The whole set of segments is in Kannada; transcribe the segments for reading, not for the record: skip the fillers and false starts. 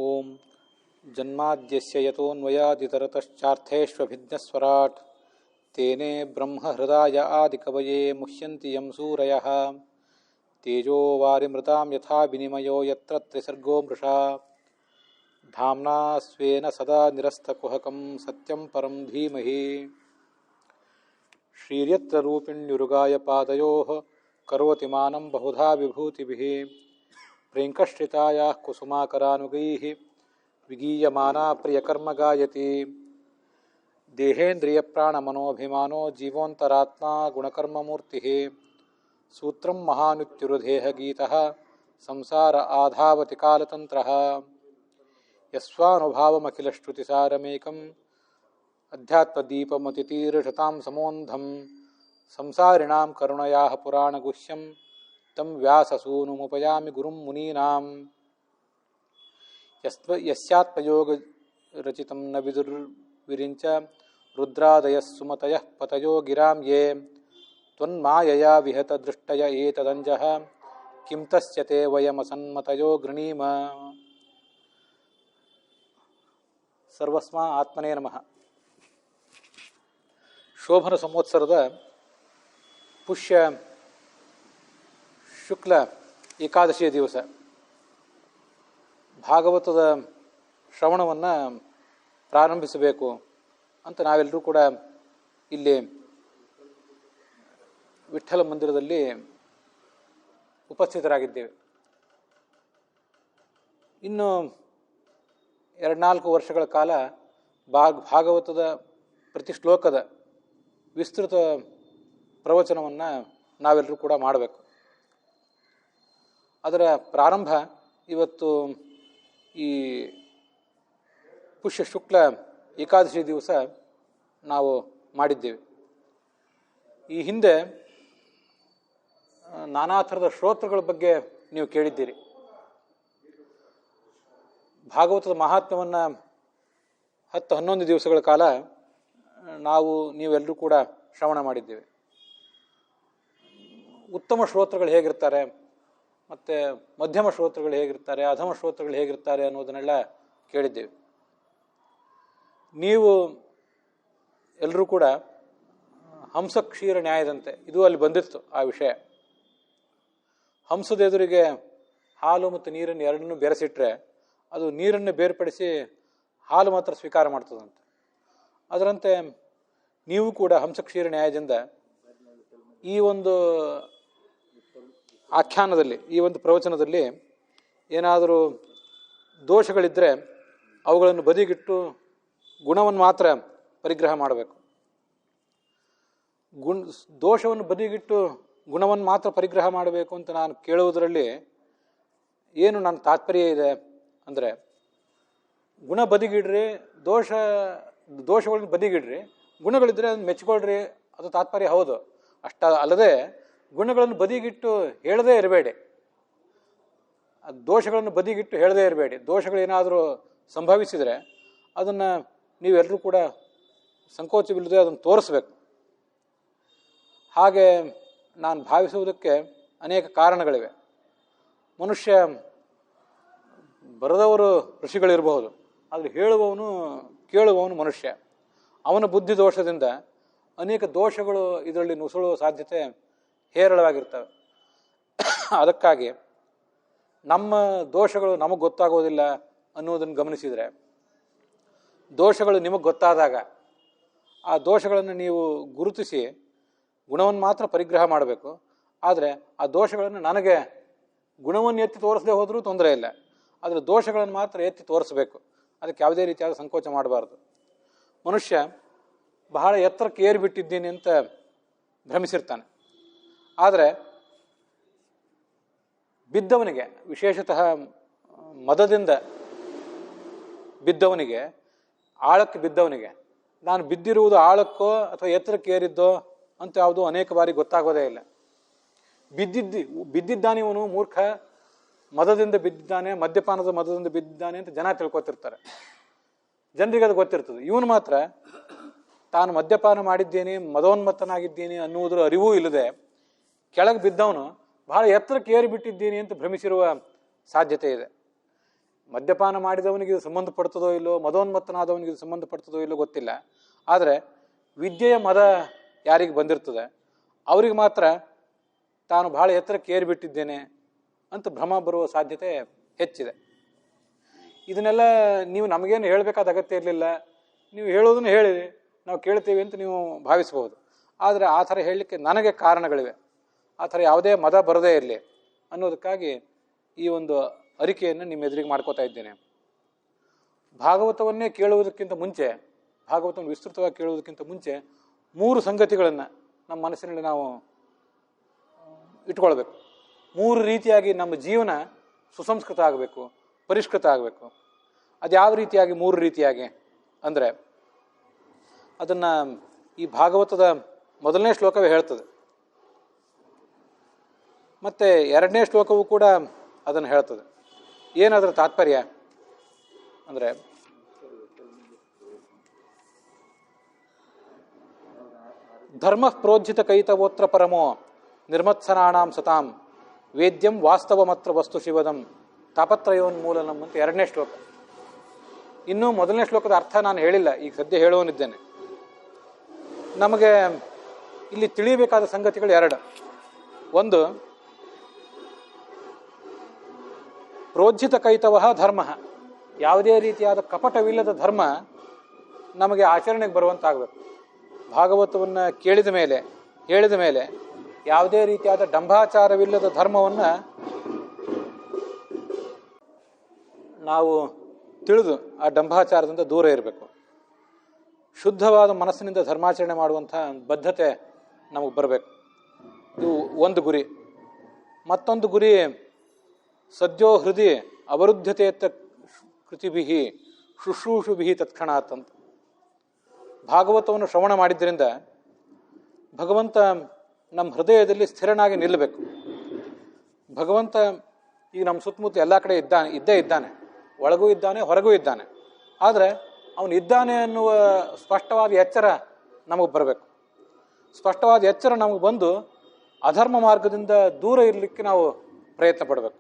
ಓಂ ಜನ್ಮಾದ್ಯಸ್ಯ ಯತೋನ್ವಯಾದಿತರತಶ್ಚಾರ್ಥೇಷ್ವಭಿಜ್ಞಸ್ವರಾಟ್ ತೇನೇ ಬ್ರಹ್ಮಹೃದಾಯ ಆದಿಕವಯೇ ಮುಹ್ಯಂತಿ ಯಂ ಸೂರಯಃ ತೇಜೋ ವಾರಿಮೃತಾಂ ಯಥಾ ವಿನಿಮಯೋ ಯತ್ರ ತ್ರಿಸರ್ಗೋ ಮೃಷಾ ಧಾಮ್ನಾ ಸ್ವೇನ ಸದಾ ನಿರಸ್ತಕುಹಕಂ ಸತ್ಯಂ ಪರಂ ಧೀಮಹಿ ಶ್ರೀರ್ಯತ್ರ ರೂಪಿಣ್ಯುರುಗಾಯ ಪಾದಯೋಃ ಕರೋತಿ ಮಾನಂ ಬಹುಧಾ ವಿಭೂತಿಭಿಃ ಪ್ರೇಂಕಶ್ರಿತಾಯಾಃ ಕುಸುಮಾಕರಾನುಗೈಃ ವಿಗೀಯಮಾನಾ ಪ್ರಿಯಕರ್ಮ ಗಾಯತಿ ದೇಹೇಂದ್ರಿಯಪ್ರಾಣಮನೋಭಿಮಾನೋ ಜೀವೋಂತರಾತ್ಮ ಗುಣಕರ್ಮಮೂರ್ತಿಃ ಸೂತ್ರಂ ಮಹಾನುತ್ಯುರುದೇಹ ಗೀತಃ ಸಂಸಾರ ಆಧಾವತಿ ಕಾಲತಂತ್ರಃ ಯಸ್ವಾನುಭಾವಮಖಿಲಶ್ರುತಿಸಾರಮೇಕಂ ಅಧ್ಯಾತ್ಮದೀಪಮತಿತೀರ್ಷತಾಂ ಸಮೋಂಧಂ ಸಂಸಾರಿಣಾಂ ಕರುಣಯಾಃ ಪುರಾಣಗುಹ್ಯಂ ತಂ ವ್ಯಾಸಸೂನುಮುಪಯಾಮಿ ಗುರುಂ ಮುನೀನಾಂ ಯಸ್ಯಾತ್ಮಯೋಗರಚಿತಂ ನ ವಿದುರ್ವಿರಿಂಚ ರುದ್ರಾದಯಃ ಸುಮತಯಃ ಪತಯೋ ಗಿರಾಂ ಯೇ ತ್ವನ್ಮಾಯಯಾ ವಿಹತ ದೃಷ್ಟಯ ಏತದಂಜಃ ಕಿಂ ತಸ್ಯ ತೇ ವಯಮಸನ್ಮತಯೋ ಗೃಣೀಮ. ಸರ್ವಸ್ಮಾ ಆತ್ಮನೇ ನಮಃ. ಶೋಭನ ಸಂವತ್ಸರದ ಪುಷ್ಯ ಶುಕ್ಲ ಏಕಾದಶಿಯ ದಿವಸ ಭಾಗವತದ ಶ್ರವಣವನ್ನು ಪ್ರಾರಂಭಿಸಬೇಕು ಅಂತ ನಾವೆಲ್ಲರೂ ಕೂಡ ಇಲ್ಲಿ ವಿಠ್ಠಲ ಮಂದಿರದಲ್ಲಿ ಉಪಸ್ಥಿತರಾಗಿದ್ದೇವೆ. ಇನ್ನು 2-4 ವರ್ಷಗಳ ಕಾಲ ಭಾಗವತದ ಪ್ರತಿ ಶ್ಲೋಕದ ವಿಸ್ತೃತ ಪ್ರವಚನವನ್ನು ನಾವೆಲ್ಲರೂ ಕೂಡ ಮಾಡಬೇಕು. ಅದರ ಪ್ರಾರಂಭ ಇವತ್ತು ಈ ಪುಷ್ಯ ಶುಕ್ಲ ಏಕಾದಶಿ ದಿವಸ ನಾವು ಮಾಡಿದ್ದೇವೆ. ಈ ಹಿಂದೆ ನಾನಾ ಥರದ ಶ್ರೋತೃಗಳ ಬಗ್ಗೆ ನೀವು ಕೇಳಿದ್ದೀರಿ. ಭಾಗವತದ ಮಹಾತ್ಮ್ಯವನ್ನು 10-11 ದಿವಸಗಳ ಕಾಲ ನೀವೆಲ್ಲರೂ ಕೂಡ ಶ್ರವಣ ಮಾಡಿದ್ದೇವೆ. ಉತ್ತಮ ಶ್ರೋತೃಗಳು ಹೇಗಿರ್ತಾರೆ, ಮತ್ತು ಮಧ್ಯಮ ಶ್ರೋತೃಗಳು ಹೇಗಿರ್ತಾರೆ, ಅಧಮ ಶ್ರೋತೃಗಳು ಹೇಗಿರ್ತಾರೆ ಅನ್ನೋದನ್ನೆಲ್ಲ ಕೇಳಿದ್ದೇವೆ. ನೀವು ಎಲ್ಲರೂ ಕೂಡ ಹಂಸ ಕ್ಷೀರ ನ್ಯಾಯದಂತೆ, ಇದು ಅಲ್ಲಿ ಬಂದಿತ್ತು ಆ ವಿಷಯ. ಹಂಸದ ಎದುರಿಗೆ ಹಾಲು ಮತ್ತು ನೀರನ್ನು ಎರಡನ್ನೂ ಬೆರೆಸಿಟ್ರೆ ಅದು ನೀರನ್ನು ಬೇರ್ಪಡಿಸಿ ಹಾಲು ಮಾತ್ರ ಸ್ವೀಕಾರ ಮಾಡ್ತದಂತೆ. ಅದರಂತೆ ನೀವು ಕೂಡ ಹಂಸಕ್ಷೀರ ನ್ಯಾಯದಿಂದ ಈ ಒಂದು ಆಖ್ಯಾನದಲ್ಲಿ, ಈ ಒಂದು ಪ್ರವಚನದಲ್ಲಿ ಏನಾದರೂ ದೋಷಗಳಿದ್ದರೆ ಅವುಗಳನ್ನು ಬದಿಗಿಟ್ಟು ಗುಣವನ್ನು ಮಾತ್ರ ಪರಿಗ್ರಹ ಮಾಡಬೇಕು. ದೋಷವನ್ನು ಬದಿಗಿಟ್ಟು ಗುಣವನ್ನು ಮಾತ್ರ ಪರಿಗ್ರಹ ಮಾಡಬೇಕು ಅಂತ ನಾನು ಕೇಳುವುದರಲ್ಲಿ ಏನು ನನ್ನ ತಾತ್ಪರ್ಯ ಇದೆ ಅಂದರೆ, ಗುಣ ಬದಿಗಿಡ್ರಿ, ದೋಷಗಳನ್ನು ಬದಿಗಿಡ್ರಿ, ಗುಣಗಳಿದ್ದರೆ ಅದನ್ನು ಮೆಚ್ಕೊಳ್ರಿ, ಅದು ತಾತ್ಪರ್ಯ ಹೌದು. ಅಲ್ಲದೆ ಗುಣಗಳನ್ನು ಬದಿಗಿಟ್ಟು ಹೇಳದೇ ಇರಬೇಡಿ, ದೋಷಗಳನ್ನು ಬದಿಗಿಟ್ಟು ಹೇಳದೇ ಇರಬೇಡಿ. ದೋಷಗಳೇನಾದರೂ ಸಂಭವಿಸಿದರೆ ಅದನ್ನು ನೀವೆಲ್ಲರೂ ಕೂಡ ಸಂಕೋಚವಿಲ್ಲದೆ ಅದನ್ನು ತೋರಿಸ್ಬೇಕು. ಹಾಗೆ ನಾನು ಭಾವಿಸುವುದಕ್ಕೆ ಅನೇಕ ಕಾರಣಗಳಿವೆ. ಮನುಷ್ಯ ಬರೆದವರು ಋಷಿಗಳಿರಬಹುದು, ಆದರೆ ಹೇಳುವವನು ಕೇಳುವವನು ಮನುಷ್ಯ. ಅವನ ಬುದ್ಧಿ ದೋಷದಿಂದ ಅನೇಕ ದೋಷಗಳು ಇದರಲ್ಲಿ ನುಸುಳುವ ಸಾಧ್ಯತೆ ಹೇರಳವಾಗಿರ್ತವೆ. ಅದಕ್ಕಾಗಿ ನಮ್ಮ ದೋಷಗಳು ನಮಗೆ ಗೊತ್ತಾಗೋದಿಲ್ಲ ಅನ್ನೋದನ್ನು ಗಮನಿಸಿದರೆ, ದೋಷಗಳು ನಿಮಗೆ ಗೊತ್ತಾದಾಗ ಆ ದೋಷಗಳನ್ನು ನೀವು ಗುರುತಿಸಿ ಗುಣವನ್ನು ಮಾತ್ರ ಪರಿಗ್ರಹ ಮಾಡಬೇಕು. ಆದರೆ ಆ ದೋಷಗಳನ್ನು ನನಗೆ ಗುಣವನ್ನು ಎತ್ತಿ ತೋರಿಸದೆ ಹೋದರೂ ತೊಂದರೆ ಇಲ್ಲ, ಆದರೆ ದೋಷಗಳನ್ನು ಮಾತ್ರ ಎತ್ತಿ ತೋರಿಸಬೇಕು. ಅದಕ್ಕೆ ಯಾವುದೇ ರೀತಿಯಾದ ಸಂಕೋಚ ಮಾಡಬಾರ್ದು. ಮನುಷ್ಯ ಬಹಳ ಎತ್ತರಕ್ಕೆ ಏರಿಬಿಟ್ಟಿದ್ದೀನಿ ಅಂತ ಭ್ರಮಿಸಿರ್ತಾನೆ. ಆದರೆ ಬಿದ್ದವನಿಗೆ, ವಿಶೇಷತಃ ಮದದಿಂದ ಬಿದ್ದವನಿಗೆ, ಆಳಕ್ಕೆ ಬಿದ್ದವನಿಗೆ, ನಾನು ಬಿದ್ದಿರುವುದು ಆಳಕ್ಕೋ ಅಥವಾ ಎತ್ತರಕ್ಕೆ ಏರಿದ್ದೋ ಅಂತ ಯಾವುದೋ ಅನೇಕ ಬಾರಿ ಗೊತ್ತಾಗೋದೇ ಇಲ್ಲ. ಬಿದ್ದಿದ್ದಾನೆ ಇವನು ಮೂರ್ಖ, ಮದದಿಂದ ಬಿದ್ದಿದ್ದಾನೆ, ಮದ್ಯಪಾನದ ಮದದಿಂದ ಬಿದ್ದಿದ್ದಾನೆ ಅಂತ ಜನ ತಿಳ್ಕೊತಿರ್ತಾರೆ. ಜನರಿಗೆ ಅದು ಗೊತ್ತಿರ್ತದೆ. ಇವನು ಮಾತ್ರ ತಾನು ಮದ್ಯಪಾನ ಮಾಡಿದ್ದೇನೆ, ಮದೋನ್ಮತ್ತನಾಗಿದ್ದೀನಿ ಅನ್ನುವುದರ ಅರಿವೂ ಇಲ್ಲದೆ ಕೆಳಗೆ ಬಿದ್ದವನು ಬಹಳ ಎತ್ತರಕ್ಕೆ ಏರಿಬಿಟ್ಟಿದ್ದೀನಿ ಅಂತ ಭ್ರಮಿಸಿರುವ ಸಾಧ್ಯತೆ ಇದೆ. ಮದ್ಯಪಾನ ಮಾಡಿದವನಿಗೆ ಇದು ಸಂಬಂಧಪಡ್ತದೋ ಇಲ್ಲೋ, ಮದೋನ್ಮತ್ತನಾದವನಿಗೆ ಇದು ಸಂಬಂಧಪಡ್ತದೋ ಇಲ್ಲೋ ಗೊತ್ತಿಲ್ಲ. ಆದರೆ ವಿದ್ಯೆಯ ಮದ ಯಾರಿಗೆ ಬಂದಿರ್ತದೆ ಅವರಿಗೆ ಮಾತ್ರ ತಾನು ಬಹಳ ಎತ್ತರಕ್ಕೆ ಏರಿಬಿಟ್ಟಿದ್ದೇನೆ ಅಂತ ಭ್ರಮ ಬರುವ ಸಾಧ್ಯತೆ ಹೆಚ್ಚಿದೆ. ಇದನ್ನೆಲ್ಲ ನೀವು ನಮಗೇನು ಹೇಳಬೇಕಾದ ಅಗತ್ಯ ಇರಲಿಲ್ಲ, ನೀವು ಹೇಳೋದನ್ನು ಹೇಳಿ ನಾವು ಕೇಳ್ತೀವಿ ಅಂತ ನೀವು ಭಾವಿಸಬಹುದು. ಆದರೆ ಆ ಥರ ಹೇಳಲಿಕ್ಕೆ ನನಗೆ ಕಾರಣಗಳಿವೆ. ಆ ಥರ ಯಾವುದೇ ಮದ ಬರದೇ ಇರಲಿ ಅನ್ನೋದಕ್ಕಾಗಿ ಈ ಒಂದು ಅರಿಕೆಯನ್ನು ನಿಮ್ಮ ಎದುರಿಗೆ ಮಾಡ್ಕೋತಾ ಇದ್ದೇನೆ. ಭಾಗವತವನ್ನೇ ಕೇಳುವುದಕ್ಕಿಂತ ಮುಂಚೆ, ಭಾಗವತವನ್ನು ವಿಸ್ತೃತವಾಗಿ ಕೇಳುವುದಕ್ಕಿಂತ ಮುಂಚೆ 3 ಸಂಗತಿಗಳನ್ನು ನಮ್ಮ ಮನಸ್ಸಿನಲ್ಲಿ ನಾವು ಇಟ್ಕೊಳ್ಬೇಕು. 3 ರೀತಿಯಾಗಿ ನಮ್ಮ ಜೀವನ ಸುಸಂಸ್ಕೃತ ಆಗಬೇಕು, ಪರಿಷ್ಕೃತ ಆಗಬೇಕು. ಅದು ಯಾವ ರೀತಿಯಾಗಿ 3 ರೀತಿಯಾಗಿ ಅಂದರೆ ಅದನ್ನು ಈ ಭಾಗವತದ 1ನೇ ಶ್ಲೋಕವೇ ಹೇಳ್ತದೆ, ಮತ್ತು 2ನೇ ಶ್ಲೋಕವೂ ಕೂಡ ಅದನ್ನು ಹೇಳ್ತದೆ. ಏನದರ ತಾತ್ಪರ್ಯ ಅಂದರೆ ಧರ್ಮ ಪ್ರೋಜ್ಜಿತ ಕೈತವೋತ್ರ ಪರಮೋ ನಿರ್ಮತ್ಸನಾಣಾಂ ಸತಾಂ ವೇದ್ಯಂ ವಾಸ್ತವಮತ್ರ ವಸ್ತು ಶಿವದಂ ತಾಪತ್ರಯೋನ್ಮೂಲನಂ ಅಂತ 2ನೇ ಶ್ಲೋಕ. ಇನ್ನೂ 1ನೇ ಶ್ಲೋಕದ ಅರ್ಥ ನಾನು ಹೇಳಿಲ್ಲ, ಈಗ ಸದ್ಯ ಹೇಳುವನಿದ್ದೇನೆ. ನಮಗೆ ಇಲ್ಲಿ ತಿಳಿಯಬೇಕಾದ ಸಂಗತಿಗಳು 2. ಒಂದು, ಪ್ರೋಜ್ಜಿತ ಕೈತವ ಧರ್ಮ, ಯಾವುದೇ ರೀತಿಯಾದ ಕಪಟವಿಲ್ಲದ ಧರ್ಮ ನಮಗೆ ಆಚರಣೆಗೆ ಬರುವಂತಾಗಬೇಕು. ಭಾಗವತವನ್ನು ಕೇಳಿದ ಮೇಲೆ, ಹೇಳಿದ ಮೇಲೆ ಯಾವುದೇ ರೀತಿಯಾದ ಡಂಭಾಚಾರವಿಲ್ಲದ ಧರ್ಮವನ್ನು ನಾವು ತಿಳಿದು ಆ ಡಂಭಾಚಾರದಿಂದ ದೂರ ಇರಬೇಕು. ಶುದ್ಧವಾದ ಮನಸ್ಸಿನಿಂದ ಧರ್ಮಾಚರಣೆ ಮಾಡುವಂಥ ಬದ್ಧತೆ ನಮಗೆ ಬರಬೇಕು. ಇದು ಒಂದು ಗುರಿ. ಮತ್ತೊಂದು ಗುರಿ, ಸದ್ಯೋ ಹೃದಯ ಅವರುದ್ಧತೆ ಕೃತಿಭಿ ಶುಶ್ರೂಷುಭಿ ತತ್ಕ್ಷಣಾತ್ ಅಂತ. ಭಾಗವತವನ್ನು ಶ್ರವಣ ಮಾಡಿದ್ದರಿಂದ ಭಗವಂತ ನಮ್ಮ ಹೃದಯದಲ್ಲಿ ಸ್ಥಿರನಾಗಿ ನಿಲ್ಲಬೇಕು. ಭಗವಂತ ಈಗ ನಮ್ಮ ಸುತ್ತಮುತ್ತ ಎಲ್ಲ ಕಡೆ ಇದ್ದೇ ಇದ್ದಾನೆ, ಒಳಗೂ ಇದ್ದಾನೆ, ಹೊರಗೂ ಇದ್ದಾನೆ. ಆದರೆ ಅವನು ಇದ್ದಾನೆ ಅನ್ನುವ ಸ್ಪಷ್ಟವಾದ ಎಚ್ಚರ ನಮಗೆ ಬರಬೇಕು. ಸ್ಪಷ್ಟವಾದ ಎಚ್ಚರ ನಮಗೆ ಬಂದು ಅಧರ್ಮ ಮಾರ್ಗದಿಂದ ದೂರ ಇರಲಿಕ್ಕೆ ನಾವು ಪ್ರಯತ್ನ ಪಡಬೇಕು.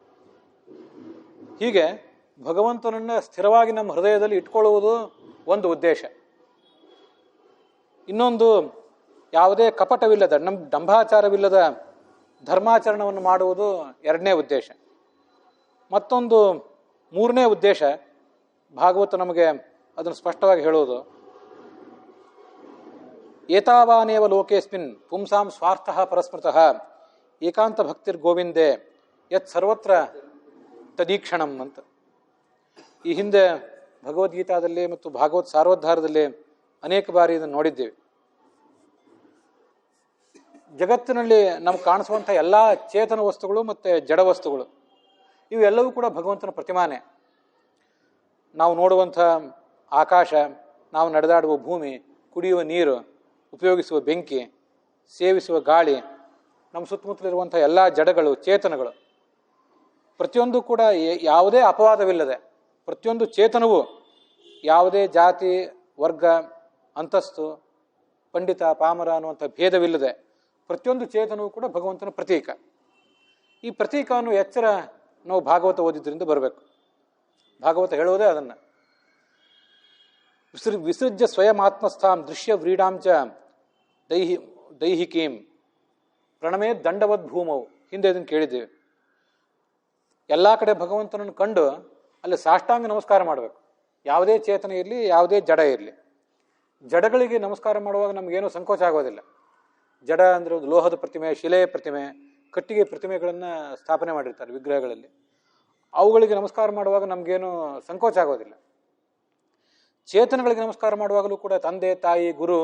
ಹೀಗೆ ಭಗವಂತನನ್ನು ಸ್ಥಿರವಾಗಿ ನಮ್ಮ ಹೃದಯದಲ್ಲಿ ಇಟ್ಕೊಳ್ಳುವುದು ಒಂದು ಉದ್ದೇಶ. ಇನ್ನೊಂದು, ಯಾವುದೇ ಕಪಟವಿಲ್ಲದ, ನಮ್ಮ ಡಂಭಾಚಾರವಿಲ್ಲದ ಧರ್ಮಾಚರಣವನ್ನು ಮಾಡುವುದು 2ನೇ ಉದ್ದೇಶ. ಮತ್ತೊಂದು 3ನೇ ಉದ್ದೇಶ, ಭಾಗವತ ನಮಗೆ ಅದನ್ನು ಸ್ಪಷ್ಟವಾಗಿ ಹೇಳುವುದು, ಏತಾವಾನೇವ ಲೋಕೇಸ್ಮಿನ್ ಪುಂಸಾಂ ಸ್ವಾರ್ಥಃ ಪರಸ್ಮೃತಃ ಏಕಾಂತ ಭಕ್ತಿರ್ ಗೋವಿಂದೇ ಯತ್ ಸರ್ವತ್ರ ತದೀಕ್ಷಣಂ ಅಂತ. ಈ ಹಿಂದೆ ಭಗವದ್ಗೀತಾದಲ್ಲಿ ಮತ್ತು ಭಾಗವತ್ ಸಾರೋದ್ಧಾರದಲ್ಲಿ ಅನೇಕ ಬಾರಿ ಇದನ್ನು ನೋಡಿದ್ದೇವೆ. ಜಗತ್ತಿನಲ್ಲಿ ನಮ್ಗೆ ಕಾಣಿಸುವಂಥ ಎಲ್ಲ ಚೇತನ ವಸ್ತುಗಳು ಮತ್ತು ಜಡ ವಸ್ತುಗಳು ಇವೆಲ್ಲವೂ ಕೂಡ ಭಗವಂತನ ಪ್ರತಿಮಾನೆ. ನಾವು ನೋಡುವಂಥ ಆಕಾಶ, ನಾವು ನಡೆದಾಡುವ ಭೂಮಿ, ಕುಡಿಯುವ ನೀರು, ಉಪಯೋಗಿಸುವ ಬೆಂಕಿ, ಸೇವಿಸುವ ಗಾಳಿ, ನಮ್ಮ ಸುತ್ತಮುತ್ತಲಿರುವಂಥ ಎಲ್ಲ ಜಡಗಳು, ಚೇತನಗಳು, ಪ್ರತಿಯೊಂದು ಕೂಡ ಯಾವುದೇ ಅಪವಾದವಿಲ್ಲದೆ, ಪ್ರತಿಯೊಂದು ಚೇತನವು ಯಾವುದೇ ಜಾತಿ, ವರ್ಗ, ಅಂತಸ್ತು, ಪಂಡಿತ, ಪಾಮರ ಅನ್ನುವಂಥ ಭೇದವಿಲ್ಲದೆ ಪ್ರತಿಯೊಂದು ಚೇತನವೂ ಕೂಡ ಭಗವಂತನ ಪ್ರತೀಕ. ಈ ಪ್ರತೀಕವನ್ನು ಎಚ್ಚರ ನಾವು ಭಾಗವತ ಓದಿದ್ರಿಂದ ಬರಬೇಕು. ಭಾಗವತ ಹೇಳುವುದೇ ಅದನ್ನು. ವಿಸೃಜ್ಯ ಸ್ವಯಮಾತ್ಮಸ್ಥಾಂ ದೃಶ್ಯ ವ್ರೀಡಾಂಚ ದೈಹಿಕೀಂ ಪ್ರಣಮೇ ದಂಡವದ್ ಭೂಮವು. ಹಿಂದೆ ಇದನ್ನು ಕೇಳಿದ್ದೇವೆ. ಎಲ್ಲ ಕಡೆ ಭಗವಂತನನ್ನು ಕಂಡು ಅಲ್ಲಿ ಸಾಷ್ಟಾಂಗ ನಮಸ್ಕಾರ ಮಾಡಬೇಕು. ಯಾವುದೇ ಚೇತನ ಇರಲಿ, ಯಾವುದೇ ಜಡ ಇರಲಿ. ಜಡಗಳಿಗೆ ನಮಸ್ಕಾರ ಮಾಡುವಾಗ ನಮಗೇನೂ ಸಂಕೋಚ ಆಗೋದಿಲ್ಲ. ಜಡ ಅಂದರೆ ಒಂದು ಲೋಹದ ಪ್ರತಿಮೆ, ಶಿಲೆಯ ಪ್ರತಿಮೆ, ಕಟ್ಟಿಗೆ ಪ್ರತಿಮೆಗಳನ್ನು ಸ್ಥಾಪನೆ ಮಾಡಿರ್ತಾರೆ ವಿಗ್ರಹಗಳಲ್ಲಿ. ಅವುಗಳಿಗೆ ನಮಸ್ಕಾರ ಮಾಡುವಾಗ ನಮಗೇನು ಸಂಕೋಚ ಆಗೋದಿಲ್ಲ. ಚೇತನಗಳಿಗೆ ನಮಸ್ಕಾರ ಮಾಡುವಾಗಲೂ ಕೂಡ ತಂದೆ, ತಾಯಿ, ಗುರು,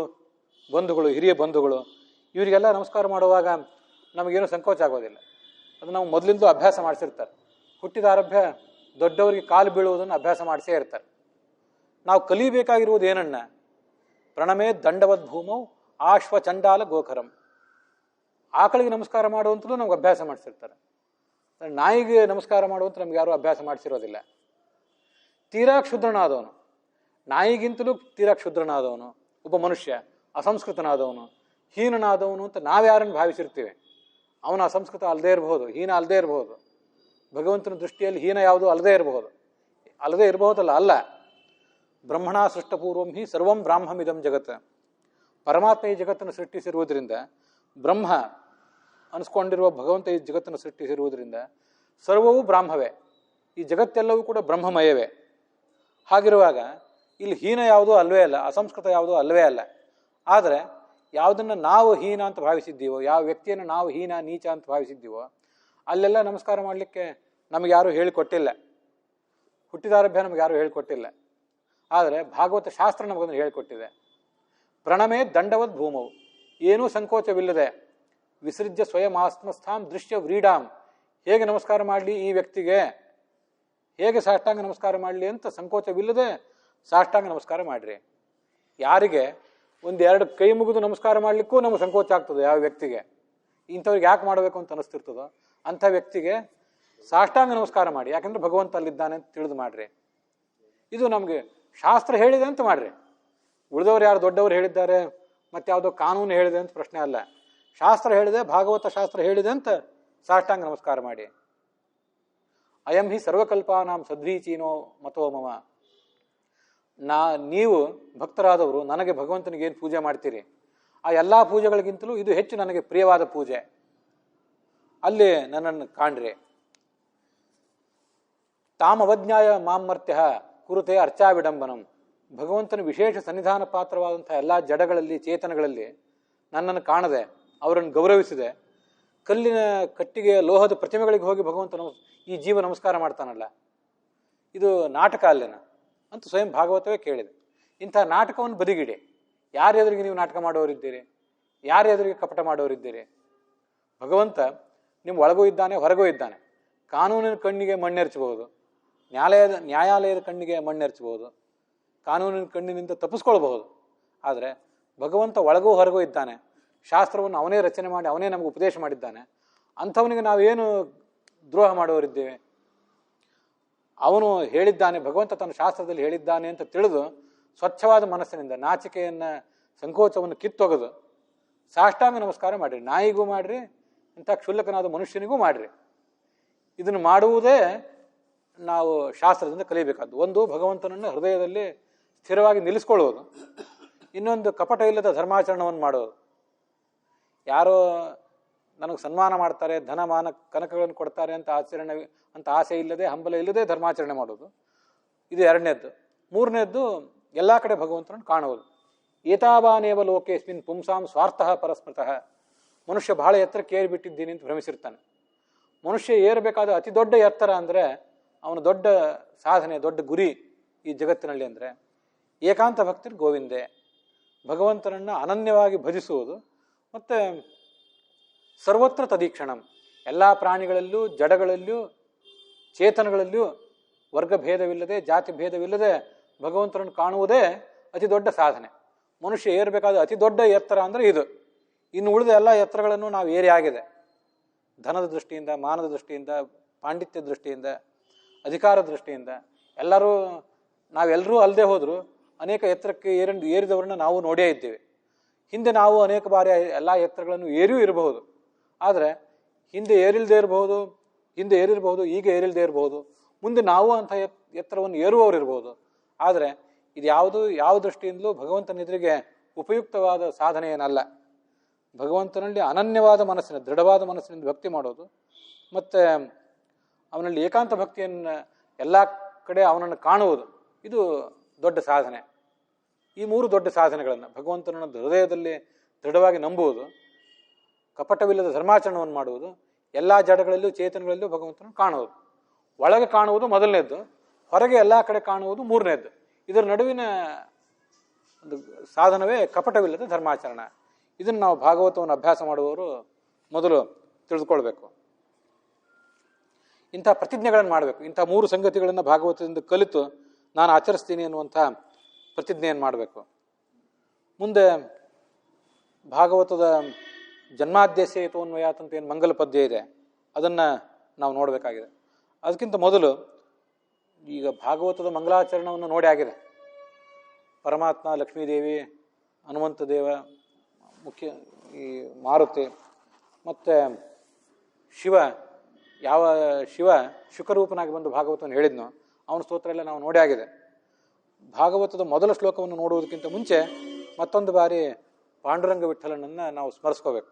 ಬಂಧುಗಳು, ಹಿರಿಯ ಬಂಧುಗಳು, ಇವರಿಗೆಲ್ಲ ನಮಸ್ಕಾರ ಮಾಡುವಾಗ ನಮಗೇನು ಸಂಕೋಚ ಆಗೋದಿಲ್ಲ. ಅದು ನಾವು ಮೊದಲಿಂದ ಅಭ್ಯಾಸ ಮಾಡಿಸಿರ್ತಾರೆ. ಹುಟ್ಟಿದ ಆರಭ್ಯ ದೊಡ್ಡವರಿಗೆ ಕಾಲು ಬೀಳುವುದನ್ನು ಅಭ್ಯಾಸ ಮಾಡಿಸೇ ಇರ್ತಾರೆ. ನಾವು ಕಲಿಬೇಕಾಗಿರುವುದು ಏನನ್ನ? ಪ್ರಣಮೇ ದಂಡವದ್ ಭೂಮೌ ಆಶ್ವ ಚಂಡಾಲ ಗೋಖರಂ. ಆಕಳಿಗೆ ನಮಸ್ಕಾರ ಮಾಡುವಂತಲೂ ನಮ್ಗೆ ಅಭ್ಯಾಸ ಮಾಡಿಸಿರ್ತಾರೆ. ನಾಯಿಗೆ ನಮಸ್ಕಾರ ಮಾಡುವಂತ ನಮ್ಗೆ ಯಾರೂ ಅಭ್ಯಾಸ ಮಾಡಿಸಿರೋದಿಲ್ಲ. ತೀರಾ ಕ್ಷುದ್ರನಾದವನು, ನಾಯಿಗಿಂತಲೂ ತೀರಾ ಕ್ಷುದ್ರನಾದವನು ಒಬ್ಬ ಮನುಷ್ಯ, ಅಸಂಸ್ಕೃತನಾದವನು, ಹೀನನಾದವನು ಅಂತ ನಾವ್ಯಾರನ್ನು ಭಾವಿಸಿರ್ತೀವಿ. ಅವನು ಅಸಂಸ್ಕೃತ ಅಲ್ಲದೇ ಇರಬಹುದು, ಹೀನ ಅಲ್ಲದೇ ಇರಬಹುದು. ಭಗವಂತನ ದೃಷ್ಟಿಯಲ್ಲಿ ಹೀನ ಯಾವುದು ಅಲ್ಲದೇ ಇರಬಹುದು. ಅಲ್ಲದೆ ಇರಬಹುದಲ್ಲ? ಅಲ್ಲ. ಬ್ರಹ್ಮಣ ಸೃಷ್ಟಪೂರ್ವಂ ಹಿ ಸರ್ವಂ ಬ್ರಾಹ್ಮಮಿದಂ ಜಗತ್. ಪರಮಾತ್ಮ ಈ ಜಗತ್ತನ್ನು ಸೃಷ್ಟಿಸಿರುವುದರಿಂದ, ಬ್ರಹ್ಮ ಅನಿಸ್ಕೊಂಡಿರುವ ಭಗವಂತ ಈ ಜಗತ್ತನ್ನು ಸೃಷ್ಟಿಸಿರುವುದರಿಂದ ಸರ್ವವೂ ಬ್ರಾಹ್ಮವೇ. ಈ ಜಗತ್ತೆಲ್ಲವೂ ಕೂಡ ಬ್ರಹ್ಮಮಯವೇ. ಹಾಗಿರುವಾಗ ಇಲ್ಲಿ ಹೀನ ಯಾವುದೂ ಅಲ್ವೇ ಅಲ್ಲ, ಅಸಂಸ್ಕೃತ ಯಾವುದೂ ಅಲ್ವೇ ಅಲ್ಲ. ಆದರೆ ಯಾವುದನ್ನು ನಾವು ಹೀನ ಅಂತ ಭಾವಿಸಿದ್ದೀವೋ, ಯಾವ ವ್ಯಕ್ತಿಯನ್ನು ನಾವು ಹೀನ ನೀಚ ಅಂತ ಭಾವಿಸಿದ್ದೀವೋ ಅಲ್ಲೆಲ್ಲ ನಮಸ್ಕಾರ ಮಾಡಲಿಕ್ಕೆ ನಮಗೆ ಯಾರೂ ಹೇಳಿಕೊಟ್ಟಿಲ್ಲ. ಹುಟ್ಟಿದಾರಭ್ಯ ನಮಗೆ ಯಾರೂ ಹೇಳಿಕೊಟ್ಟಿಲ್ಲ. ಆದರೆ ಭಾಗವತ ಶಾಸ್ತ್ರ ನಮಗೊಂದು ಹೇಳಿಕೊಟ್ಟಿದೆ. ಪ್ರಣಮೇ ದಂಡವದ್ ಭೂಮವು, ಏನೂ ಸಂಕೋಚವಿಲ್ಲದೆ ವಿಸೃಜ್ಯ ಸ್ವಯಂ ಆತ್ಮಸ್ಥಾಂ ದೃಶ್ಯ ವ್ರೀಡಾಂ. ಹೇಗೆ ನಮಸ್ಕಾರ ಮಾಡಲಿ ಈ ವ್ಯಕ್ತಿಗೆ, ಹೇಗೆ ಸಾಷ್ಟಾಂಗ ನಮಸ್ಕಾರ ಮಾಡಲಿ ಅಂತ ಸಂಕೋಚವಿಲ್ಲದೆ ಸಾಷ್ಟಾಂಗ ನಮಸ್ಕಾರ ಮಾಡಿರಿ. ಯಾರಿಗೆ ಒಂದೆರಡು ಕೈ ಮುಗಿದು ನಮಸ್ಕಾರ ಮಾಡಲಿಕ್ಕೂ ನಮಗೆ ಸಂಕೋಚ ಆಗ್ತದೆ, ಯಾವ ವ್ಯಕ್ತಿಗೆ ಇಂಥವ್ರಿಗೆ ಯಾಕೆ ಮಾಡಬೇಕು ಅಂತ ಅನಿಸ್ತಿರ್ತದೋ ಅಂಥ ವ್ಯಕ್ತಿಗೆ ಸಾಷ್ಟಾಂಗ ನಮಸ್ಕಾರ ಮಾಡಿ. ಯಾಕಂದ್ರೆ ಭಗವಂತ ಅಲ್ಲಿದ್ದಾನೆ ಅಂತ ತಿಳಿದು ಮಾಡ್ರಿ. ಇದು ನಮಗೆ ಶಾಸ್ತ್ರ ಹೇಳಿದೆ ಅಂತ ಮಾಡ್ರಿ. ಉಳಿದವರು ಯಾರು ದೊಡ್ಡವರು ಹೇಳಿದ್ದಾರೆ, ಮತ್ತೆ ಯಾವುದೋ ಕಾನೂನು ಹೇಳಿದೆ ಅಂತ ಪ್ರಶ್ನೆ ಅಲ್ಲ. ಶಾಸ್ತ್ರ ಹೇಳಿದೆ, ಭಾಗವತ ಶಾಸ್ತ್ರ ಹೇಳಿದೆ ಅಂತ ಸಾಷ್ಟಾಂಗ ನಮಸ್ಕಾರ ಮಾಡಿ. ಅಯಂ ಹಿ ಸರ್ವಕಲ್ಪಾನಾಂ ಸದ್ವೀಚೀನೋ ಮತೋ ಮಮ. ನೀವು ಭಕ್ತರಾದವರು ನನಗೆ ಭಗವಂತನಿಗೆ ಏನು ಪೂಜೆ ಮಾಡ್ತೀರಿ, ಆ ಎಲ್ಲ ಪೂಜೆಗಳಿಗಿಂತಲೂ ಇದು ಹೆಚ್ಚು ನನಗೆ ಪ್ರಿಯವಾದ ಪೂಜೆ. ಅಲ್ಲಿ ನನ್ನನ್ನು ಕಾಣ್ರಿ. ತಾಮವಜ್ಞಾಯ ಮಾಮರ್ತ್ಯ ಕುರುತೆ ಅರ್ಚಾ ವಿಡಂಬನಂ. ಭಗವಂತನ ವಿಶೇಷ ಸನ್ನಿಧಾನ ಪಾತ್ರವಾದಂತಹ ಎಲ್ಲ ಜಡಗಳಲ್ಲಿ, ಚೇತನಗಳಲ್ಲಿ ನನ್ನನ್ನು ಕಾಣದೆ ಅವರನ್ನು ಗೌರವಿಸಿದೆ. ಕಲ್ಲಿನ ಕಟ್ಟಿಗೆ ಲೋಹದ ಪ್ರತಿಮೆಗಳಿಗೆ ಹೋಗಿ ಭಗವಂತನ ಈ ಜೀವ ನಮಸ್ಕಾರ ಮಾಡ್ತಾನಲ್ಲ, ಇದು ನಾಟಕ ಅಲ್ಲೇನ ಅಂತ ಸ್ವಯಂ ಭಾಗವತವೇ ಕೇಳಿದೆ. ಇಂಥ ನಾಟಕವನ್ನು ಬದಿಗಿಡಿ. ಯಾರ ಎದುರಿಗೆ ನೀವು ನಾಟಕ ಮಾಡೋರಿದ್ದೀರಿ? ಯಾರ ಎದುರಿಗೆ ಕಪಟ ಮಾಡೋರಿದ್ದೀರಿ? ಭಗವಂತ ನಿಮ್ಮ ಒಳಗೂ ಇದ್ದಾನೆ, ಹೊರಗೂ ಇದ್ದಾನೆ. ಕಾನೂನಿನ ಕಣ್ಣಿಗೆ ಮಣ್ಣೆರಚಬಹುದು, ನ್ಯಾಯಾಲಯದ ಕಣ್ಣಿಗೆ ಮಣ್ಣೆರಚಬಹುದು, ಕಾನೂನಿನ ಕಣ್ಣಿನಿಂದ ತಪ್ಪಿಸ್ಕೊಳ್ಬಹುದು. ಆದರೆ ಭಗವಂತ ಒಳಗೂ ಹೊರಗೂ ಇದ್ದಾನೆ. ಶಾಸ್ತ್ರವನ್ನು ಅವನೇ ರಚನೆ ಮಾಡಿ ಅವನೇ ನಮಗೆ ಉಪದೇಶ ಮಾಡಿದ್ದಾನೆ. ಅಂಥವನಿಗೆ ನಾವೇನು ದ್ರೋಹ ಮಾಡುವರಿದ್ದೇವೆ? ಅವನು ಹೇಳಿದ್ದಾನೆ, ಭಗವಂತ ತನ್ನ ಶಾಸ್ತ್ರದಲ್ಲಿ ಹೇಳಿದ್ದಾನೆ ಅಂತ ತಿಳಿದು ಸ್ವಚ್ಛವಾದ ಮನಸ್ಸಿನಿಂದ ನಾಚಿಕೆಯನ್ನು, ಸಂಕೋಚವನ್ನು ಕಿತ್ತೊಗೆದು ಸಾಷ್ಟಾಂಗ ನಮಸ್ಕಾರ ಮಾಡಿರಿ. ನಾಯಿಗೂ ಮಾಡಿರಿ, ಇಂಥ ಕ್ಷುಲ್ಲಕನಾದ ಮನುಷ್ಯನಿಗೂ ಮಾಡಿರಿ. ಇದನ್ನು ಮಾಡುವುದೇ ನಾವು ಶಾಸ್ತ್ರದಿಂದ ಕಲಿಯಬೇಕಾದ್ದು. ಒಂದು, ಭಗವಂತನನ್ನು ಹೃದಯದಲ್ಲಿ ಸ್ಥಿರವಾಗಿ ನಿಲ್ಲಿಸ್ಕೊಳ್ಳುವುದು. ಇನ್ನೊಂದು, ಕಪಟ ಇಲ್ಲದ ಧರ್ಮಾಚರಣವನ್ನು ಮಾಡೋದು. ಯಾರೋ ನನಗೆ ಸನ್ಮಾನ ಮಾಡ್ತಾರೆ, ಧನ ಮಾನ ಕನಕಗಳನ್ನು ಕೊಡ್ತಾರೆ ಅಂತ ಆಸೆ ಇಲ್ಲದೆ, ಹಂಬಲ ಇಲ್ಲದೆ ಧರ್ಮಾಚರಣೆ ಮಾಡೋದು. ಇದು ಎರಡನೇದ್ದು. ಮೂರನೇದ್ದು, ಎಲ್ಲ ಕಡೆ ಭಗವಂತನನ್ನು ಕಾಣುವುದು. ಏತಾವಾನೇವ ಲೋಕೇಸ್ಮಿನ್ ಪುಂಸಾಂ ಸ್ವಾರ್ಥಃ ಪರಸ್ಮೃತಃ. ಮನುಷ್ಯ ಬಹಳ ಎತ್ತರಕ್ಕೆ ಏರಿಬಿಟ್ಟಿದ್ದೀನಿ ಅಂತ ಭ್ರಮಿಸಿರ್ತಾನೆ. ಮನುಷ್ಯ ಏರಬೇಕಾದ ಅತಿ ದೊಡ್ಡ ಎತ್ತರ ಅಂದರೆ, ಅವನ ದೊಡ್ಡ ಸಾಧನೆ, ದೊಡ್ಡ ಗುರಿ ಈ ಜಗತ್ತಿನಲ್ಲಿ ಅಂದರೆ ಏಕಾಂತ ಭಕ್ತಿರ್ ಗೋವಿಂದೆ. ಭಗವಂತನನ್ನು ಅನನ್ಯವಾಗಿ ಭಜಿಸುವುದು. ಮತ್ತು ಸರ್ವತ್ರ ತದೀಕ್ಷಣಂ. ಎಲ್ಲ ಪ್ರಾಣಿಗಳಲ್ಲೂ, ಜಡಗಳಲ್ಲೂ, ಚೇತನಗಳಲ್ಲೂ ವರ್ಗ ಭೇದವಿಲ್ಲದೆ, ಜಾತಿ ಭೇದವಿಲ್ಲದೆ ಭಗವಂತನನ್ನು ಕಾಣುವುದೇ ಅತಿ ದೊಡ್ಡ ಸಾಧನೆ. ಮನುಷ್ಯ ಏರಬೇಕಾದ ಅತಿ ದೊಡ್ಡ ಎತ್ತರ ಅಂದರೆ ಇದು. ಇನ್ನು ಉಳಿದ ಎಲ್ಲ ಎತ್ತರಗಳನ್ನು ನಾವು ಏರಿ ಆಗಿದೆ. ಧನದ ದೃಷ್ಟಿಯಿಂದ, ಮಾನದ ದೃಷ್ಟಿಯಿಂದ, ಪಾಂಡಿತ್ಯ ದೃಷ್ಟಿಯಿಂದ, ಅಧಿಕಾರ ದೃಷ್ಟಿಯಿಂದ ನಾವೆಲ್ಲರೂ ಅಲ್ಲದೆ ಹೋದರೂ ಅನೇಕ ಎತ್ತರಕ್ಕೆ ಏರಿದವರನ್ನ ನಾವು ನೋಡೇ ಇದ್ದೇವೆ. ಹಿಂದೆ ನಾವು ಅನೇಕ ಬಾರಿ ಎಲ್ಲ ಎತ್ತರಗಳನ್ನು ಏರಿಯೂ ಇರಬಹುದು. ಆದರೆ ಹಿಂದೆ ಏರಿಲ್ಲದೆ ಇರಬಹುದು, ಹಿಂದೆ ಏರಿರಬಹುದು, ಈಗ ಏರಿಲ್ಲದೆ ಇರಬಹುದು, ಮುಂದೆ ನಾವು ಅಂಥ ಎತ್ತರವನ್ನು ಏರುವವರು ಇರಬಹುದು. ಆದರೆ ಇದು ಯಾವ ದೃಷ್ಟಿಯಿಂದಲೂ ಭಗವಂತನ ಎದುರಿಗೆ ಉಪಯುಕ್ತವಾದ ಸಾಧನೆ ಏನಲ್ಲ. ಭಗವಂತನಲ್ಲಿ ಅನನ್ಯವಾದ ಮನಸ್ಸಿನ, ದೃಢವಾದ ಮನಸ್ಸಿನಿಂದ ಭಕ್ತಿ ಮಾಡೋದು, ಮತ್ತು ಅವನಲ್ಲಿ ಏಕಾಂತ ಭಕ್ತಿಯನ್ನು ಎಲ್ಲ ಕಡೆ ಅವನನ್ನು ಕಾಣುವುದು, ಇದು ದೊಡ್ಡ ಸಾಧನೆ. ಈ ಮೂರು ದೊಡ್ಡ ಸಾಧನೆಗಳನ್ನು, ಭಗವಂತನನ್ನು ಹೃದಯದಲ್ಲಿ ದೃಢವಾಗಿ ನಂಬುವುದು, ಕಪಟವಿಲ್ಲದ ಧರ್ಮಾಚರಣವನ್ನು ಮಾಡುವುದು, ಎಲ್ಲ ಜಡಗಳಲ್ಲೂ ಚೇತನಗಳಲ್ಲೂ ಭಗವಂತನನ್ನು ಕಾಣುವುದು. ಒಳಗೆ ಕಾಣುವುದು ಮೊದಲನೇದ್ದು, ಹೊರಗೆ ಎಲ್ಲ ಕಡೆ ಕಾಣುವುದು ಮೂರನೇದ್ದು. ಇದರ ನಡುವಿನ ಒಂದು ಸಾಧನವೇ ಕಪಟವಿಲ್ಲದ ಧರ್ಮಾಚರಣ. ಇದನ್ನು ನಾವು ಭಾಗವತವನ್ನು ಅಭ್ಯಾಸ ಮಾಡುವವರು ಮೊದಲು ತಿಳಿದುಕೊಳ್ಬೇಕು. ಇಂಥ ಪ್ರತಿಜ್ಞೆಗಳನ್ನು ಮಾಡಬೇಕು. ಇಂಥ ಮೂರು ಸಂಗತಿಗಳನ್ನು ಭಾಗವತದಿಂದ ಕಲಿತು ನಾನು ಆಚರಿಸ್ತೀನಿ ಅನ್ನುವಂಥ ಪ್ರತಿಜ್ಞೆಯನ್ನು ಮಾಡಬೇಕು. ಮುಂದೆ ಭಾಗವತದ ಜನ್ಮಾದ್ಯಸ್ಯ ಯತೋನ್ವಯಾತ್ ಅಂತ ಏನು ಮಂಗಲ ಪದ್ಯ ಇದೆ, ಅದನ್ನು ನಾವು ನೋಡಬೇಕಾಗಿದೆ. ಅದಕ್ಕಿಂತ ಮೊದಲು ಈಗ ಭಾಗವತದ ಮಂಗಲಾಚರಣವನ್ನು ನೋಡಿ ಆಗಿದೆ. ಪರಮಾತ್ಮ, ಲಕ್ಷ್ಮೀದೇವಿ, ಹನುಮಂತ ದೇವ, ಮುಖ್ಯ ಈ ಮಾರುತಿ ಮತ್ತು ಶಿವ ಶುಕರೂಪನಾಗಿ ಬಂದು ಭಾಗವತವನ್ನು ಹೇಳಿದ್ನೋ ಅವನ ಸ್ತೋತ್ರ ಎಲ್ಲ ನಾವು ನೋಡಿ ಆಗಿದೆ. ಭಾಗವತದ ಮೊದಲ ಶ್ಲೋಕವನ್ನು ನೋಡುವುದಕ್ಕಿಂತ ಮುಂಚೆ ಮತ್ತೊಂದು ಬಾರಿ ಪಾಂಡುರಂಗ ವಿಠಲನನ್ನು ನಾವು ಸ್ಮರಿಸ್ಕೋಬೇಕು.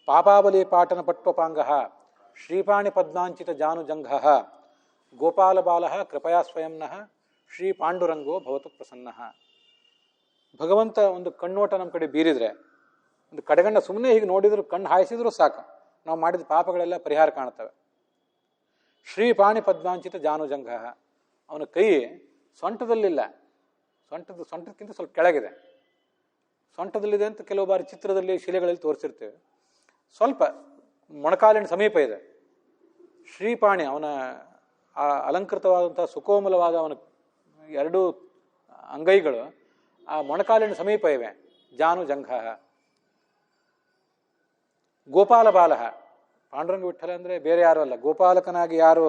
ಪಾಪಾಬಲಿ ಪಾಟನ ಪಟ್ವಪಾಂಗ ಶ್ರೀಪಾಣಿ ಪದ್ಮಾಂಚಿತ ಜಾನುಜಂಘ ಗೋಪಾಲ ಬಾಲ ಕೃಪಯಾ ಸ್ವಯಂನಃ ಶ್ರೀ ಪಾಂಡುರಂಗೋ ಭವತು ಪ್ರಸನ್ನ. ಭಗವಂತ ಒಂದು ಕಣ್ಣೋಟ ನಮ್ಮ ಕಡೆ ಬೀರಿದ್ರೆ, ಒಂದು ಕಡೆಗಣ್ಣ ಸುಮ್ಮನೆ ಹೀಗೆ ನೋಡಿದ್ರು, ಕಣ್ಣು ಹಾಯಿಸಿದ್ರು ಸಾಕು, ನಾವು ಮಾಡಿದ ಪಾಪಗಳೆಲ್ಲ ಪರಿಹಾರ ಕಾಣ್ತವೆ. ಶ್ರೀಪಾಣಿ ಪದ್ಮಾಂಚಿತ ಜಾನುಜಂಘ, ಅವನ ಕೈ ಸೊಂಟದಲ್ಲಿಲ್ಲ, ಸೊಂಟದಕ್ಕಿಂತ ಸ್ವಲ್ಪ ಕೆಳಗಿದೆ. ಸೊಂಟದಲ್ಲಿದೆ ಅಂತ ಕೆಲವು ಬಾರಿ ಚಿತ್ರದಲ್ಲಿ ಶಿಲೆಗಳಲ್ಲಿ ತೋರಿಸಿರ್ತೇವೆ. ಸ್ವಲ್ಪ ಮೊಣಕಾಲಿನ ಸಮೀಪ ಇದೆ. ಶ್ರೀಪಾಣಿ, ಅವನ ಆ ಅಲಂಕೃತವಾದಂತಹ ಸುಕೋಮಲವಾದ ಅವನ ಎರಡೂ ಅಂಗೈಗಳು ಆ ಮೊಣಕಾಲಿನ ಸಮೀಪ ಇವೆ. ಜಾನುಜಂಘ. ಗೋಪಾಲ ಬಾಲ, ಪಾಂಡುರಂಗ ವಿಠಲ ಅಂದರೆ ಬೇರೆ ಯಾರು ಅಲ್ಲ, ಗೋಪಾಲಕನಾಗಿ ಯಾರು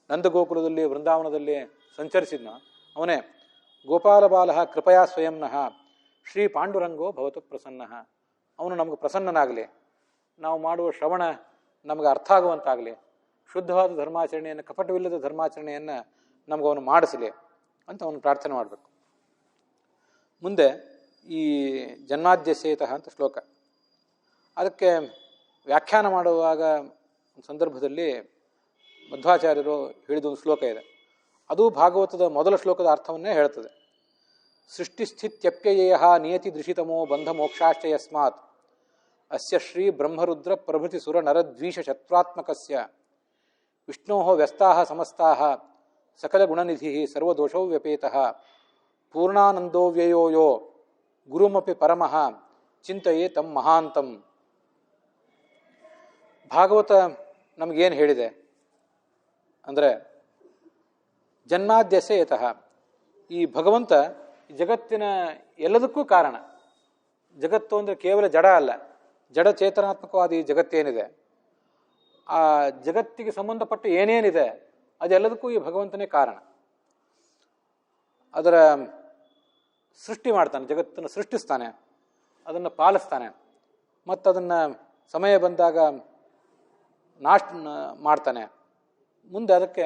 ನಂದಗೋಕುಲದಲ್ಲಿ ವೃಂದಾವನದಲ್ಲಿ ಸಂಚರಿಸಿದ್ನೋ ಅವನೇ. ಗೋಪಾಲ ಬಾಲ ಕೃಪಯಾ ಸ್ವಯಂನಃ ಶ್ರೀ ಪಾಂಡುರಂಗೋ ಭವತು ಪ್ರಸನ್ನ. ಅವನು ನಮಗೆ ಪ್ರಸನ್ನನಾಗಲಿ, ನಾವು ಮಾಡುವ ಶ್ರವಣ ನಮಗೆ ಅರ್ಥ ಆಗುವಂತಾಗಲಿ, ಶುದ್ಧವಾದ ಧರ್ಮಾಚರಣೆಯನ್ನು, ಕಪಟವಿಲ್ಲದ ಧರ್ಮಾಚರಣೆಯನ್ನು ನಮಗವನು ಮಾಡಿಸಲಿ ಅಂತ ಅವನು ಪ್ರಾರ್ಥನೆ ಮಾಡಬೇಕು. ಮುಂದೆ ಈ ಜನ್ಮಾದ್ಯಸೇತಃ ಅಂತ ಶ್ಲೋಕ, ಅದಕ್ಕೆ ವ್ಯಾಖ್ಯಾನ ಮಾಡುವಾಗ ಒಂದು ಸಂದರ್ಭದಲ್ಲಿ ಮಧ್ವಾಚಾರ್ಯರು ಹೇಳಿದೊಂದು ಶ್ಲೋಕ ಇದೆ. ಅದು ಭಾಗವತದ ಮೊದಲ ಶ್ಲೋಕದ ಅರ್ಥವನ್ನೇ ಹೇಳ್ತದೆ. ಸೃಷ್ಟಿಸ್ಥಿತ್ಯಪ್ಯಯೇಯ ನಿಯತಿ ದೃಶಿತಮೋ ಬಂಧ ಮೋಕ್ಷಾಶ್ಚ ಯಸ್ಮಾತ್ ಅಸ್ಯ ಶ್ರೀ ಬ್ರಹ್ಮರುದ್ರ ಪ್ರಭೃತಿ ಸುರ ನರದ್ವೀಷ ಶತ್ರುತ್ಮಕಸ್ಯ ವಿಷ್ಣೋ ವ್ಯಸ್ತಾಃ ಸಮಸ್ತಾಃ ಸಕಲ ಗುಣನಿಧಿ ಸರ್ವದೋಷೋ ವ್ಯಪೇತಃ ಪೂರ್ಣಾನಂದೋ ವ್ಯಯೋ ಯೋ ಗುರುಮಪಿ ಪರಮಃ ಚಿಂತೆಯೇ ತಂ ಮಹಾಂತಂ. ಭಾಗವತ ನಮಗೇನು ಹೇಳಿದೆ ಅಂದರೆ, ಜನ್ಮಾದ್ಯಸೇತಃ, ಈ ಭಗವಂತ ಜಗತ್ತಿನ ಎಲ್ಲದಕ್ಕೂ ಕಾರಣ. ಜಗತ್ತು ಅಂದರೆ ಕೇವಲ ಜಡ ಅಲ್ಲ, ಜಡ ಚೇತನಾತ್ಮಕವಾದ ಈ ಜಗತ್ತೇನಿದೆ, ಆ ಜಗತ್ತಿಗೆ ಸಂಬಂಧಪಟ್ಟ ಏನೇನಿದೆ ಅದೆಲ್ಲದಕ್ಕೂ ಈ ಭಗವಂತನೇ ಕಾರಣ. ಅದರ ಸೃಷ್ಟಿ ಮಾಡ್ತಾನೆ, ಜಗತ್ತನ್ನು ಸೃಷ್ಟಿಸ್ತಾನೆ, ಅದನ್ನು ಪಾಲಿಸ್ತಾನೆ, ಮತ್ತು ಅದನ್ನು ಸಮಯ ಬಂದಾಗ ನಾಶ ಮಾಡ್ತಾನೆ. ಮುಂದೆ ಅದಕ್ಕೆ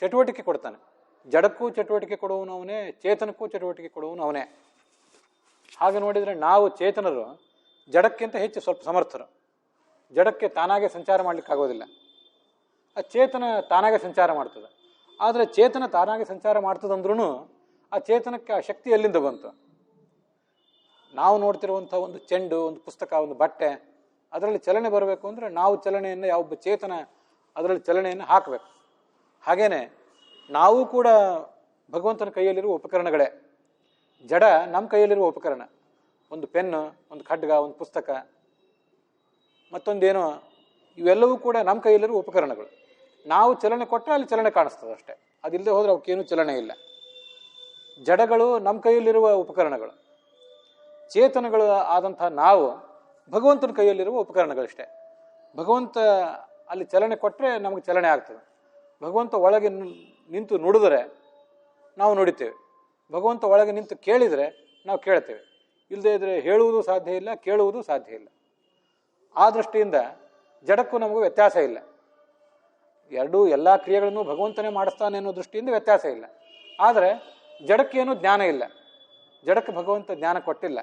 ಚಟುವಟಿಕೆ ಕೊಡ್ತಾನೆ. ಜಡಕ್ಕೂ ಚಟುವಟಿಕೆ ಕೊಡುವನು ಅವನೇ, ಚೇತನಕ್ಕೂ ಚಟುವಟಿಕೆ ಕೊಡುವನು ಅವನೇ. ಹಾಗೆ ನೋಡಿದರೆ ನಾವು ಚೇತನರು ಜಡಕ್ಕಿಂತ ಹೆಚ್ಚು ಸ್ವಲ್ಪ ಸಮರ್ಥರು. ಜಡಕ್ಕೆ ತಾನಾಗೆ ಸಂಚಾರ ಮಾಡಲಿಕ್ಕಾಗೋದಿಲ್ಲ, ಆ ಚೇತನ ತಾನಾಗೆ ಸಂಚಾರ ಮಾಡ್ತದೆ. ಆದರೆ ಚೇತನ ತಾನಾಗೆ ಸಂಚಾರ ಮಾಡ್ತದಂದ್ರೂ ಆ ಚೇತನಕ್ಕೆ ಆ ಶಕ್ತಿ ಎಲ್ಲಿಂದ ಬಂತು? ನಾವು ನೋಡ್ತಿರುವಂಥ ಒಂದು ಚೆಂಡು, ಒಂದು ಪುಸ್ತಕ, ಒಂದು ಬಟ್ಟೆ, ಅದರಲ್ಲಿ ಚಲನೆ ಬರಬೇಕು ಅಂದರೆ ನಾವು ಚಲನೆಯನ್ನು, ಯಾವೊಬ್ಬ ಚೇತನ ಅದರಲ್ಲಿ ಚಲನೆಯನ್ನು ಹಾಕಬೇಕು. ಹಾಗೇನೆ ನಾವು ಕೂಡ ಭಗವಂತನ ಕೈಯಲ್ಲಿರುವ ಉಪಕರಣಗಳೇ. ಜಡ ನಮ್ಮ ಕೈಯಲ್ಲಿರುವ ಉಪಕರಣ, ಒಂದು ಪೆನ್ನು, ಒಂದು ಖಡ್ಗ, ಒಂದು ಪುಸ್ತಕ, ಮತ್ತೊಂದೇನೋ, ಇವೆಲ್ಲವೂ ಕೂಡ ನಮ್ಮ ಕೈಯಲ್ಲಿರುವ ಉಪಕರಣಗಳು. ನಾವು ಚಲನೆ ಕೊಟ್ಟರೆ ಅಲ್ಲಿ ಚಲನೆ ಕಾಣಿಸ್ತದೆ ಅಷ್ಟೇ, ಅದಿಲ್ಲದೆ ಹೋದರೆ ಅವಕ್ಕೇನು ಚಲನೆ ಇಲ್ಲ. ಜಡಗಳು ನಮ್ಮ ಕೈಯಲ್ಲಿರುವ ಉಪಕರಣಗಳು, ಚೇತನಗಳು ಆದಂಥ ನಾವು ಭಗವಂತನ ಕೈಯಲ್ಲಿರುವ ಉಪಕರಣಗಳಷ್ಟೇ. ಭಗವಂತ ಅಲ್ಲಿ ಚಲನೆ ಕೊಟ್ಟರೆ ನಮಗೆ ಚಲನೆ ಆಗ್ತದೆ. ಭಗವಂತ ಒಳಗೆ ನಿಂತು ನುಡಿದರೆ ನಾವು ನುಡಿತೇವೆ, ಭಗವಂತ ಒಳಗೆ ನಿಂತು ಕೇಳಿದರೆ ನಾವು ಕೇಳ್ತೇವೆ. ಇಲ್ಲದೇ ಇದ್ದರೆ ಹೇಳುವುದು ಸಾಧ್ಯ ಇಲ್ಲ, ಕೇಳುವುದು ಸಾಧ್ಯ ಇಲ್ಲ. ಆ ದೃಷ್ಟಿಯಿಂದ ಜಡಕ್ಕೂ ನಮಗೂ ವ್ಯತ್ಯಾಸ ಇಲ್ಲ. ಎಲ್ಲ ಕ್ರಿಯೆಗಳನ್ನು ಭಗವಂತನೇ ಮಾಡಿಸ್ತಾನೆ ಅನ್ನೋ ದೃಷ್ಟಿಯಿಂದ ವ್ಯತ್ಯಾಸ ಇಲ್ಲ. ಆದರೆ ಜಡಕ್ಕೇನು ಜ್ಞಾನ ಇಲ್ಲ, ಜಡಕ್ಕೆ ಭಗವಂತ ಜ್ಞಾನ ಕೊಟ್ಟಿಲ್ಲ.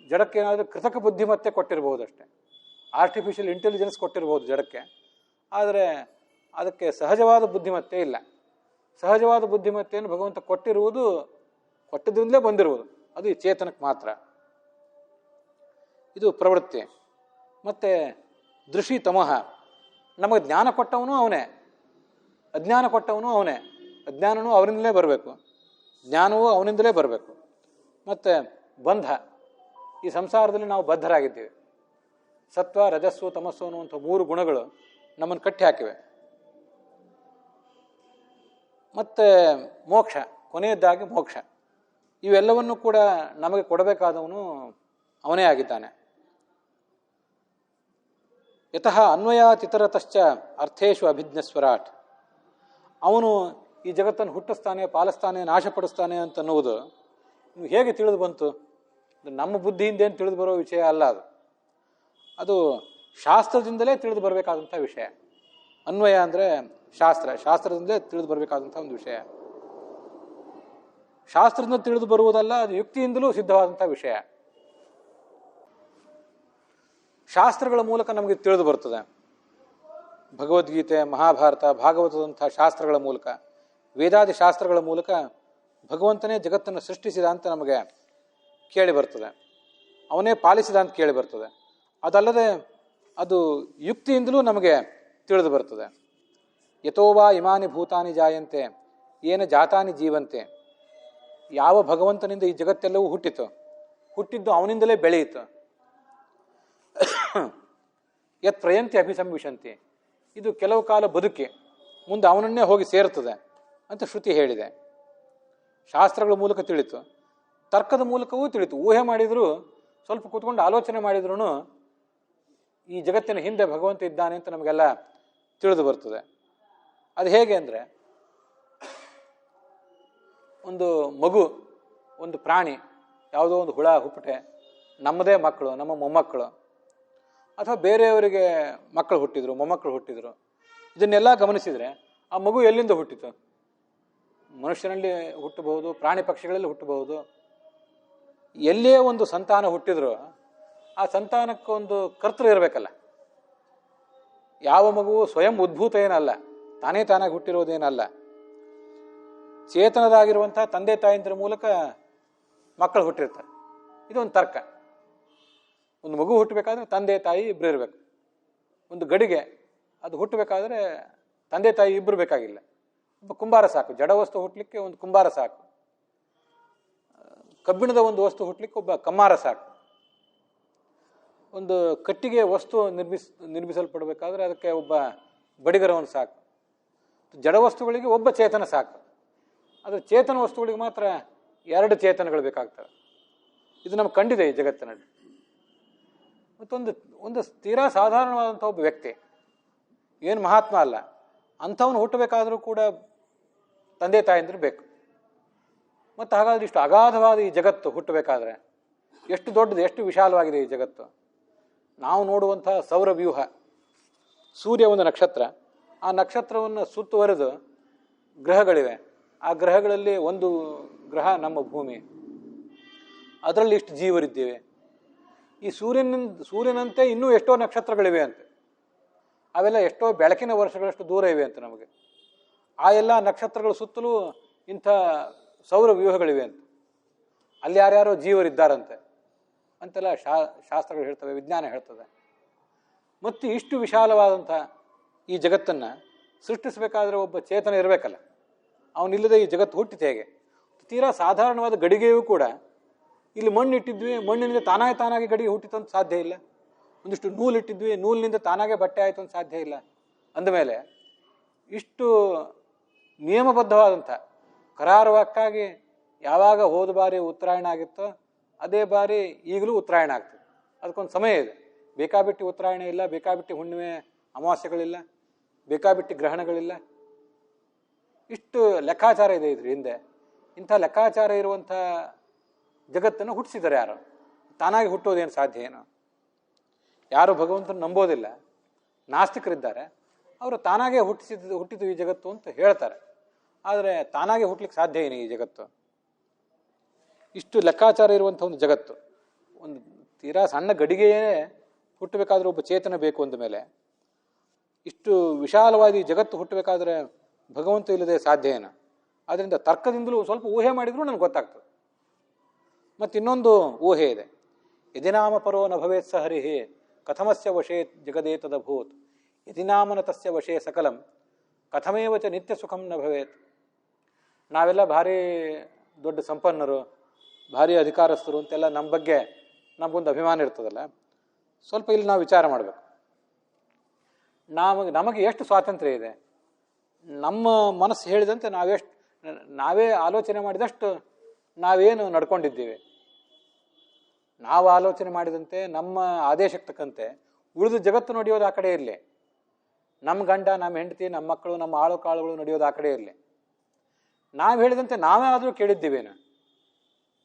ಜಡಕ್ಕೇನಾದರೂ ಕೃತಕ ಬುದ್ಧಿಮತ್ತೆ ಕೊಟ್ಟಿರ್ಬೋದು ಅಷ್ಟೇ, ಆರ್ಟಿಫಿಷಿಯಲ್ ಇಂಟೆಲಿಜೆನ್ಸ್ ಕೊಟ್ಟಿರ್ಬೋದು ಜಡಕ್ಕೆ. ಆದರೆ ಅದಕ್ಕೆ ಸಹಜವಾದ ಬುದ್ಧಿಮತ್ತೆ ಇಲ್ಲ. ಸಹಜವಾದ ಬುದ್ಧಿಮತ್ತೆಯನ್ನು ಭಗವಂತ ಕೊಟ್ಟಿದ್ರಿಂದಲೇ ಬಂದಿರುವುದು, ಅದು ಈ ಚೇತನಕ್ಕೆ ಮಾತ್ರ. ಇದು ಪ್ರವೃತ್ತಿ. ಮತ್ತು ದೃಷಿ ತಮಃ, ನಮಗೆ ಜ್ಞಾನ ಕೊಟ್ಟವನು ಅವನೇ, ಅಜ್ಞಾನ ಕೊಟ್ಟವನು ಅವನೇ. ಅಜ್ಞಾನವೂ ಅವನಿಂದಲೇ ಬರಬೇಕು, ಜ್ಞಾನವೂ ಅವನಿಂದಲೇ ಬರಬೇಕು. ಮತ್ತು ಬಂಧ, ಈ ಸಂಸಾರದಲ್ಲಿ ನಾವು ಬದ್ಧರಾಗಿದ್ದೀವಿ. ಸತ್ವ, ರಜಸ್ಸು, ತಮಸ್ಸು ಅನ್ನುವಂಥ 3 ಗುಣಗಳು ನಮ್ಮನ್ನು ಕಟ್ಟಿ ಹಾಕಿವೆ. ಮತ್ತು ಮೋಕ್ಷ, ಕೊನೆಯದ್ದಾಗಿ ಮೋಕ್ಷ, ಇವೆಲ್ಲವನ್ನು ಕೂಡ ನಮಗೆ ಕೊಡಬೇಕಾದವನು ಅವನೇ ಆಗಿದ್ದಾನೆ. ಯತಃ ಅನ್ವಯಾತಿತರತಶ್ಚ ಅರ್ಥೇಶು ಅಭಿಜ್ಞಸ್ವರಾಟ್, ಅವನು ಈ ಜಗತ್ತನ್ನು ಹುಟ್ಟಿಸ್ತಾನೆ, ಪಾಲಿಸ್ತಾನೆ, ನಾಶಪಡಿಸ್ತಾನೆ ಅಂತನ್ನುವುದು ಹೇಗೆ ತಿಳಿದು ಬಂತು? ನಮ್ಮ ಬುದ್ಧಿಯಿಂದ ಏನು ತಿಳಿದು ಬರೋ ವಿಷಯ ಅಲ್ಲ ಅದು. ಅದು ಶಾಸ್ತ್ರದಿಂದಲೇ ತಿಳಿದು ಬರಬೇಕಾದಂಥ ವಿಷಯ. ಅನ್ವಯ ಅಂದರೆ ಶಾಸ್ತ್ರದಿಂದಲೇ ತಿಳಿದು ಬರಬೇಕಾದಂಥ ಒಂದು ವಿಷಯ. ಶಾಸ್ತ್ರದಿಂದ ತಿಳಿದು ಬರುವುದಲ್ಲ, ಅದು ಯುಕ್ತಿಯಿಂದಲೂ ಸಿದ್ಧವಾದಂಥ ವಿಷಯ. ಶಾಸ್ತ್ರಗಳ ಮೂಲಕ ನಮಗೆ ತಿಳಿದು ಬರ್ತದೆ. ಭಗವದ್ಗೀತೆ, ಮಹಾಭಾರತ, ಭಾಗವತದಂಥ ಶಾಸ್ತ್ರಗಳ ಮೂಲಕ, ವೇದಾದಿ ಶಾಸ್ತ್ರಗಳ ಮೂಲಕ ಭಗವಂತನೇ ಜಗತ್ತನ್ನು ಸೃಷ್ಟಿಸಿದ ಅಂತ ನಮಗೆ ಕೇಳಿ ಬರ್ತದೆ, ಅವನೇ ಪಾಲಿಸಿದ ಅಂತ ಕೇಳಿ ಬರ್ತದೆ. ಅದಲ್ಲದೆ ಅದು ಯುಕ್ತಿಯಿಂದಲೂ ನಮಗೆ ತಿಳಿದು ಬರ್ತದೆ. ಯಥೋವಾ ಇಮಾನಿ ಭೂತಾನಿ ಜಾಯಂತೆ ಏನ ಜಾತಾನಿ ಜೀವಂತೆ. ಯಾವ ಭಗವಂತನಿಂದ ಈ ಜಗತ್ತೆಲ್ಲವೂ ಹುಟ್ಟಿದ್ದು ಅವನಿಂದಲೇ ಬೆಳೆಯಿತು. ಯತ್ ಪ್ರಯಂತಿ ಅಭಿಸಂವಿಶಂತಿ, ಇದು ಕೆಲವು ಕಾಲ ಬದುಕಿ ಮುಂದೆ ಅವನನ್ನೇ ಹೋಗಿ ಸೇರುತ್ತದೆ ಅಂತ ಶ್ರುತಿ ಹೇಳಿದೆ. ಶಾಸ್ತ್ರಗಳ ಮೂಲಕ ತಿಳಿತು, ತರ್ಕದ ಮೂಲಕವೂ ತಿಳಿತು. ಊಹೆ ಮಾಡಿದ್ರು, ಸ್ವಲ್ಪ ಕೂತ್ಕೊಂಡು ಆಲೋಚನೆ ಮಾಡಿದ್ರು ಈ ಜಗತ್ತಿನ ಹಿಂದೆ ಭಗವಂತ ಇದ್ದಾನೆ ಅಂತ ನಮಗೆಲ್ಲ ತಿಳಿದು ಬರ್ತದೆ. ಅದು ಹೇಗೆ ಅಂದರೆ, ಒಂದು ಮಗು, ಒಂದು ಪ್ರಾಣಿ, ಯಾವುದೋ ಒಂದು ಹುಳ ಹುಪ್ಪಟೆ, ನಮ್ಮದೇ ಮಕ್ಕಳು, ನಮ್ಮ ಮೊಮ್ಮಕ್ಕಳು, ಅಥವಾ ಬೇರೆಯವರಿಗೆ ಮಕ್ಕಳು ಹುಟ್ಟಿದ್ರು, ಮೊಮ್ಮಕ್ಕಳು ಹುಟ್ಟಿದ್ರು, ಇದನ್ನೆಲ್ಲ ಗಮನಿಸಿದರೆ ಆ ಮಗು ಎಲ್ಲಿಂದ ಹುಟ್ಟಿತು? ಮನುಷ್ಯನಲ್ಲಿ ಹುಟ್ಟಬಹುದು, ಪ್ರಾಣಿ ಪಕ್ಷಿಗಳಲ್ಲಿ ಹುಟ್ಟಬಹುದು. ಎಲ್ಲೇ ಒಂದು ಸಂತಾನ ಹುಟ್ಟಿದ್ರು ಆ ಸಂತಾನಕ್ಕೊಂದು ಕರ್ತೃ ಇರಬೇಕಲ್ಲ. ಯಾವ ಮಗುವು ಸ್ವಯಂ ಉದ್ಭೂತ ಏನಲ್ಲ, ತಾನೇ ತಾನಾಗಿ ಹುಟ್ಟಿರೋದೇನಲ್ಲ. ಚೇತನದಾಗಿರುವಂತಹ ತಂದೆ ತಾಯಿಂದ್ರ ಮೂಲಕ ಮಕ್ಕಳು ಹುಟ್ಟಿರ್ತಾರೆ. ಇದೊಂದು ತರ್ಕ. ಒಂದು ಮಗು ಹುಟ್ಟಬೇಕಾದ್ರೆ ತಂದೆ ತಾಯಿ ಇಬ್ಬರು ಇರಬೇಕು. ಒಂದು ಗಡಿಗೆ ಅದು ಹುಟ್ಟಬೇಕಾದ್ರೆ ತಂದೆ ತಾಯಿ ಇಬ್ಬರು ಬೇಕಾಗಿಲ್ಲ, ಒಬ್ಬ ಕುಂಬಾರ ಸಾಕು. ಜಡ ವಸ್ತು ಹುಟ್ಟಲಿಕ್ಕೆ ಒಂದು ಕುಂಬಾರ ಸಾಕು. ಕಬ್ಬಿಣದ ಒಂದು ವಸ್ತು ಹುಟ್ಟಲಿಕ್ಕೆ ಒಬ್ಬ ಕಮ್ಮಾರ ಸಾಕು. ಒಂದು ಕಟ್ಟಿಗೆ ವಸ್ತು ನಿರ್ಮಿಸಲ್ಪಡಬೇಕಾದ್ರೆ ಅದಕ್ಕೆ ಒಬ್ಬ ಬಡಿಗರವನು ಸಾಕು. ಜಡ ವಸ್ತುಗಳಿಗೆ ಒಬ್ಬ ಚೇತನ ಸಾಕು. ಆದರೆ ಚೇತನ ವಸ್ತುಗಳಿಗೆ ಮಾತ್ರ ಎರಡು ಚೇತನಗಳು ಬೇಕಾಗ್ತವೆ. ಇದು ನಮ್ಗೆ ಕಂಡಿದೆ ಈ ಜಗತ್ತಿನಲ್ಲಿ. ಮತ್ತೊಂದು ತೀರಾ ಸಾಧಾರಣವಾದಂಥ ಒಬ್ಬ ವ್ಯಕ್ತಿ, ಏನು ಮಹಾತ್ಮ ಅಲ್ಲ, ಅಂಥವನು ಹುಟ್ಟಬೇಕಾದರೂ ಕೂಡ ತಂದೆ ತಾಯಂದಿರು ಬೇಕು. ಮತ್ತು ಹಾಗಾದ್ರೆ ಇಷ್ಟು ಅಗಾಧವಾದ ಈ ಜಗತ್ತು ಹುಟ್ಟಬೇಕಾದ್ರೆ ಎಷ್ಟು ದೊಡ್ಡದು, ಎಷ್ಟು ವಿಶಾಲವಾಗಿದೆ ಈ ಜಗತ್ತು. ನಾವು ನೋಡುವಂತಹ ಸೌರವ್ಯೂಹ, ಸೂರ್ಯ ಒಂದು ನಕ್ಷತ್ರ, ಆ ನಕ್ಷತ್ರವನ್ನು ಸುತ್ತುವರೆದು ಗ್ರಹಗಳಿವೆ. ಆ ಗ್ರಹಗಳಲ್ಲಿ ಒಂದು ಗ್ರಹ ನಮ್ಮ ಭೂಮಿ, ಅದರಲ್ಲಿ ಇಷ್ಟು ಜೀವರಿದ್ದೇವೆ. ಈ ಸೂರ್ಯನಂತೆ ಇನ್ನೂ ಎಷ್ಟೋ ನಕ್ಷತ್ರಗಳಿವೆ ಅಂತೆ. ಅವೆಲ್ಲ ಎಷ್ಟೋ ಬೆಳಕಿನ ವರ್ಷಗಳಷ್ಟು ದೂರ ಇವೆ ಅಂತ ನಮಗೆ. ಆ ಎಲ್ಲ ನಕ್ಷತ್ರಗಳ ಸುತ್ತಲೂ ಇಂಥ ಸೌರ ವ್ಯೂಹಗಳಿವೆ ಅಂತ. ಅಲ್ಲಿ ಯಾರ್ಯಾರೋ ಜೀವರಿದ್ದಾರಂತೆ ಅಂತೆಲ್ಲ ಶಾಸ್ತ್ರಗಳು ಹೇಳ್ತವೆ, ವಿಜ್ಞಾನ ಹೇಳ್ತದೆ. ಮತ್ತು ಇಷ್ಟು ವಿಶಾಲವಾದಂಥ ಈ ಜಗತ್ತನ್ನು ಸೃಷ್ಟಿಸಬೇಕಾದ್ರೆ ಒಬ್ಬ ಚೇತನ ಇರಬೇಕಲ್ಲ. ಅವನಿಲ್ಲದೆ ಈ ಜಗತ್ತು ಹುಟ್ಟಿತು ಹೇಗೆ? ತೀರಾ ಸಾಧಾರಣವಾದ ಗಡಿಗೆಯೂ ಕೂಡ ಇಲ್ಲಿ ಮಣ್ಣು ಇಟ್ಟಿದ್ವಿ, ಮಣ್ಣಿನಿಂದ ತಾನಾಗಿ ಗಡಿಗೆ ಹುಟ್ಟಿತು ಅಂತ ಸಾಧ್ಯ ಇಲ್ಲ. ಒಂದಿಷ್ಟು ನೂಲು ಇಟ್ಟಿದ್ವಿ, ನೂಲಿನಿಂದ ತಾನಾಗೆ ಬಟ್ಟೆ ಆಯಿತು ಅಂತ ಸಾಧ್ಯ ಇಲ್ಲ. ಅಂದಮೇಲೆ ಇಷ್ಟು ನಿಯಮಬದ್ಧವಾದಂಥ ಕರಾರುವಕ್ಕಾಗಿ ಯಾವಾಗ ಹೋದ ಬಾರಿ ಉತ್ತರಾಯಣ ಆಗಿತ್ತೋ ಅದೇ ಬಾರಿ ಈಗಲೂ ಉತ್ತರಾಯಣ ಆಗ್ತದೆ. ಅದಕ್ಕೊಂದು ಸಮಯ ಇದೆ. ಬೇಕಾಬಿಟ್ಟು ಉತ್ತರಾಯಣ ಇಲ್ಲ, ಬೇಕಾಬಿಟ್ಟು ಹುಣ್ಣಿಮೆ ಅಮಾವಾಸ್ಯೆಗಳಿಲ್ಲ, ಬೇಕಾಬಿಟ್ಟು ಗ್ರಹಣಗಳಿಲ್ಲ. ಇಷ್ಟು ಲೆಕ್ಕಾಚಾರ ಇದೆ ಇದ್ರ ಹಿಂದೆ. ಇಂಥ ಲೆಕ್ಕಾಚಾರ ಇರುವಂಥ ಜಗತ್ತನ್ನು ಹುಟ್ಟಿಸಿದ್ದಾರೆ ಯಾರು? ತಾನಾಗಿ ಹುಟ್ಟೋದೇನು ಸಾಧ್ಯ ಏನು? ಯಾರು ಭಗವಂತನ ನಂಬೋದಿಲ್ಲ, ನಾಸ್ತಿಕರಿದ್ದಾರೆ, ಅವರು ತಾನಾಗೇ ಹುಟ್ಟಿತು ಈ ಜಗತ್ತು ಅಂತ ಹೇಳ್ತಾರೆ. ಆದರೆ ತಾನಾಗೆ ಹುಟ್ಟಲಿಕ್ಕೆ ಸಾಧ್ಯ ಏನು ಈ ಜಗತ್ತು? ಇಷ್ಟು ಲೆಕ್ಕಾಚಾರ ಇರುವಂಥ ಒಂದು ಜಗತ್ತು, ಒಂದು ತೀರಾ ಸಣ್ಣ ಗಡಿಗೆಯೇ ಹುಟ್ಟಬೇಕಾದ್ರೆ ಒಬ್ಬ ಚೇತನ ಬೇಕು ಅಂದ ಮೇಲೆ, ಇಷ್ಟು ವಿಶಾಲವಾದ ಈ ಜಗತ್ತು ಹುಟ್ಟಬೇಕಾದ್ರೆ ಭಗವಂತ ಇಲ್ಲದೆ ಸಾಧ್ಯ ಏನು? ಆದ್ದರಿಂದ ತರ್ಕದಿಂದಲೂ ಸ್ವಲ್ಪ ಊಹೆ ಮಾಡಿದ್ರು ನನಗೆ ಗೊತ್ತಾಗ್ತದೆ. ಮತ್ತು ಇನ್ನೊಂದು ಊಹೆ ಇದೆ. ಯದಿನಾಮ ಪರೋ ನ ಭವೇತ್ ಸ ಹರಿಹಿ ಕಥಮಸ್ಯ ವಶೇ ಜಗದೇತದಭೂತ್ ಯದಿನಾಮನ ತಸ್ಯ ವಶೇ ಸಕಲಂ ಕಥಮೇವಚ ನಿತ್ಯ ಸುಖಂ ನ ಭವೇತ್. ನಾವೆಲ್ಲ ಭಾರಿ ದೊಡ್ಡ ಸಂಪನ್ನರು, ಭಾರಿ ಅಧಿಕಾರಸ್ಥರು ಅಂತೆಲ್ಲ ನಮ್ಮ ಬಗ್ಗೆ ನಮಗೊಂದು ಅಭಿಮಾನ ಇರ್ತದಲ್ಲ. ಸ್ವಲ್ಪ ಇಲ್ಲಿ ನಾವು ವಿಚಾರ ಮಾಡಬೇಕು. ನಮಗೆ ಎಷ್ಟು ಸ್ವಾತಂತ್ರ್ಯ ಇದೆ? ನಮ್ಮ ಮನಸ್ಸು ಹೇಳಿದಂತೆ ನಾವೇ ಆಲೋಚನೆ ಮಾಡಿದಷ್ಟು ನಾವೇನು ನಡ್ಕೊಂಡಿದ್ದೀವಿ. ನಾವು ಆಲೋಚನೆ ಮಾಡಿದಂತೆ ನಮ್ಮ ಆದೇಶಕ್ಕೆ ತಕ್ಕಂತೆ ಉಳಿದ ಜಗತ್ತು ನಡೆಯೋದು ಆ ಕಡೆ ಇರಲಿ. ನಮ್ಮ ಗಂಡ, ನಮ್ಮ ಹೆಂಡತಿ, ನಮ್ಮ ಮಕ್ಕಳು, ನಮ್ಮ ಆಳು ಕಾಳುಗಳು ನಡೆಯೋದು ಆ ಕಡೆ ಇರಲಿ. ನಾವು ಹೇಳಿದಂತೆ ನಾವೇ ಆದರೂ ಕೇಳಿದ್ದೀವೇನು?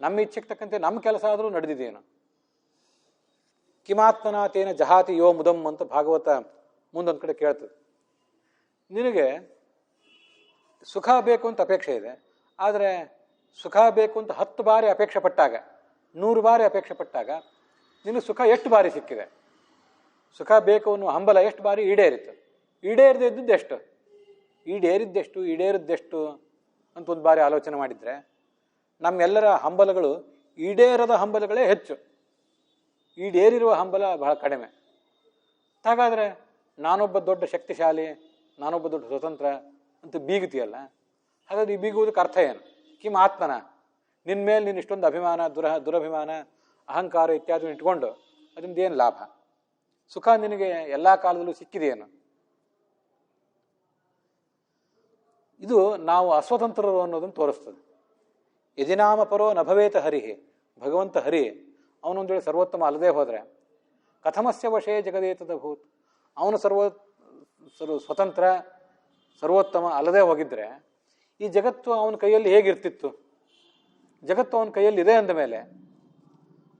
ನಮ್ಮ ಇಚ್ಛೆಗೆ ತಕ್ಕಂತೆ ನಮ್ಮ ಕೆಲಸ ಆದರೂ ನಡೆದಿದ್ದೇನು? ಕಿಮಾತ್ಮನಾಥೇನ ಜಹಾತಿ ಯೋ ಮುದಂ ಅಂತ ಭಾಗವತ ಮುಂದೊಂದು ಕಡೆ ಕೇಳ್ತದೆ. ನಿನಗೆ ಸುಖ ಬೇಕು ಅಂತ ಅಪೇಕ್ಷೆ ಇದೆ. ಆದರೆ ಸುಖ ಬೇಕು ಅಂತ 10 ಬಾರಿ ಅಪೇಕ್ಷೆ ಪಟ್ಟಾಗ, 100 ಬಾರಿ ಅಪೇಕ್ಷೆ ಪಟ್ಟಾಗ ನಿನಗೆ ಸುಖ ಎಷ್ಟು ಬಾರಿ ಸಿಕ್ಕಿದೆ? ಸುಖ ಬೇಕು ಅನ್ನೋ ಹಂಬಲ ಎಷ್ಟು ಬಾರಿ ಈಡೇರಿತ್ತು? ಈಡೇರದೇ ಇದ್ದದ್ದು ಎಷ್ಟು? ಈಡೇರಿದ್ದೆಷ್ಟು ಅಂತ ಒಂದು ಬಾರಿ ಆಲೋಚನೆ ಮಾಡಿದರೆ ನಮ್ಮೆಲ್ಲರ ಹಂಬಲಗಳು ಈಡೇರದ ಹಂಬಲಗಳೇ ಹೆಚ್ಚು, ಈಡೇರಿರುವ ಹಂಬಲ ಬಹಳ ಕಡಿಮೆ. ಹಾಗಾದರೆ ನಾನೊಬ್ಬ ದೊಡ್ಡ ಶಕ್ತಿಶಾಲಿ, ನಾನೊಬ್ಬ ದೊಡ್ಡ ಸ್ವತಂತ್ರ ಅಂತ ಬೀಗುತ್ತೀಯಲ್ಲ, ಹಾಗಾದ್ರೆ ಈ ಬೀಗುವುದಕ್ಕೆ ಅರ್ಥ ಏನು? ಕಿಮ್ ಆತ್ಮನ, ನಿನ್ನ ಮೇಲೆ ನೀನು ಇಷ್ಟೊಂದು ಅಭಿಮಾನ, ದುರಭಿಮಾನ, ಅಹಂಕಾರ ಇತ್ಯಾದಿ ಇಟ್ಕೊಂಡು ಅದರಿಂದ ಏನು ಲಾಭ? ಸುಖ ನಿನಗೆ ಎಲ್ಲ ಕಾಲದಲ್ಲೂ ಸಿಕ್ಕಿದೆಯೇನು? ಇದು ನಾವು ಅಸ್ವತಂತ್ರರು ಅನ್ನೋದನ್ನು ತೋರಿಸ್ತದೆ. ಯದಿನಾಮ ಪರೋ ನಭವೇತ ಹರಿಹಿ, ಭಗವಂತ ಹರಿ ಅವನೊಂದು ವೇಳೆ ಸರ್ವೋತ್ತಮ ಅಲ್ಲದೆ ಹೋದರೆ ಕಥಮಸ್ಯ ವಶೇ ಜಗದೇತದ ಭೂತ್, ಅವನು ಸ್ವತಂತ್ರ ಸರ್ವೋತ್ತಮ ಅಲ್ಲದೆ ಹೋಗಿದ್ರೆ ಈ ಜಗತ್ತು ಅವನ ಕೈಯಲ್ಲಿ ಹೇಗಿರ್ತಿತ್ತು? ಜಗತ್ತು ಅವನ ಕೈಯಲ್ಲಿ ಇದೆ ಅಂದ ಮೇಲೆ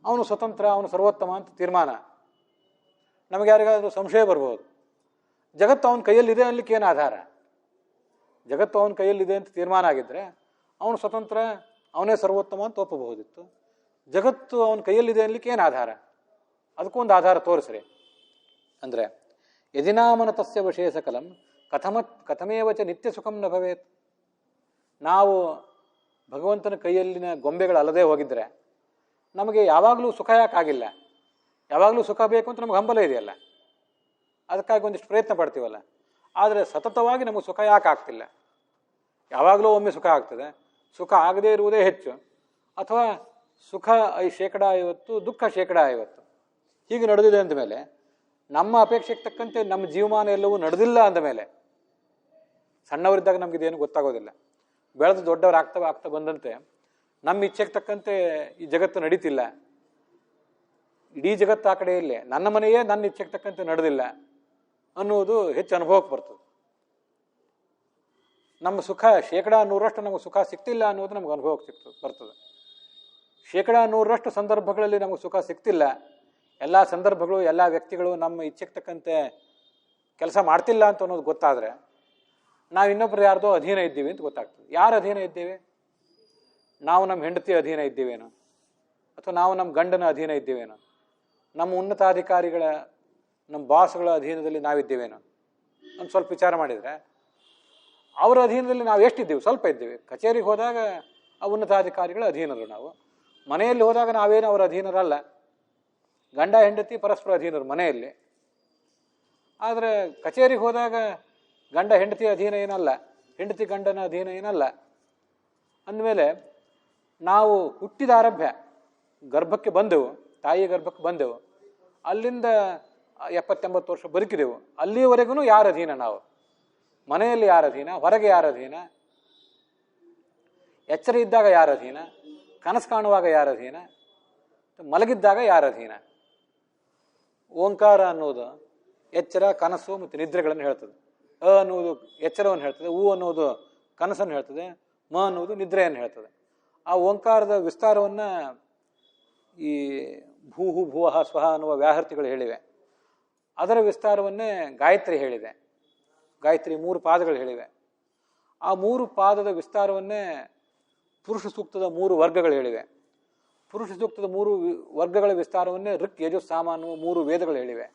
ಅವನು ಸ್ವತಂತ್ರ, ಅವನು ಸರ್ವೋತ್ತಮ ಅಂತ ತೀರ್ಮಾನ. ನಮಗೆ ಯಾರಿಗಾದ್ರೂ ಸಂಶಯ ಬರ್ಬೋದು, ಜಗತ್ತು ಅವನ ಕೈಯಲ್ಲಿದೆ ಅನ್ಲಿಕ್ಕೆ ಏನು ಆಧಾರ? ಜಗತ್ತು ಅವನ ಕೈಯಲ್ಲಿದೆ ಅಂತ ತೀರ್ಮಾನ ಆಗಿದ್ದರೆ ಅವನು ಸ್ವತಂತ್ರ, ಅವನೇ ಸರ್ವೋತ್ತಮ ಅಂತ ಒಪ್ಪಬಹುದಿತ್ತು. ಜಗತ್ತು ಅವನ ಕೈಯಲ್ಲಿದೆ ಅನ್ಲಿಕ್ಕೆ ಏನು ಆಧಾರ? ಅದಕ್ಕೊಂದು ಆಧಾರ ತೋರಿಸ್ರಿ ಅಂದರೆ, ಯದಿನಾಮನ ತಸ್ಯ ವಶೇ ಸಕಲಂ ಕಥಮೇವಚ ನಿತ್ಯ ಸುಖಂ ನ ಭವೇತ್. ನಾವು ಭಗವಂತನ ಕೈಯಲ್ಲಿನ ಗೊಂಬೆಗಳಲ್ಲದೆ ಹೋಗಿದ್ರೆ ನಮಗೆ ಯಾವಾಗಲೂ ಸುಖ ಯಾಕಾಗಿಲ್ಲ? ಯಾವಾಗಲೂ ಸುಖ ಬೇಕು ಅಂತ ನಮ್ಗೆ ಹಂಬಲ ಇದೆಯಲ್ಲ, ಅದಕ್ಕಾಗಿ ಒಂದಿಷ್ಟು ಪ್ರಯತ್ನ ಪಡ್ತೀವಲ್ಲ. ಆದರೆ ಸತತವಾಗಿ ನಮಗೆ ಸುಖ ಯಾಕೆ ಆಗ್ತಿಲ್ಲ? ಯಾವಾಗಲೂ ಒಮ್ಮೆ ಸುಖ ಆಗ್ತದೆ, ಸುಖ ಆಗದೇ ಇರುವುದೇ ಹೆಚ್ಚು, ಅಥವಾ ಸುಖ 50%, ದುಃಖ 50%. ಹೀಗೆ ನಡೆದಿದೆ ಅಂದಮೇಲೆ ನಮ್ಮ ಅಪೇಕ್ಷೆಗೆ ತಕ್ಕಂತೆ ನಮ್ಮ ಜೀವಮಾನ ಎಲ್ಲವೂ ನಡೆದಿಲ್ಲ ಅಂದಮೇಲೆ, ಸಣ್ಣವರಿದ್ದಾಗ ನಮಗಿದೇನು ಗೊತ್ತಾಗೋದಿಲ್ಲ, ಬೆಳೆದು ದೊಡ್ಡವರಾಗ್ತಾ ಬಂದಂತೆ ನಮ್ಮ ಇಚ್ಛೆಗೆ ತಕ್ಕಂತೆ ಈ ಜಗತ್ತು ನಡೀತಿಲ್ಲ, ಇಡೀ ಜಗತ್ತು ಆ ಕಡೆಯಲ್ಲೇ, ನನ್ನ ಮನೆಯೇ ನನ್ನ ಇಚ್ಛೆಗೆ ತಕ್ಕಂತೆ ನಡೆದಿಲ್ಲ ಅನ್ನುವುದು ಹೆಚ್ಚು ಅನುಭವಕ್ಕೆ ಬರ್ತದೆ. ನಮ್ಮ ಸುಖ 100% ನಮಗೆ ಸುಖ ಸಿಗ್ತಿಲ್ಲ ಅನ್ನೋದು ನಮ್ಗೆ ಅನುಭವಕ್ಕೆ ಬರ್ತದೆ. 100% ಸಂದರ್ಭಗಳಲ್ಲಿ ನಮಗೆ ಸುಖ ಸಿಗ್ತಿಲ್ಲ, ಎಲ್ಲ ಸಂದರ್ಭಗಳು, ಎಲ್ಲ ವ್ಯಕ್ತಿಗಳು ನಮ್ಮ ಇಚ್ಛೆಗೆ ತಕ್ಕಂತೆ ಕೆಲಸ ಮಾಡ್ತಿಲ್ಲ ಅಂತ ಅನ್ನೋದು ಗೊತ್ತಾದರೆ ನಾವು ಇನ್ನೊಬ್ಬರು ಯಾರ್ದೋ ಅಧೀನ ಇದ್ದೀವಿ ಅಂತ ಗೊತ್ತಾಗ್ತದೆ. ಯಾರು ಅಧೀನ ಇದ್ದೇವೆ? ನಾವು ನಮ್ಮ ಹೆಂಡತಿ ಅಧೀನ ಇದ್ದೀವೇನೋ, ಅಥವಾ ನಾವು ನಮ್ಮ ಗಂಡನ ಅಧೀನ ಇದ್ದೀವೇನೋ, ನಮ್ಮ ಉನ್ನತಾಧಿಕಾರಿಗಳ, ನಮ್ಮ ಬಾಸ್ಗಳ ಅಧೀನದಲ್ಲಿ ನಾವಿದ್ದೇವೇನೋ ಒಂದು ಸ್ವಲ್ಪ ವಿಚಾರ ಮಾಡಿದರೆ, ಅವರ ಅಧೀನದಲ್ಲಿ ನಾವು ಎಷ್ಟಿದ್ದೀವಿ? ಸ್ವಲ್ಪ ಇದ್ದೀವಿ. ಕಚೇರಿಗೆ ಹೋದಾಗ ಆ ಉನ್ನತಾಧಿಕಾರಿಗಳ ಅಧೀನರು ನಾವು, ಮನೆಯಲ್ಲಿ ಹೋದಾಗ ನಾವೇನು ಅವರ ಅಧೀನರಲ್ಲ. ಗಂಡ ಹೆಂಡತಿ ಪರಸ್ಪರ ಅಧೀನರು ಮನೆಯಲ್ಲಿ, ಆದರೆ ಕಚೇರಿಗೆ ಹೋದಾಗ ಗಂಡ ಹೆಂಡತಿಯ ಅಧೀನ ಏನಲ್ಲ, ಹೆಂಡತಿ ಗಂಡನ ಅಧೀನ ಏನಲ್ಲ. ಅಂದಮೇಲೆ ನಾವು ಹುಟ್ಟಿದ ಆರಭ್ಯ ಗರ್ಭಕ್ಕೆ ಬಂದೆವು, ತಾಯಿ ಗರ್ಭಕ್ಕೆ ಬಂದೆವು, ಅಲ್ಲಿಂದ 70-80 ವರ್ಷ ಬದುಕಿದೆವು. ಅಲ್ಲಿಯವರೆಗೂ ಯಾರ ಅಧೀನ? ನಾವು ಮನೆಯಲ್ಲಿ ಯಾರ ಅಧೀನ? ಹೊರಗೆ ಯಾರ ಅಧೀನ? ಎಚ್ಚರ ಇದ್ದಾಗ ಯಾರ ಅಧೀನ? ಕನಸು ಕಾಣುವಾಗ ಯಾರ ಅಧೀನ? ಮಲಗಿದ್ದಾಗ ಯಾರ ಅಧೀನ? ಓಂಕಾರ ಅನ್ನೋದು ಎಚ್ಚರ, ಕನಸು ಮತ್ತು ನಿದ್ರೆಗಳನ್ನು ಹೇಳ್ತದೆ. ಅ ಅನ್ನುವುದು ಎಚ್ಚರವನ್ನು ಹೇಳ್ತದೆ, ಉ ಅನ್ನೋದು ಕನಸನ್ನು ಹೇಳ್ತದೆ, ಮ ಅನ್ನೋದು ನಿದ್ರೆಯನ್ನು ಹೇಳ್ತದೆ. ಆ ಓಂಕಾರದ ವಿಸ್ತಾರವನ್ನು ಈ ಭೂಹು ಭುವಃ ಸ್ವಹ ಅನ್ನುವ ವ್ಯಾಹೃತಿಗಳು ಹೇಳಿವೆ. ಅದರ ವಿಸ್ತಾರವನ್ನೇ ಗಾಯತ್ರಿ ಹೇಳಿದೆ. ಗಾಯತ್ರಿ 3 ಪಾದಗಳು ಹೇಳಿವೆ. ಆ 3 ಪಾದದ ವಿಸ್ತಾರವನ್ನೇ ಪುರುಷ ಸೂಕ್ತದ 3 ವರ್ಗಗಳು ಹೇಳಿವೆ. ಪುರುಷ ಸೂಕ್ತದ 3 ವರ್ಗಗಳ ವಿಸ್ತಾರವನ್ನೇ ಋಕ್ ಯಜು ಸಾಮ ಅನ್ನುವ 3 ವೇದಗಳು ಹೇಳಿವೆ.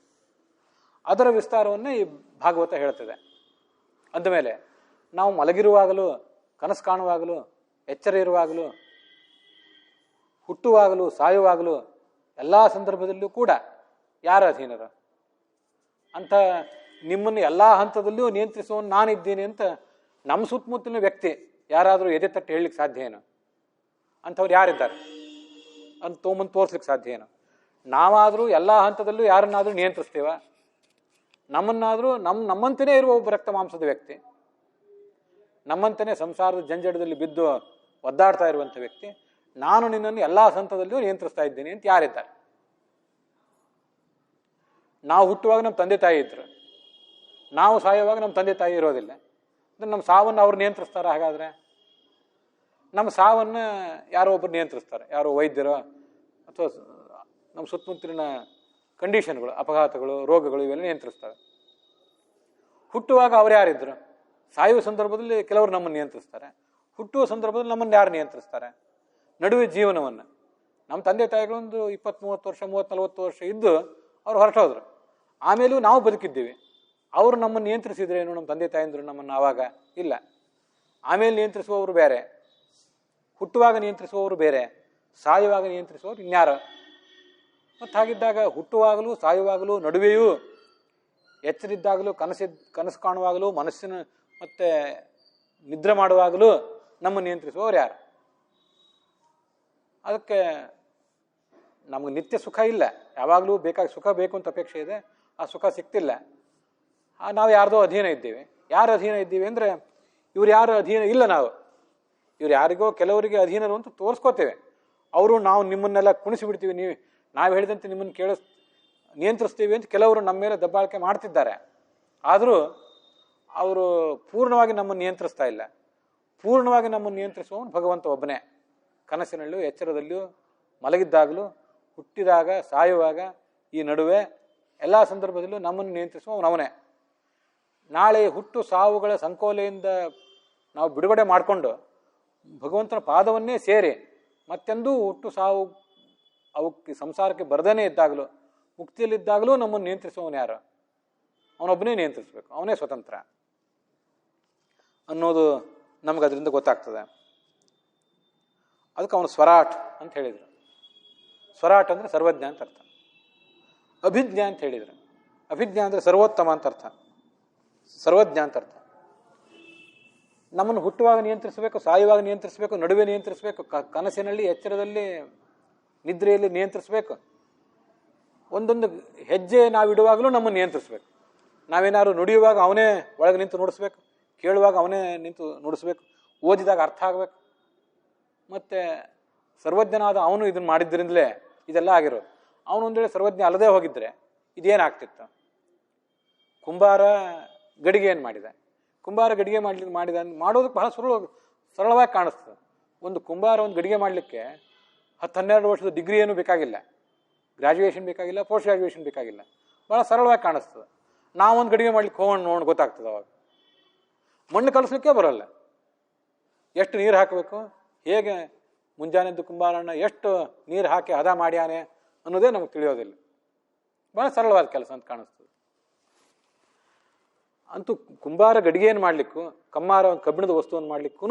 ಅದರ ವಿಸ್ತಾರವನ್ನೇ ಈ ಭಾಗವತ ಹೇಳ್ತದೆ. ಅಂದಮೇಲೆ ನಾವು ಮಲಗಿರುವಾಗಲೂ, ಕನಸು ಕಾಣುವಾಗಲೂ, ಎಚ್ಚರ ಇರುವಾಗಲೂ, ಹುಟ್ಟುವಾಗಲೂ, ಸಾಯುವಾಗಲೂ, ಎಲ್ಲ ಸಂದರ್ಭದಲ್ಲೂ ಕೂಡ ಯಾರ ಅಧೀನರು? ಅಂತ ನಿಮ್ಮನ್ನು ಎಲ್ಲ ಹಂತದಲ್ಲೂ ನಿಯಂತ್ರಿಸುವ ನಾನಿದ್ದೀನಿ ಅಂತ ನಮ್ಮ ಸುತ್ತಮುತ್ತಲಿನ ವ್ಯಕ್ತಿ ಯಾರಾದರೂ ಎದೆ ತಟ್ಟಿ ಹೇಳಲಿಕ್ಕೆ ಸಾಧ್ಯ ಏನು? ಅಂಥವ್ರು ಯಾರಿದ್ದಾರೆ ಅಂತ ತೊಗೊಂಬಂದು ತೋರಿಸ್ಲಿಕ್ಕೆ ಸಾಧ್ಯ ಏನು? ನಾವಾದರೂ ಎಲ್ಲ ಹಂತದಲ್ಲೂ ಯಾರನ್ನಾದರೂ ನಿಯಂತ್ರಿಸ್ತೇವ? ನಮ್ಮನ್ನಾದರೂ ನಮ್ಮಂತೆಯೇ ಇರುವ ಒಬ್ಬ ರಕ್ತ ಮಾಂಸದ ವ್ಯಕ್ತಿ, ನಮ್ಮಂತೆಯೇ ಸಂಸಾರದ ಜಂಜಡದಲ್ಲಿ ಬಿದ್ದು ಒದ್ದಾಡ್ತಾ ಇರುವಂಥ ವ್ಯಕ್ತಿ, ನಾನು ನಿನ್ನನ್ನು ಎಲ್ಲ ಹಂತದಲ್ಲಿಯೂ ನಿಯಂತ್ರಿಸ್ತಾ ಇದ್ದೀನಿ ಅಂತ ಯಾರಿದ್ದಾರೆ? ನಾವು ಹುಟ್ಟುವಾಗ ನಮ್ಮ ತಂದೆ ತಾಯಿ ಇದ್ರು, ನಾವು ಸಾಯುವಾಗ ನಮ್ಮ ತಂದೆ ತಾಯಿ ಇರೋದಿಲ್ಲ. ನಮ್ಮ ಸಾವನ್ನು ಅವ್ರು ನಿಯಂತ್ರಿಸ್ತಾರ? ಹಾಗಾದರೆ ನಮ್ಮ ಸಾವನ್ನು ಯಾರೋ ಒಬ್ಬರು ನಿಯಂತ್ರಿಸ್ತಾರೆ, ಯಾರೋ ವೈದ್ಯರೋ ಅಥವಾ ನಮ್ಮ ಸುತ್ತಮುತ್ತಲಿನ ಕಂಡೀಷನ್ಗಳು, ಅಪಘಾತಗಳು, ರೋಗಗಳು ಇವೆಲ್ಲ ನಿಯಂತ್ರಿಸ್ತವೆ. ಹುಟ್ಟುವಾಗ ಅವ್ರು ಯಾರಿದ್ರು? ಸಾಯುವ ಸಂದರ್ಭದಲ್ಲಿ ಕೆಲವರು ನಮ್ಮನ್ನು ನಿಯಂತ್ರಿಸ್ತಾರೆ, ಹುಟ್ಟುವ ಸಂದರ್ಭದಲ್ಲಿ ನಮ್ಮನ್ನು ಯಾರು ನಿಯಂತ್ರಿಸ್ತಾರೆ? ನಡುವೆ ಜೀವನವನ್ನು ನಮ್ಮ ತಂದೆ ತಾಯಿಗಳೊಂದು 20-30 ವರ್ಷ 30-40 ವರ್ಷ ಇದ್ದು ಅವ್ರು ಹೊರಟೋದ್ರು. ಆಮೇಲೂ ನಾವು ಬದುಕಿದ್ದೀವಿ. ಅವರು ನಮ್ಮನ್ನು ನಿಯಂತ್ರಿಸಿದ್ರೇನು? ನಮ್ಮ ತಂದೆ ತಾಯಂದರು ನಮ್ಮನ್ನು ಆವಾಗ ಇಲ್ಲ. ಆಮೇಲೆ ನಿಯಂತ್ರಿಸುವವರು ಬೇರೆ, ಹುಟ್ಟುವಾಗ ನಿಯಂತ್ರಿಸುವವರು ಬೇರೆ, ಸಾಯುವಾಗ ನಿಯಂತ್ರಿಸುವವರು ಇನ್ಯಾರು? ಮತ್ತು ಹಾಗಿದ್ದಾಗ ಹುಟ್ಟುವಾಗಲೂ ಸಾಯುವಾಗಲೂ ನಡುವೆಯೂ ಎಚ್ಚರಿದ್ದಾಗಲೂ ಕನಸು ಕಾಣುವಾಗಲೂ ಮನಸ್ಸಿನ ಮತ್ತೆ ನಿದ್ರೆ ಮಾಡುವಾಗಲೂ ನಮ್ಮನ್ನು ನಿಯಂತ್ರಿಸುವವರು ಯಾರು? ಅದಕ್ಕೆ ನಮಗೆ ನಿತ್ಯ ಸುಖ ಇಲ್ಲ, ಯಾವಾಗಲೂ ಬೇಕಾಗಿ ಸುಖ ಬೇಕು ಅಂತ ಅಪೇಕ್ಷೆ ಇದೆ, ಆ ಸುಖ ಸಿಗ್ತಿಲ್ಲ. ನಾವು ಯಾರ್ದೋ ಅಧೀನ ಇದ್ದೀವಿ. ಯಾರು ಅಧೀನ ಇದ್ದೀವಿ ಅಂದರೆ ಇವ್ರು ಯಾರು ಅಧೀನ ಇಲ್ಲ, ನಾವು ಇವ್ರು ಯಾರಿಗೋ ಕೆಲವರಿಗೆ ಅಧೀನರು ಅಂತ ತೋರಿಸ್ಕೋತೇವೆ. ಅವರು ನಾವು ನಿಮ್ಮನ್ನೆಲ್ಲ ಕುಣಿಸಿ ಬಿಡ್ತೀವಿ, ನಾವು ಹೇಳಿದಂತೆ ನಿಮ್ಮನ್ನು ನಿಯಂತ್ರಿಸ್ತೀವಿ ಅಂತ ಕೆಲವರು ನಮ್ಮ ಮೇಲೆ ದಬ್ಬಾಳಿಕೆ ಮಾಡ್ತಿದ್ದಾರೆ. ಆದರೂ ಅವರು ಪೂರ್ಣವಾಗಿ ನಮ್ಮನ್ನು ನಿಯಂತ್ರಿಸ್ತಾ ಇಲ್ಲ. ಪೂರ್ಣವಾಗಿ ನಮ್ಮನ್ನು ನಿಯಂತ್ರಿಸುವವನು ಭಗವಂತ ಒಬ್ಬನೇ. ಕನಸಿನಲ್ಲೂ ಎಚ್ಚರದಲ್ಲಿಯೂ ಮಲಗಿದ್ದಾಗಲೂ ಹುಟ್ಟಿದಾಗ ಸಾಯುವಾಗ ಈ ನಡುವೆ ಎಲ್ಲ ಸಂದರ್ಭದಲ್ಲೂ ನಮ್ಮನ್ನು ನಿಯಂತ್ರಿಸುವವನವನೇ. ನಾಳೆ ಹುಟ್ಟು ಸಾವುಗಳ ಸಂಕೋಲೆಯಿಂದ ನಾವು ಬಿಡುಗಡೆ ಮಾಡಿಕೊಂಡು ಭಗವಂತನ ಪಾದವನ್ನೇ ಸೇರಿ ಮತ್ತೆಂದೂ ಹುಟ್ಟು ಸಾವು ಅವಕ್ಕೆ ಸಂಸಾರಕ್ಕೆ ಬರದೇನೆ ಇದ್ದಾಗಲೂ ಮುಕ್ತಿಯಲ್ಲಿದ್ದಾಗಲೂ ನಮ್ಮನ್ನು ನಿಯಂತ್ರಿಸುವವನು ಯಾರು? ಅವನೊಬ್ಬನೇ ನಿಯಂತ್ರಿಸಬೇಕು, ಅವನೇ ಸ್ವತಂತ್ರ ಅನ್ನೋದು ನಮ್ಗೆ ಅದರಿಂದ ಗೊತ್ತಾಗ್ತದೆ. ಅದಕ್ಕೆ ಅವನು ಸ್ವರಾಟ್ ಅಂತ ಹೇಳಿದರು. ಸ್ವರಾಟ್ ಅಂದರೆ ಸರ್ವಜ್ಞ ಅಂತ ಅರ್ಥ. ಅಭಿಜ್ಞ ಅಂತ ಹೇಳಿದರು. ಅಭಿಜ್ಞ ಅಂದರೆ ಸರ್ವೋತ್ತಮ ಅಂತ ಅರ್ಥ, ಸರ್ವಜ್ಞ ಅಂತ ಅರ್ಥ. ನಮ್ಮನ್ನು ಹುಟ್ಟುವಾಗ ನಿಯಂತ್ರಿಸಬೇಕು, ಸಾಯುವಾಗ ನಿಯಂತ್ರಿಸಬೇಕು, ನಡುವೆ ನಿಯಂತ್ರಿಸಬೇಕು, ಕನಸಿನಲ್ಲಿ ಎಚ್ಚರದಲ್ಲಿ ನಿದ್ರೆಯಲ್ಲಿ ನಿಯಂತ್ರಿಸಬೇಕು. ಒಂದೊಂದು ಹೆಜ್ಜೆ ನಾವಿಡುವಾಗಲೂ ನಮ್ಮನ್ನು ನಿಯಂತ್ರಿಸಬೇಕು. ನಾವೇನಾದ್ರು ನುಡಿಯುವಾಗ ಅವನೇ ಒಳಗೆ ನಿಂತು ನುಡಿಸ್ಬೇಕು, ಕೇಳುವಾಗ ಅವನೇ ನಿಂತು ನುಡಿಸ್ಬೇಕು, ಓದಿದಾಗ ಅರ್ಥ ಆಗಬೇಕು. ಮತ್ತು ಸರ್ವಜ್ಞನಾದ ಅವನು ಇದನ್ನು ಮಾಡಿದ್ದರಿಂದಲೇ ಇದೆಲ್ಲ ಆಗಿರೋದು. ಅವನು ಒಂದು ವೇಳೆ ಸರ್ವಜ್ಞ ಅಲ್ಲದೆ ಹೋಗಿದ್ರೆ ಇದೇನಾಗ್ತಿತ್ತು? ಕುಂಬಾರ ಗಡಿಗೆ ಏನು ಮಾಡಿದ? ಕುಂಬಾರ ಗಡಿಗೆ ಮಾಡೋದಕ್ಕೆ ಬಹಳ ಸರಳವಾಗಿ ಕಾಣಿಸ್ತದೆ. ಒಂದು ಕುಂಬಾರ ಒಂದು ಗಡಿಗೆ ಮಾಡಲಿಕ್ಕೆ 10-12 ವರ್ಷದ ಡಿಗ್ರಿ ಏನೂ ಬೇಕಾಗಿಲ್ಲ, ಗ್ರ್ಯಾಜುಯೇಷನ್ ಬೇಕಾಗಿಲ್ಲ, ಪೋಸ್ಟ್ ಗ್ರ್ಯಾಜುಯೇಷನ್ ಬೇಕಾಗಿಲ್ಲ, ಭಾಳ ಸರಳವಾಗಿ ಕಾಣಿಸ್ತದೆ. ನಾವೊಂದು ಗಡಿಗೆ ಮಾಡ್ಲಿಕ್ಕೆ ಹೋಗೋಣ ನೋಡಿ ಗೊತ್ತಾಗ್ತದೆ. ಅವಾಗ ಮಣ್ಣು ಕಲಿಸ್ಲಿಕ್ಕೆ ಬರೋಲ್ಲ. ಎಷ್ಟು ನೀರು ಹಾಕಬೇಕು, ಹೇಗೆ ಮುಂಜಾನೆದ್ದು ಕುಂಬಾರಣ್ಣ ಎಷ್ಟು ನೀರು ಹಾಕಿ ಹದ ಮಾಡ್ಯಾನೆ ಅನ್ನೋದೇ ನಮಗೆ ತಿಳಿಯೋದಿಲ್ಲ. ಭಾಳ ಸರಳವಾದ ಕೆಲಸ ಅಂತ ಕಾಣಿಸ್ತದೆ. ಅಂತೂ ಕುಂಬಾರ ಗಡಿಗೆಯನ್ನು ಮಾಡಲಿಕ್ಕೂ ಕಮ್ಮಾರ ಒಂದು ಕಬ್ಬಿಣದ ವಸ್ತುವನ್ನು ಮಾಡಲಿಕ್ಕೂ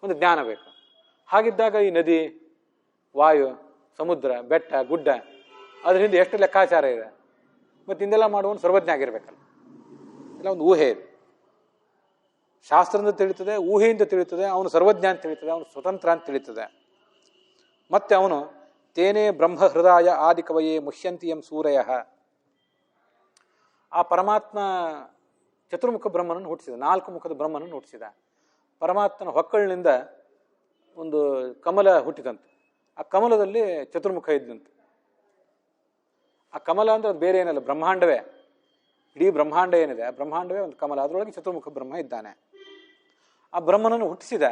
ಒಂದು ಜ್ಞಾನ ಬೇಕು. ಹಾಗಿದ್ದಾಗ ಈ ನದಿ, ವಾಯು, ಸಮುದ್ರ, ಬೆಟ್ಟ, ಗುಡ್ಡ ಅದ್ರ ಹಿಂದೆ ಎಷ್ಟು ಲೆಕ್ಕಾಚಾರ ಇದೆ. ಮತ್ತು ಹಿಂದೆಲ್ಲ ಮಾಡುವನು ಸರ್ವಜ್ಞ ಆಗಿರ್ಬೇಕಲ್ಲ. ಇಲ್ಲ ಒಂದು ಊಹೆ ಇದೆ. ಶಾಸ್ತ್ರದಿಂದ ತಿಳಿತದೆ, ಊಹೆಯಿಂದ ತಿಳಿತದೆ, ಅವನು ಸರ್ವಜ್ಞ ಅಂತ ತಿಳಿತದೆ, ಅವನು ಸ್ವತಂತ್ರ ಅಂತ ತಿಳಿತದೆ. ಮತ್ತೆ ಅವನು ತೇನೇ ಬ್ರಹ್ಮ ಹೃದಯ ಆದಿಕವಯೇ ಮುಹ್ಯಂತಿಯಂ ಸೂರಯ. ಆ ಪರಮಾತ್ಮ ಚತುರ್ಮುಖ ಬ್ರಹ್ಮನನ್ನು ಹುಟ್ಟಿಸಿದ, 4 ಮುಖದ ಬ್ರಹ್ಮನನ್ನು ಹುಟ್ಟಿಸಿದ. ಪರಮಾತ್ಮನ ಹೊಕ್ಕಳಿನಿಂದ ಒಂದು ಕಮಲ ಹುಟ್ಟಿದಂತೆ. ಆ ಕಮಲದಲ್ಲಿ ಚತುರ್ಮುಖ ಇದ್ದಂತೆ. ಆ ಕಮಲ ಅಂದ್ರೆ ಅದು ಬೇರೆ ಏನಲ್ಲ, ಬ್ರಹ್ಮಾಂಡವೇ. ಇಡೀ ಬ್ರಹ್ಮಾಂಡ ಏನಿದೆ ಆ ಬ್ರಹ್ಮಾಂಡವೇ ಒಂದು ಕಮಲ, ಅದರೊಳಗೆ ಚತುರ್ಮುಖ ಬ್ರಹ್ಮ ಇದ್ದಾನೆ. ಆ ಬ್ರಹ್ಮನನ್ನು ಹುಟ್ಟಿಸಿದ.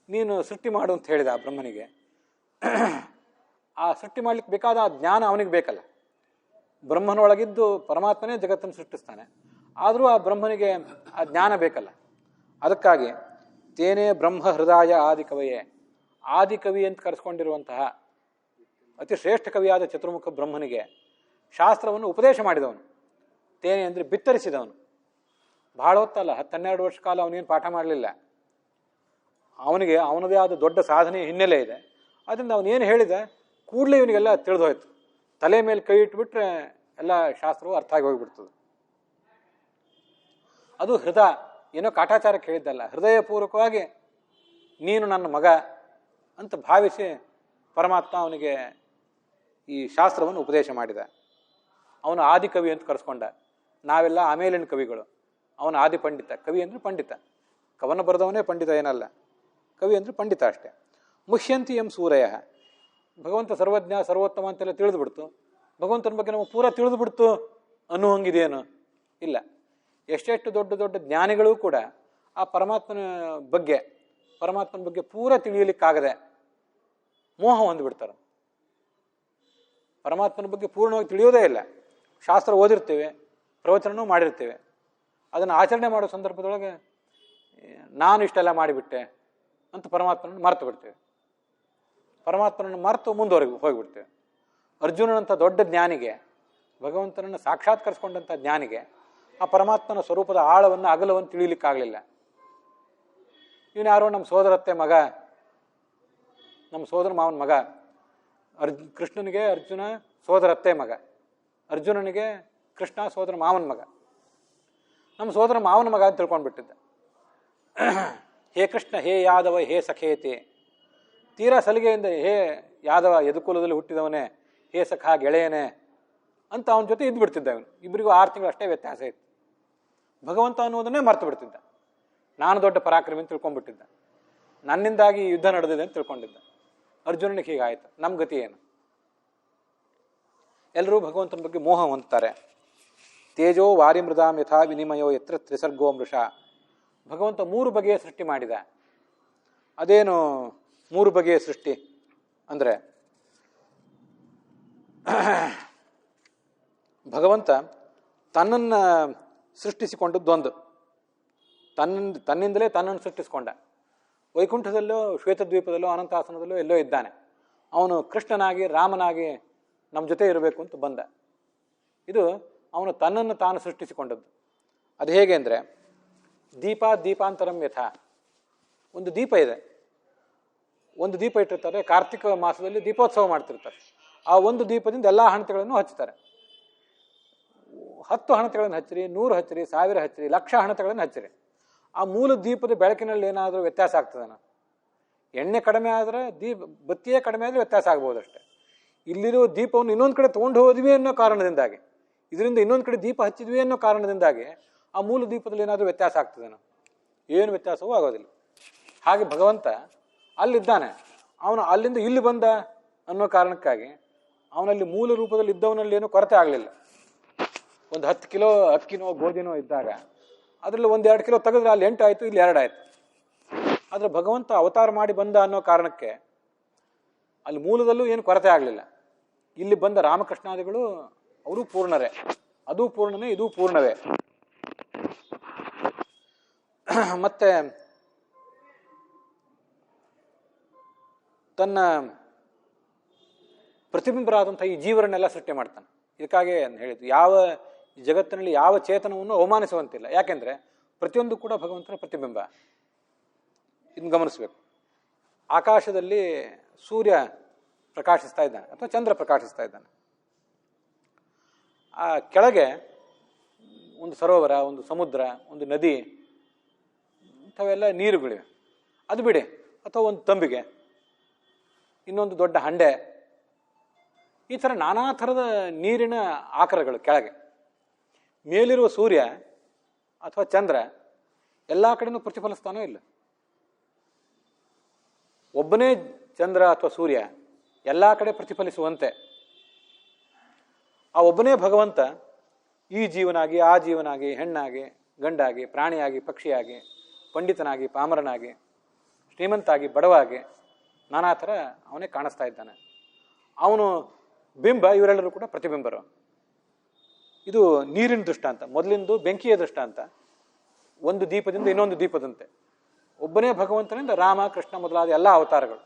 ನೀನು ಸೃಷ್ಟಿ ಮಾಡು ಅಂತ ಹೇಳಿದ ಆ ಬ್ರಹ್ಮನಿಗೆ. ಆ ಸೃಷ್ಟಿ ಮಾಡ್ಲಿಕ್ಕೆ ಬೇಕಾದ ಆ ಜ್ಞಾನ ಅವನಿಗೆ ಬೇಕಲ್ಲ. ಬ್ರಹ್ಮನೊಳಗಿದ್ದು ಪರಮಾತ್ಮನೇ ಜಗತ್ತನ್ನು ಸೃಷ್ಟಿಸ್ತಾನೆ. ಆದರೂ ಆ ಬ್ರಹ್ಮನಿಗೆ ಆ ಜ್ಞಾನ ಬೇಕಲ್ಲ. ಅದಕ್ಕಾಗಿ ತೇನೇ ಬ್ರಹ್ಮ ಹೃದಯ ಆದಿಕವಯೇ, ಆದಿಕವಿ ಅಂತ ಕರೆಸ್ಕೊಂಡಿರುವಂತಹ ಅತಿ ಶ್ರೇಷ್ಠ ಕವಿಯಾದ ಚತುರ್ಮುಖ ಬ್ರಹ್ಮನಿಗೆ ಶಾಸ್ತ್ರವನ್ನು ಉಪದೇಶ ಮಾಡಿದವನು. ತೇನೆ ಅಂದರೆ ಬಿತ್ತರಿಸಿದವನು. ಬಹಳ ಹೊತ್ತಲ್ಲ, 10-12 ವರ್ಷ ಕಾಲ ಅವನೇನು ಪಾಠ ಮಾಡಲಿಲ್ಲ. ಅವನಿಗೆ ಅವನದೇ ಆದ ದೊಡ್ಡ ಸಾಧನೆ ಹಿನ್ನೆಲೆ ಇದೆ. ಅದರಿಂದ ಅವನೇನು ಹೇಳಿದ ಕೂಡಲೇ ಇವನಿಗೆಲ್ಲ ತಿಳಿದು ಹೋಯ್ತು. ತಲೆ ಮೇಲೆ ಕೈ ಇಟ್ಬಿಟ್ರೆ ಎಲ್ಲ ಶಾಸ್ತ್ರವು ಅರ್ಥ ಆಗಿ ಹೋಗಿಬಿಡ್ತದೆ. ಅದು ಹೃದಯ ಏನೋ ಕಾಟಾಚಾರಕ್ಕೆ ಹೇಳಿದ್ದಲ್ಲ, ಹೃದಯಪೂರ್ವಕವಾಗಿ ನೀನು ನನ್ನ ಮಗ ಅಂತ ಭಾವಿಸಿ ಪರಮಾತ್ಮ ಅವನಿಗೆ ಈ ಶಾಸ್ತ್ರವನ್ನು ಉಪದೇಶ ಮಾಡಿದ. ಅವನು ಆದಿಕವಿ ಅಂತ ಕರೆಸ್ಕೊಂಡ. ನಾವೆಲ್ಲ ಆಮೇಲಿನ ಕವಿಗಳು. ಅವನು ಆದಿ ಪಂಡಿತ. ಕವಿ ಅಂದರೆ ಪಂಡಿತ. ಕವನ ಬರೆದವನೇ ಪಂಡಿತ ಏನಲ್ಲ, ಕವಿ ಅಂದರೆ ಪಂಡಿತ ಅಷ್ಟೇ. ಮುಹ್ಯಂತಿ ಎಂ ಸೂರಯ. ಭಗವಂತ ಸರ್ವಜ್ಞ ಸರ್ವೋತ್ತಮ ಅಂತೆಲ್ಲ ತಿಳಿದುಬಿಡ್ತು. ಭಗವಂತನ ಬಗ್ಗೆ ನಮಗೆ ಪೂರ ತಿಳಿದುಬಿಡ್ತು ಅನ್ನುವಂಗಿದೇನು? ಇಲ್ಲ. ಎಷ್ಟೆಷ್ಟು ದೊಡ್ಡ ದೊಡ್ಡ ಜ್ಞಾನಿಗಳೂ ಕೂಡ ಆ ಪರಮಾತ್ಮನ ಬಗ್ಗೆ ಪೂರ ತಿಳಿಯಲಿಕ್ಕಾಗದೆ ಮೋಹ ಹೊಂದ್ಬಿಡ್ತಾರೆ. ಪರಮಾತ್ಮನ ಬಗ್ಗೆ ಪೂರ್ಣವಾಗಿ ತಿಳಿಯೋದೇ ಇಲ್ಲ. ಶಾಸ್ತ್ರ ಓದಿರ್ತೇವೆ, ಪ್ರವಚನವೂ ಮಾಡಿರ್ತೇವೆ, ಅದನ್ನು ಆಚರಣೆ ಮಾಡೋ ಸಂದರ್ಭದೊಳಗೆ ನಾನು ಇಷ್ಟೆಲ್ಲ ಮಾಡಿಬಿಟ್ಟೆ ಅಂತ ಪರಮಾತ್ಮನನ್ನು ಮರೆತು ಬಿಡ್ತೇವೆ. ಪರಮಾತ್ಮನನ್ನು ಮರೆತು ಮುಂದುವರೆಗೆ ಹೋಗಿಬಿಡ್ತೇವೆ. ಅರ್ಜುನನಂಥ ದೊಡ್ಡ ಜ್ಞಾನಿಗೆ, ಭಗವಂತನನ್ನು ಸಾಕ್ಷಾತ್ಕರಿಸ್ಕೊಂಡಂಥ ಜ್ಞಾನಿಗೆ ಆ ಪರಮಾತ್ಮನ ಸ್ವರೂಪದ ಆಳವನ್ನು ಅಗಲವನ್ನು ತಿಳಿಲಿಕ್ಕಾಗಲಿಲ್ಲ. ಇವನು ಯಾರೋ ನಮ್ಮ ಸೋದರತ್ತೆ ಮಗ, ನಮ್ಮ ಸೋದರ ಮಾವನ ಮಗ. ಕೃಷ್ಣನಿಗೆ ಅರ್ಜುನ ಸೋದರತ್ತೆ ಮಗ, ಅರ್ಜುನನಿಗೆ ಕೃಷ್ಣ ಸೋದರ ಮಾವನ ಮಗ. ನಮ್ಮ ಸೋದರ ಮಾವನ ಮಗ ಅಂತ ತಿಳ್ಕೊಂಡ್ಬಿಟ್ಟಿದ್ದ. ಹೇ ಕೃಷ್ಣ, ಹೇ ಯಾದವ, ಹೇ ಸಖೇತೆ, ತೀರಾ ಸಲಿಗೆಯಿಂದ ಹೇ ಯಾದವ, ಯದುಕುಲದಲ್ಲಿ ಹುಟ್ಟಿದವನೇ, ಹೇ ಸಖ ಗೆಳೆಯನೇ ಅಂತ ಅವನ ಜೊತೆ ಇದ್ಬಿಡ್ತಿದ್ದ. ಅವನು ಇಬ್ಬರಿಗೂ 6 ತಿಂಗಳು ಅಷ್ಟೇ ವ್ಯತ್ಯಾಸ ಇತ್ತು. ಭಗವಂತ ಅನ್ನೋದನ್ನೇ ಮರ್ತು ಬಿಡ್ತಿದ್ದ. ನಾನು ದೊಡ್ಡ ಪರಾಕ್ರಮಿ ಅಂತ ತಿಳ್ಕೊಂಡ್ಬಿಟ್ಟಿದ್ದ. ನನ್ನಿಂದಾಗಿ ಯುದ್ಧ ನಡೆದಿದೆ ಅಂತ ತಿಳ್ಕೊಂಡಿದ್ದ. ಅರ್ಜುನನಿಗೆ ಹೀಗಾಯ್ತು. ನಮ್ಮ ಗತಿ ಏನು? ಎಲ್ಲರೂ ಭಗವಂತನ ಬಗ್ಗೆ ಮೋಹ ಹೊಂದ್ತಾರೆ. ತೇಜೋ ವಾರಿ ಮೃದಾಂ ಯಥಾ ವಿನಿಮಯೋ ಯತ್ರ ತ್ರಿಸರ್ಗೋ ಮೃಷ. ಭಗವಂತ 3 ಬಗೆಯ ಸೃಷ್ಟಿ ಮಾಡಿದ. ಅದೇನು 3 ಬಗೆಯ ಸೃಷ್ಟಿ ಅಂದರೆ, ಭಗವಂತ ತನ್ನನ್ನು ಸೃಷ್ಟಿಸಿಕೊಂಡದ್ದೊಂದು, ತನ್ನಿಂದಲೇ ತನ್ನನ್ನು ಸೃಷ್ಟಿಸಿಕೊಂಡ. ವೈಕುಂಠದಲ್ಲೋ ಶ್ವೇತದ್ವೀಪದಲ್ಲೋ ಅನಂತಾಸನದಲ್ಲೋ ಎಲ್ಲೋ ಇದ್ದಾನೆ. ಅವನು ಕೃಷ್ಣನಾಗಿ ರಾಮನಾಗಿ ನಮ್ಮ ಜೊತೆ ಇರಬೇಕು ಅಂತ ಬಂದ. ಇದು ಅವನು ತನ್ನನ್ನು ತಾನು ಸೃಷ್ಟಿಸಿಕೊಂಡದ್ದು. ಅದು ಹೇಗೆ ಅಂದರೆ, ದೀಪಾಂತರಂ ಯಥಾ. ಒಂದು ದೀಪ ಇದೆ, ಒಂದು ದೀಪ ಇಟ್ಟಿರ್ತಾರೆ. ಕಾರ್ತಿಕ ಮಾಸದಲ್ಲಿ ದೀಪೋತ್ಸವ ಮಾಡ್ತಿರ್ತಾರೆ. ಆ ಒಂದು ದೀಪದಿಂದ ಎಲ್ಲ ಹಣತೆಗಳನ್ನು ಹಚ್ತಾರೆ. 10 ಹಣತೆಗಳನ್ನು ಹಚ್ಚಿರಿ, 100 ಹಚ್ಚಿರಿ, 1000 ಹಚ್ಚಿರಿ, ಲಕ್ಷ ಹಣತೆಗಳನ್ನು ಹಚ್ಚಿರಿ. ಆ ಮೂಲ ದೀಪದ ಬೆಳಕಿನಲ್ಲಿ ಏನಾದರೂ ವ್ಯತ್ಯಾಸ ಆಗ್ತದನ? ಎಣ್ಣೆ ಕಡಿಮೆ ಆದರೆ ಬತ್ತಿಯೇ ಕಡಿಮೆ ಆದರೆ ವ್ಯತ್ಯಾಸ ಆಗ್ಬೋದಷ್ಟೆ. ಇಲ್ಲಿರೋ ದೀಪವನ್ನು ಇನ್ನೊಂದು ಕಡೆ ತೊಗೊಂಡು ಹೋದ್ವಿ ಅನ್ನೋ ಕಾರಣದಿಂದಾಗಿ, ಇದರಿಂದ ಇನ್ನೊಂದು ಕಡೆ ದೀಪ ಹಚ್ಚಿದ್ವಿ ಅನ್ನೋ ಕಾರಣದಿಂದಾಗಿ ಆ ಮೂಲ ದೀಪದಲ್ಲಿ ಏನಾದರೂ ವ್ಯತ್ಯಾಸ ಆಗ್ತದೇನೋ? ಏನು ವ್ಯತ್ಯಾಸವೂ ಆಗೋದಿಲ್ಲ. ಹಾಗೆ ಭಗವಂತ ಅಲ್ಲಿದ್ದಾನೆ, ಅವನು ಅಲ್ಲಿಂದ ಇಲ್ಲಿ ಬಂದ ಅನ್ನೋ ಕಾರಣಕ್ಕಾಗಿ ಅವನಲ್ಲಿ ಮೂಲ ರೂಪದಲ್ಲಿ ಇದ್ದವನಲ್ಲಿ ಏನೂ ಕೊರತೆ ಆಗಲಿಲ್ಲ. ಒಂದು 10 ಕಿಲೋ ಅಕ್ಕಿನೋ ಗೋಧಿನೋ ಇದ್ದಾಗ ಅದರಲ್ಲಿ 1-2 ಕಿಲೋ ತೆಗೆದ್ರೆ ಅಲ್ಲಿ 8 ಆಯಿತು, ಇಲ್ಲಿ 2 ಆಯಿತು. ಆದರೆ ಭಗವಂತ ಅವತಾರ ಮಾಡಿ ಬಂದ ಅನ್ನೋ ಕಾರಣಕ್ಕೆ ಅಲ್ಲಿ ಮೂಲದಲ್ಲೂ ಏನು ಕೊರತೆ ಆಗಲಿಲ್ಲ. ಇಲ್ಲಿ ಬಂದ ರಾಮಕೃಷ್ಣಾದಿಗಳು ಅವರು ಪೂರ್ಣರೇ, ಅದು ಪೂರ್ಣನೇ, ಇದು ಪೂರ್ಣವೇ. ಮತ್ತೆ ತನ್ನ ಪ್ರತಿಬಿಂಬರಾದಂಥ ಈ ಜೀವರನ್ನೆಲ್ಲ ಸೃಷ್ಟಿ ಮಾಡ್ತಾನೆ. ಇದಕ್ಕಾಗಿ ಹೇಳಿದ್ದು, ಯಾವ ಜಗತ್ತಿನಲ್ಲಿ ಯಾವ ಚೇತನವನ್ನು ಅವಮಾನಿಸುವಂತಿಲ್ಲ. ಯಾಕೆಂದರೆ ಪ್ರತಿಯೊಂದು ಕೂಡ ಭಗವಂತನ ಪ್ರತಿಬಿಂಬ. ಇದನ್ನು ಗಮನಿಸಬೇಕು. ಆಕಾಶದಲ್ಲಿ ಸೂರ್ಯ ಪ್ರಕಾಶಿಸ್ತಾ ಇದ್ದಾನೆ ಅಥವಾ ಚಂದ್ರ ಪ್ರಕಾಶಿಸ್ತಾ ಇದ್ದಾನೆ. ಆ ಕೆಳಗೆ ಒಂದು ಸರೋವರ, ಒಂದು ಸಮುದ್ರ, ಒಂದು ನದಿ, ಇಂಥವೆಲ್ಲ ನೀರುಗಳಿವೆ. ಅದು ಬಿಡಿ, ಅಥವಾ ಒಂದು ತಂಬಿಗೆ, ಇನ್ನೊಂದು ದೊಡ್ಡ ಹಂಡೆ, ಈ ಥರ ನಾನಾ ಥರದ ನೀರಿನ ಆಕಾರಗಳು ಕೆಳಗೆ. ಮೇಲಿರುವ ಸೂರ್ಯ ಅಥವಾ ಚಂದ್ರ ಎಲ್ಲ ಕಡೆನೂ ಪ್ರತಿಫಲಿಸ್ತಾನೋ ಇಲ್ಲ. ಒಬ್ಬನೇ ಚಂದ್ರ ಅಥವಾ ಸೂರ್ಯ ಎಲ್ಲ ಕಡೆ ಪ್ರತಿಫಲಿಸುವಂತೆ ಆ ಒಬ್ಬನೇ ಭಗವಂತ ಈ ಜೀವನಾಗಿ, ಆ ಜೀವನಾಗಿ, ಹೆಣ್ಣಾಗಿ, ಗಂಡಾಗಿ, ಪ್ರಾಣಿಯಾಗಿ, ಪಕ್ಷಿಯಾಗಿ, ಪಂಡಿತನಾಗಿ, ಪಾಮರನಾಗಿ, ಶ್ರೀಮಂತಾಗಿ, ಬಡವಾಗಿ, ನಾನಾ ಥರ ಅವನೇ ಕಾಣಿಸ್ತಾ ಇದ್ದಾನೆ. ಅವನು ಬಿಂಬ, ಇವರೆಲ್ಲರೂ ಕೂಡ ಪ್ರತಿಬಿಂಬರು. ಇದು ನೀರಿನ ದೃಷ್ಟಾಂತ. ಮೊದಲಿಂದು ಬೆಂಕಿಯ ದೃಷ್ಟಾಂತ, ಒಂದು ದೀಪದಿಂದ ಇನ್ನೊಂದು ದೀಪದಂತೆ. ಒಬ್ಬನೇ ಭಗವಂತನಿಂದ ರಾಮ, ಕೃಷ್ಣ ಮೊದಲಾದ ಎಲ್ಲ ಅವತಾರಗಳು.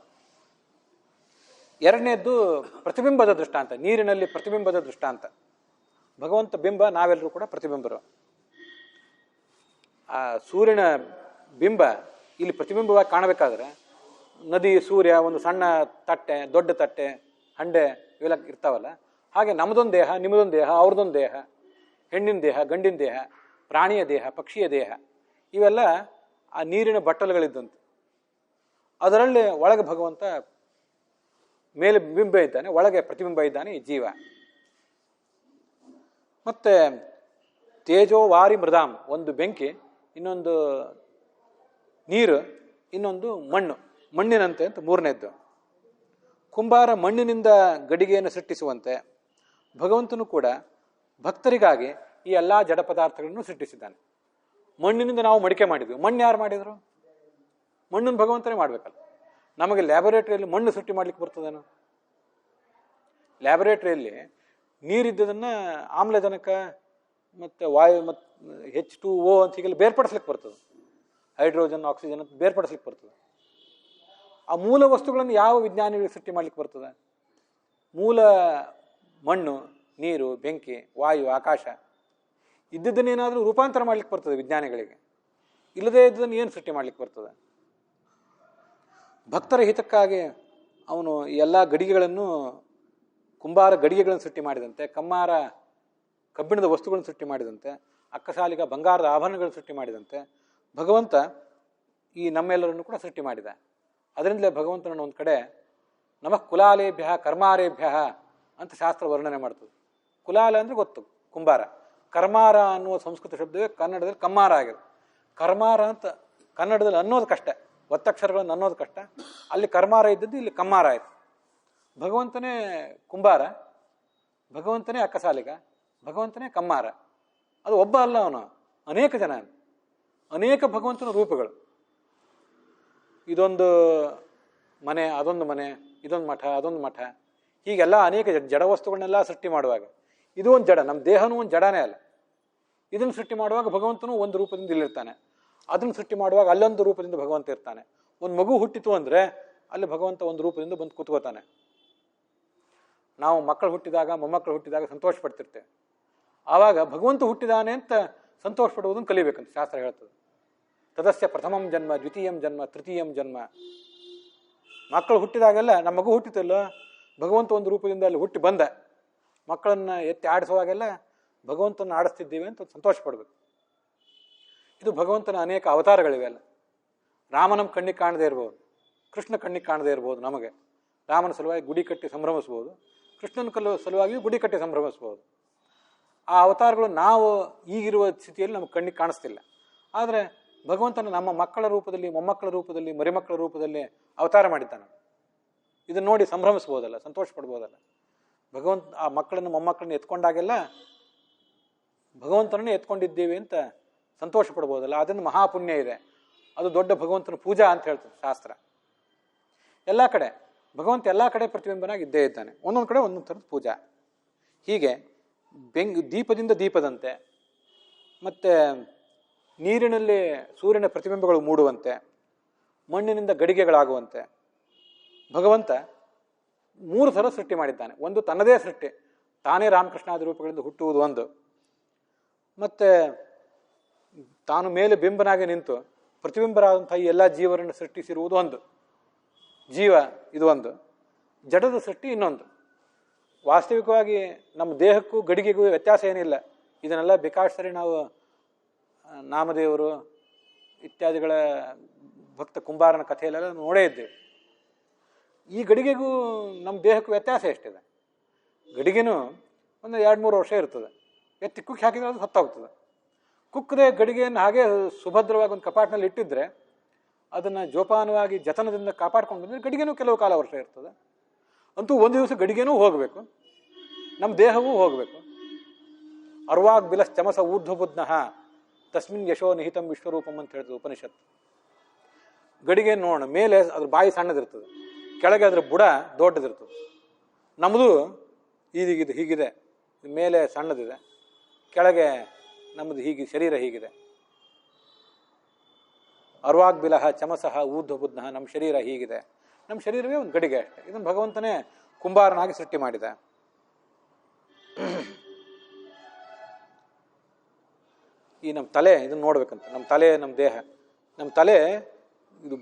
ಎರಡನೇದ್ದು ಪ್ರತಿಬಿಂಬದ ದೃಷ್ಟಾಂತ, ನೀರಿನಲ್ಲಿ ಪ್ರತಿಬಿಂಬದ ದೃಷ್ಟಾಂತ. ಭಗವಂತ ಬಿಂಬ, ನಾವೆಲ್ಲರೂ ಕೂಡ ಪ್ರತಿಬಿಂಬರು. ಆ ಸೂರ್ಯನ ಬಿಂಬ ಇಲ್ಲಿ ಪ್ರತಿಬಿಂಬವಾಗಿ ಕಾಣಬೇಕಾದ್ರೆ ನದಿ, ಸೂರ್ಯ, ಒಂದು ಸಣ್ಣ ತಟ್ಟೆ, ದೊಡ್ಡ ತಟ್ಟೆ, ಹಂಡೆ ಇವೆಲ್ಲ ಇರ್ತಾವಲ್ಲ, ಹಾಗೆ ನಮ್ಮದೊಂದು ದೇಹ, ನಿಮ್ಮದೊಂದು ದೇಹ, ಅವ್ರದ್ದೊಂದು ದೇಹ, ಹೆಣ್ಣಿನ ದೇಹ, ಗಂಡಿನ ದೇಹ, ಪ್ರಾಣಿಯ ದೇಹ, ಪಕ್ಷಿಯ ದೇಹ, ಇವೆಲ್ಲ ಆ ನೀರಿನ ಬಟ್ಟಲುಗಳಿದ್ದಂತೆ. ಅದರಲ್ಲಿ ಒಳಗೆ ಭಗವಂತ ಮೇಲೆ ಬಿಂಬ ಇದ್ದಾನೆ, ಒಳಗೆ ಪ್ರತಿಬಿಂಬ ಇದ್ದಾನೆ ಈ ಜೀವ. ಮತ್ತೆ ತೇಜೋ ವಾರಿ ಮೃದಾಂ, ಒಂದು ಬೆಂಕಿ, ಇನ್ನೊಂದು ನೀರು, ಇನ್ನೊಂದು ಮಣ್ಣು, ಮಣ್ಣಿನಂತೆ ಅಂತ ಮೂರನೇದ್ದು. ಕುಂಬಾರ ಮಣ್ಣಿನಿಂದ ಗಡಿಗೆಯನ್ನು ಸೃಷ್ಟಿಸುವಂತೆ ಭಗವಂತನು ಕೂಡ ಭಕ್ತರಿಗಾಗಿ ಈ ಎಲ್ಲ ಜಡ ಪದಾರ್ಥಗಳನ್ನು ಸೃಷ್ಟಿಸಿದ್ದಾನೆ. ಮಣ್ಣಿನಿಂದ ನಾವು ಮಡಿಕೆ ಮಾಡಿದ್ವಿ, ಮಣ್ಣು ಯಾರು ಮಾಡಿದ್ರು? ಮಣ್ಣನ್ನು ಭಗವಂತನೇ ಮಾಡಬೇಕಲ್ಲ. ನಮಗೆ ಲ್ಯಾಬೊರೇಟರಿಯಲ್ಲಿ ಮಣ್ಣು ಸೃಷ್ಟಿ ಮಾಡ್ಲಿಕ್ಕೆ ಬರ್ತದೇನೋ? ಲ್ಯಾಬೊರೇಟರಿಯಲ್ಲಿ ನೀರಿದ್ದದನ್ನು ಆಮ್ಲಜನಕ ಮತ್ತು ವಾಯು ಮತ್ತು H2O ಅಂತ ಹೀಗೆಲ್ಲ ಬೇರ್ಪಡಿಸ್ಲಿಕ್ಕೆ ಬರ್ತದೆ. ಹೈಡ್ರೋಜನ್ ಆಕ್ಸಿಜನ್ ಅಂತ ಬೇರ್ಪಡಿಸ್ಲಿಕ್ಕೆ ಬರ್ತದೆ. ಆ ಮೂಲ ವಸ್ತುಗಳನ್ನು ಯಾವ ವಿಜ್ಞಾನಿಗಳಿಗೆ ಸೃಷ್ಟಿ ಮಾಡ್ಲಿಕ್ಕೆ ಬರ್ತದೆ? ಮೂಲ ಮಣ್ಣು, ನೀರು, ಬೆಂಕಿ, ವಾಯು, ಆಕಾಶ ಇದ್ದದ್ದನ್ನೇನಾದರೂ ರೂಪಾಂತರ ಮಾಡ್ಲಿಕ್ಕೆ ಬರ್ತದೆ ವಿಜ್ಞಾನಿಗಳಿಗೆ. ಇಲ್ಲದೇ ಇದ್ದದನ್ನು ಏನು ಸೃಷ್ಟಿ ಮಾಡ್ಲಿಕ್ಕೆ ಬರ್ತದೆ? ಭಕ್ತರ ಹಿತಕ್ಕಾಗಿ ಅವನು ಎಲ್ಲ ಗಡಿಗೆಗಳನ್ನು, ಕುಂಬಾರ ಗಡಿಗೆಗಳನ್ನು ಸೃಷ್ಟಿ ಮಾಡಿದಂತೆ, ಕಮ್ಮಾರ ಕಬ್ಬಿಣದ ವಸ್ತುಗಳನ್ನು ಸೃಷ್ಟಿ ಮಾಡಿದಂತೆ, ಅಕ್ಕಸಾಲಿಗ ಬಂಗಾರದ ಆಭರಣಗಳನ್ನು ಸೃಷ್ಟಿ ಮಾಡಿದಂತೆ ಭಗವಂತ ಈ ನಮ್ಮೆಲ್ಲರನ್ನು ಕೂಡ ಸೃಷ್ಟಿ ಮಾಡಿದ. ಅದರಿಂದಲೇ ಭಗವಂತನನ್ನು ಒಂದು ಕಡೆ ನಮಃ ಕುಲಾಲೇಭ್ಯ ಕರ್ಮಾರೇಭ್ಯ ಅಂತ ಶಾಸ್ತ್ರ ವರ್ಣನೆ ಮಾಡ್ತದೆ. ಕುಲಾಲ ಅಂದರೆ ಗೊತ್ತು, ಕುಂಬಾರ. ಕರ್ಮಾರ ಅನ್ನುವ ಸಂಸ್ಕೃತ ಶಬ್ದವೇ ಕನ್ನಡದಲ್ಲಿ ಕಮ್ಮಾರ ಆಗಿದೆ. ಕರ್ಮಾರ ಅಂತ ಕನ್ನಡದಲ್ಲಿ ಅನ್ನೋದು ಕಷ್ಟ, ಒತ್ತಕ್ಷರಗಳನ್ನು ಅನ್ನೋದು ಕಷ್ಟ. ಅಲ್ಲಿ ಕರ್ಮಾರ ಇದ್ದದ್ದು ಇಲ್ಲಿ ಕಮ್ಮಾರ ಆಯಿತು. ಭಗವಂತನೇ ಕುಂಬಾರ, ಭಗವಂತನೇ ಅಕ್ಕಸಾಲಿಗ, ಭಗವಂತನೇ ಕಮ್ಮಾರ. ಅದು ಒಬ್ಬ ಅಲ್ಲ, ಅವನು ಅನೇಕ ಜನ, ಅನೇಕ ಭಗವಂತನ ರೂಪಗಳು. ಇದೊಂದು ಮನೆ, ಅದೊಂದು ಮನೆ, ಇದೊಂದು ಮಠ, ಅದೊಂದು ಮಠ, ಹೀಗೆಲ್ಲ ಅನೇಕ ಜಡ ವಸ್ತುಗಳನ್ನೆಲ್ಲ ಸೃಷ್ಟಿ ಮಾಡುವಾಗ ಇದು ಒಂದು ಜಡ, ನಮ್ಮ ದೇಹನೂ ಒಂದು ಜಡನೇ ಅಲ್ಲ. ಇದನ್ನು ಸೃಷ್ಟಿ ಮಾಡುವಾಗ ಭಗವಂತನು ಒಂದು ರೂಪದಿಂದ ಇಲ್ಲಿರ್ತಾನೆ, ಅದನ್ನು ಸೃಷ್ಟಿ ಮಾಡುವಾಗ ಅಲ್ಲೊಂದು ರೂಪದಿಂದ ಭಗವಂತ ಇರ್ತಾನೆ. ಒಂದು ಮಗು ಹುಟ್ಟಿತು ಅಂದರೆ ಅಲ್ಲಿ ಭಗವಂತ ಒಂದು ರೂಪದಿಂದ ಬಂದು ಕೂತ್ಕೋತಾನೆ. ನಾವು ಮಕ್ಕಳು ಹುಟ್ಟಿದಾಗ, ಮೊಮ್ಮಕ್ಕಳು ಹುಟ್ಟಿದಾಗ ಸಂತೋಷ ಪಡ್ತಿರ್ತೇವೆ. ಆವಾಗ ಭಗವಂತ ಹುಟ್ಟಿದಾನೆ ಅಂತ ಸಂತೋಷ ಪಡುವುದನ್ನು ಕಲಿಬೇಕಂತ ಶಾಸ್ತ್ರ ಹೇಳ್ತದೆ. ತದಸ್ಯ ಪ್ರಥಮಂ ಜನ್ಮ, ದ್ವಿತೀಯಂ ಜನ್ಮ, ತೃತೀಯಂ ಜನ್ಮ. ಮಕ್ಕಳು ಹುಟ್ಟಿದಾಗೆಲ್ಲ ನಮ್ಮ ಮಗು ಹುಟ್ಟಿತಲ್ಲ, ಭಗವಂತ ಒಂದು ರೂಪದಿಂದ ಅಲ್ಲಿ ಹುಟ್ಟಿ ಬಂದ. ಮಕ್ಕಳನ್ನು ಎತ್ತಿ ಆಡಿಸುವಾಗೆಲ್ಲ ಭಗವಂತನ ಆಡಿಸ್ತಿದ್ದೀವಿ ಅಂತ ಸಂತೋಷ ಪಡಬೇಕು. ಇದು ಭಗವಂತನ ಅನೇಕ ಅವತಾರಗಳಿವೆ ಅಲ್ಲ. ರಾಮನ ಕಣ್ಣಿಗೆ ಕಾಣದೇ ಇರ್ಬೋದು, ಕೃಷ್ಣ ಕಣ್ಣಿಗೆ ಕಾಣದೇ ಇರ್ಬೋದು. ನಮಗೆ ರಾಮನ ಸಲುವಾಗಿ ಗುಡಿ ಕಟ್ಟಿ ಸಂಭ್ರಮಿಸ್ಬೋದು, ಕೃಷ್ಣನ ಸಲುವಾಗಿ ಗುಡಿ ಕಟ್ಟಿ ಸಂಭ್ರಮಿಸ್ಬೋದು. ಆ ಅವತಾರಗಳು ನಾವು ಈಗಿರುವ ಸ್ಥಿತಿಯಲ್ಲಿ ನಮಗೆ ಕಣ್ಣಿಗೆ ಕಾಣಿಸ್ತಿಲ್ಲ. ಆದರೆ ಭಗವಂತನ ನಮ್ಮ ಮಕ್ಕಳ ರೂಪದಲ್ಲಿ, ಮೊಮ್ಮಕ್ಕಳ ರೂಪದಲ್ಲಿ, ಮರಿಮಕ್ಕಳ ರೂಪದಲ್ಲಿ ಅವತಾರ ಮಾಡಿದ್ದಾನೆ. ಇದನ್ನು ನೋಡಿ ಸಂಭ್ರಮಿಸ್ಬೋದಲ್ಲ, ಸಂತೋಷ ಪಡ್ಬೋದಲ್ಲ. ಭಗವಂತ ಆ ಮಕ್ಕಳನ್ನು ಮೊಮ್ಮಕ್ಕಳನ್ನು ಎತ್ಕೊಂಡಾಗೆಲ್ಲ ಭಗವಂತನನ್ನೇ ಎತ್ಕೊಂಡಿದ್ದೀವಿ ಅಂತ ಸಂತೋಷ ಪಡ್ಬೋದಲ್ಲ. ಅದನ್ನು ಮಹಾಪುಣ್ಯ ಇದೆ. ಅದು ದೊಡ್ಡ ಭಗವಂತನ ಪೂಜಾ ಅಂತ ಹೇಳ್ತದೆ ಶಾಸ್ತ್ರ. ಎಲ್ಲ ಕಡೆ ಭಗವಂತ ಎಲ್ಲ ಕಡೆ ಪ್ರತಿಬಿಂಬನಾಗಿ ಇದ್ದೇ ಇದ್ದಾನೆ. ಒಂದೊಂದು ಕಡೆ ಒಂದೊಂದು ಥರದ ಪೂಜಾ. ಹೀಗೆ ದೀಪದಿಂದ ದೀಪದಂತೆ, ಮತ್ತು ನೀರಿನಲ್ಲಿ ಸೂರ್ಯನ ಪ್ರತಿಬಿಂಬಗಳು ಮೂಡುವಂತೆ, ಮಣ್ಣಿನಿಂದ ಗಡಿಗೆಗಳಾಗುವಂತೆ ಭಗವಂತ 3 ಥರ ಸೃಷ್ಟಿ ಮಾಡಿದ್ದಾನೆ. ಒಂದು ತನ್ನದೇ ಸೃಷ್ಟಿ, ತಾನೇ ರಾಮಕೃಷ್ಣಾದಿ ರೂಪಗಳಿಂದ ಹುಟ್ಟುವುದು ಒಂದು. ಮತ್ತು ತಾನು ಮೇಲೆ ಬಿಂಬನಾಗಿ ನಿಂತು ಪ್ರತಿಬಿಂಬರಾದಂಥ ಈ ಎಲ್ಲ ಜೀವರನ್ನು ಸೃಷ್ಟಿಸಿರುವುದು ಒಂದು ಜೀವ, ಇದು ಒಂದು. ಜಡದ ಸೃಷ್ಟಿ ಇನ್ನೊಂದು. ವಾಸ್ತವಿಕವಾಗಿ ನಮ್ಮ ದೇಹಕ್ಕೂ ಗಡಿಗೆಗೂ ವ್ಯತ್ಯಾಸ ಏನಿಲ್ಲ. ಇದನ್ನೆಲ್ಲ ಬೇಕಾಷ್ಟರಿ ನಾವು ನಾಮದೇವರು ಇತ್ಯಾದಿಗಳ ಭಕ್ತ ಕುಂಬಾರನ ಕಥೆಯಲ್ಲೆಲ್ಲ ನೋಡೇ ಇದ್ದೇವೆ. ಈ ಗಡಿಗೆಗೂ ನಮ್ಮ ದೇಹಕ್ಕೂ ವ್ಯತ್ಯಾಸ ಎಷ್ಟಿದೆ? ಗಡಿಗೆನೂ ಒಂದು 2-3 ವರ್ಷ ಇರ್ತದೆ. ಎತ್ತಿ ಕುಕ್ಕಿ ಹಾಕಿದ್ರೆ ಅದು ಸತ್ತೋಗ್ತದೆ. ಕುಕ್ಕದೆ ಗಡಿಗೆಯನ್ನು ಹಾಗೆ ಸುಭದ್ರವಾಗಿ ಒಂದು ಕಪಾಟಿನಲ್ಲಿ ಇಟ್ಟಿದ್ರೆ, ಅದನ್ನು ಜೋಪಾನವಾಗಿ ಜತನದಿಂದ ಕಾಪಾಡ್ಕೊಂಡು ಬಂದರೆ ಗಡಿಗೆನೂ ಕೆಲವು ಕಾಲ ವರ್ಷ ಇರ್ತದೆ. ಅಂತೂ ಒಂದು ದಿವಸ ಗಡಿಗೆನೂ ಹೋಗಬೇಕು, ನಮ್ಮ ದೇಹವೂ ಹೋಗಬೇಕು. ಅರ್ವಾಗ್ ಬಿಲಸ್ ಚಮಸ ಊರ್ಧ್ವಬುದ್ನಃ ತಸ್ಮಿನ್ ಯಶೋ ನಿಹಿತಂ ವಿಶ್ವರೂಪಂ ಅಂತ ಹೇಳ್ತದೆ ಉಪನಿಷತ್ತು. ಗಡಿಗೆ ನೋಡೋಣ, ಮೇಲೆ ಅದ್ರ ಬಾಯಿ ಸಣ್ಣದಿರ್ತದೆ, ಕೆಳಗೆ ಅದ್ರ ಬುಡ ದೊಡ್ಡದಿರ್ತದೆ. ನಮ್ಮದು ಹೀಗಿದೆ, ಮೇಲೆ ಸಣ್ಣದಿದೆ, ಕೆಳಗೆ ನಮ್ಮದು ಹೀಗೆ ಶರೀರ ಹೀಗಿದೆ. ಅರ್ವಾಗ್ ಬಿಲಹ ಚಮಸಃ ಊರ್ಧ್ವಬುದ್ನಃ, ನಮ್ಮ ಶರೀರ ಹೀಗಿದೆ. ನಮ್ಮ ಶರೀರವೇ ಒಂದು ಗಡಿಗೆ ಅಷ್ಟೇ. ಇದನ್ನು ಭಗವಂತನೇ ಕುಂಬಾರನಾಗಿ ಸೃಷ್ಟಿ ಮಾಡಿದ. ಈ ನಮ್ಮ ತಲೆ ಇದನ್ನು ನೋಡ್ಬೇಕಂತ. ನಮ್ಮ ತಲೆ, ನಮ್ಮ ದೇಹ, ನಮ್ಮ ತಲೆ ಇದು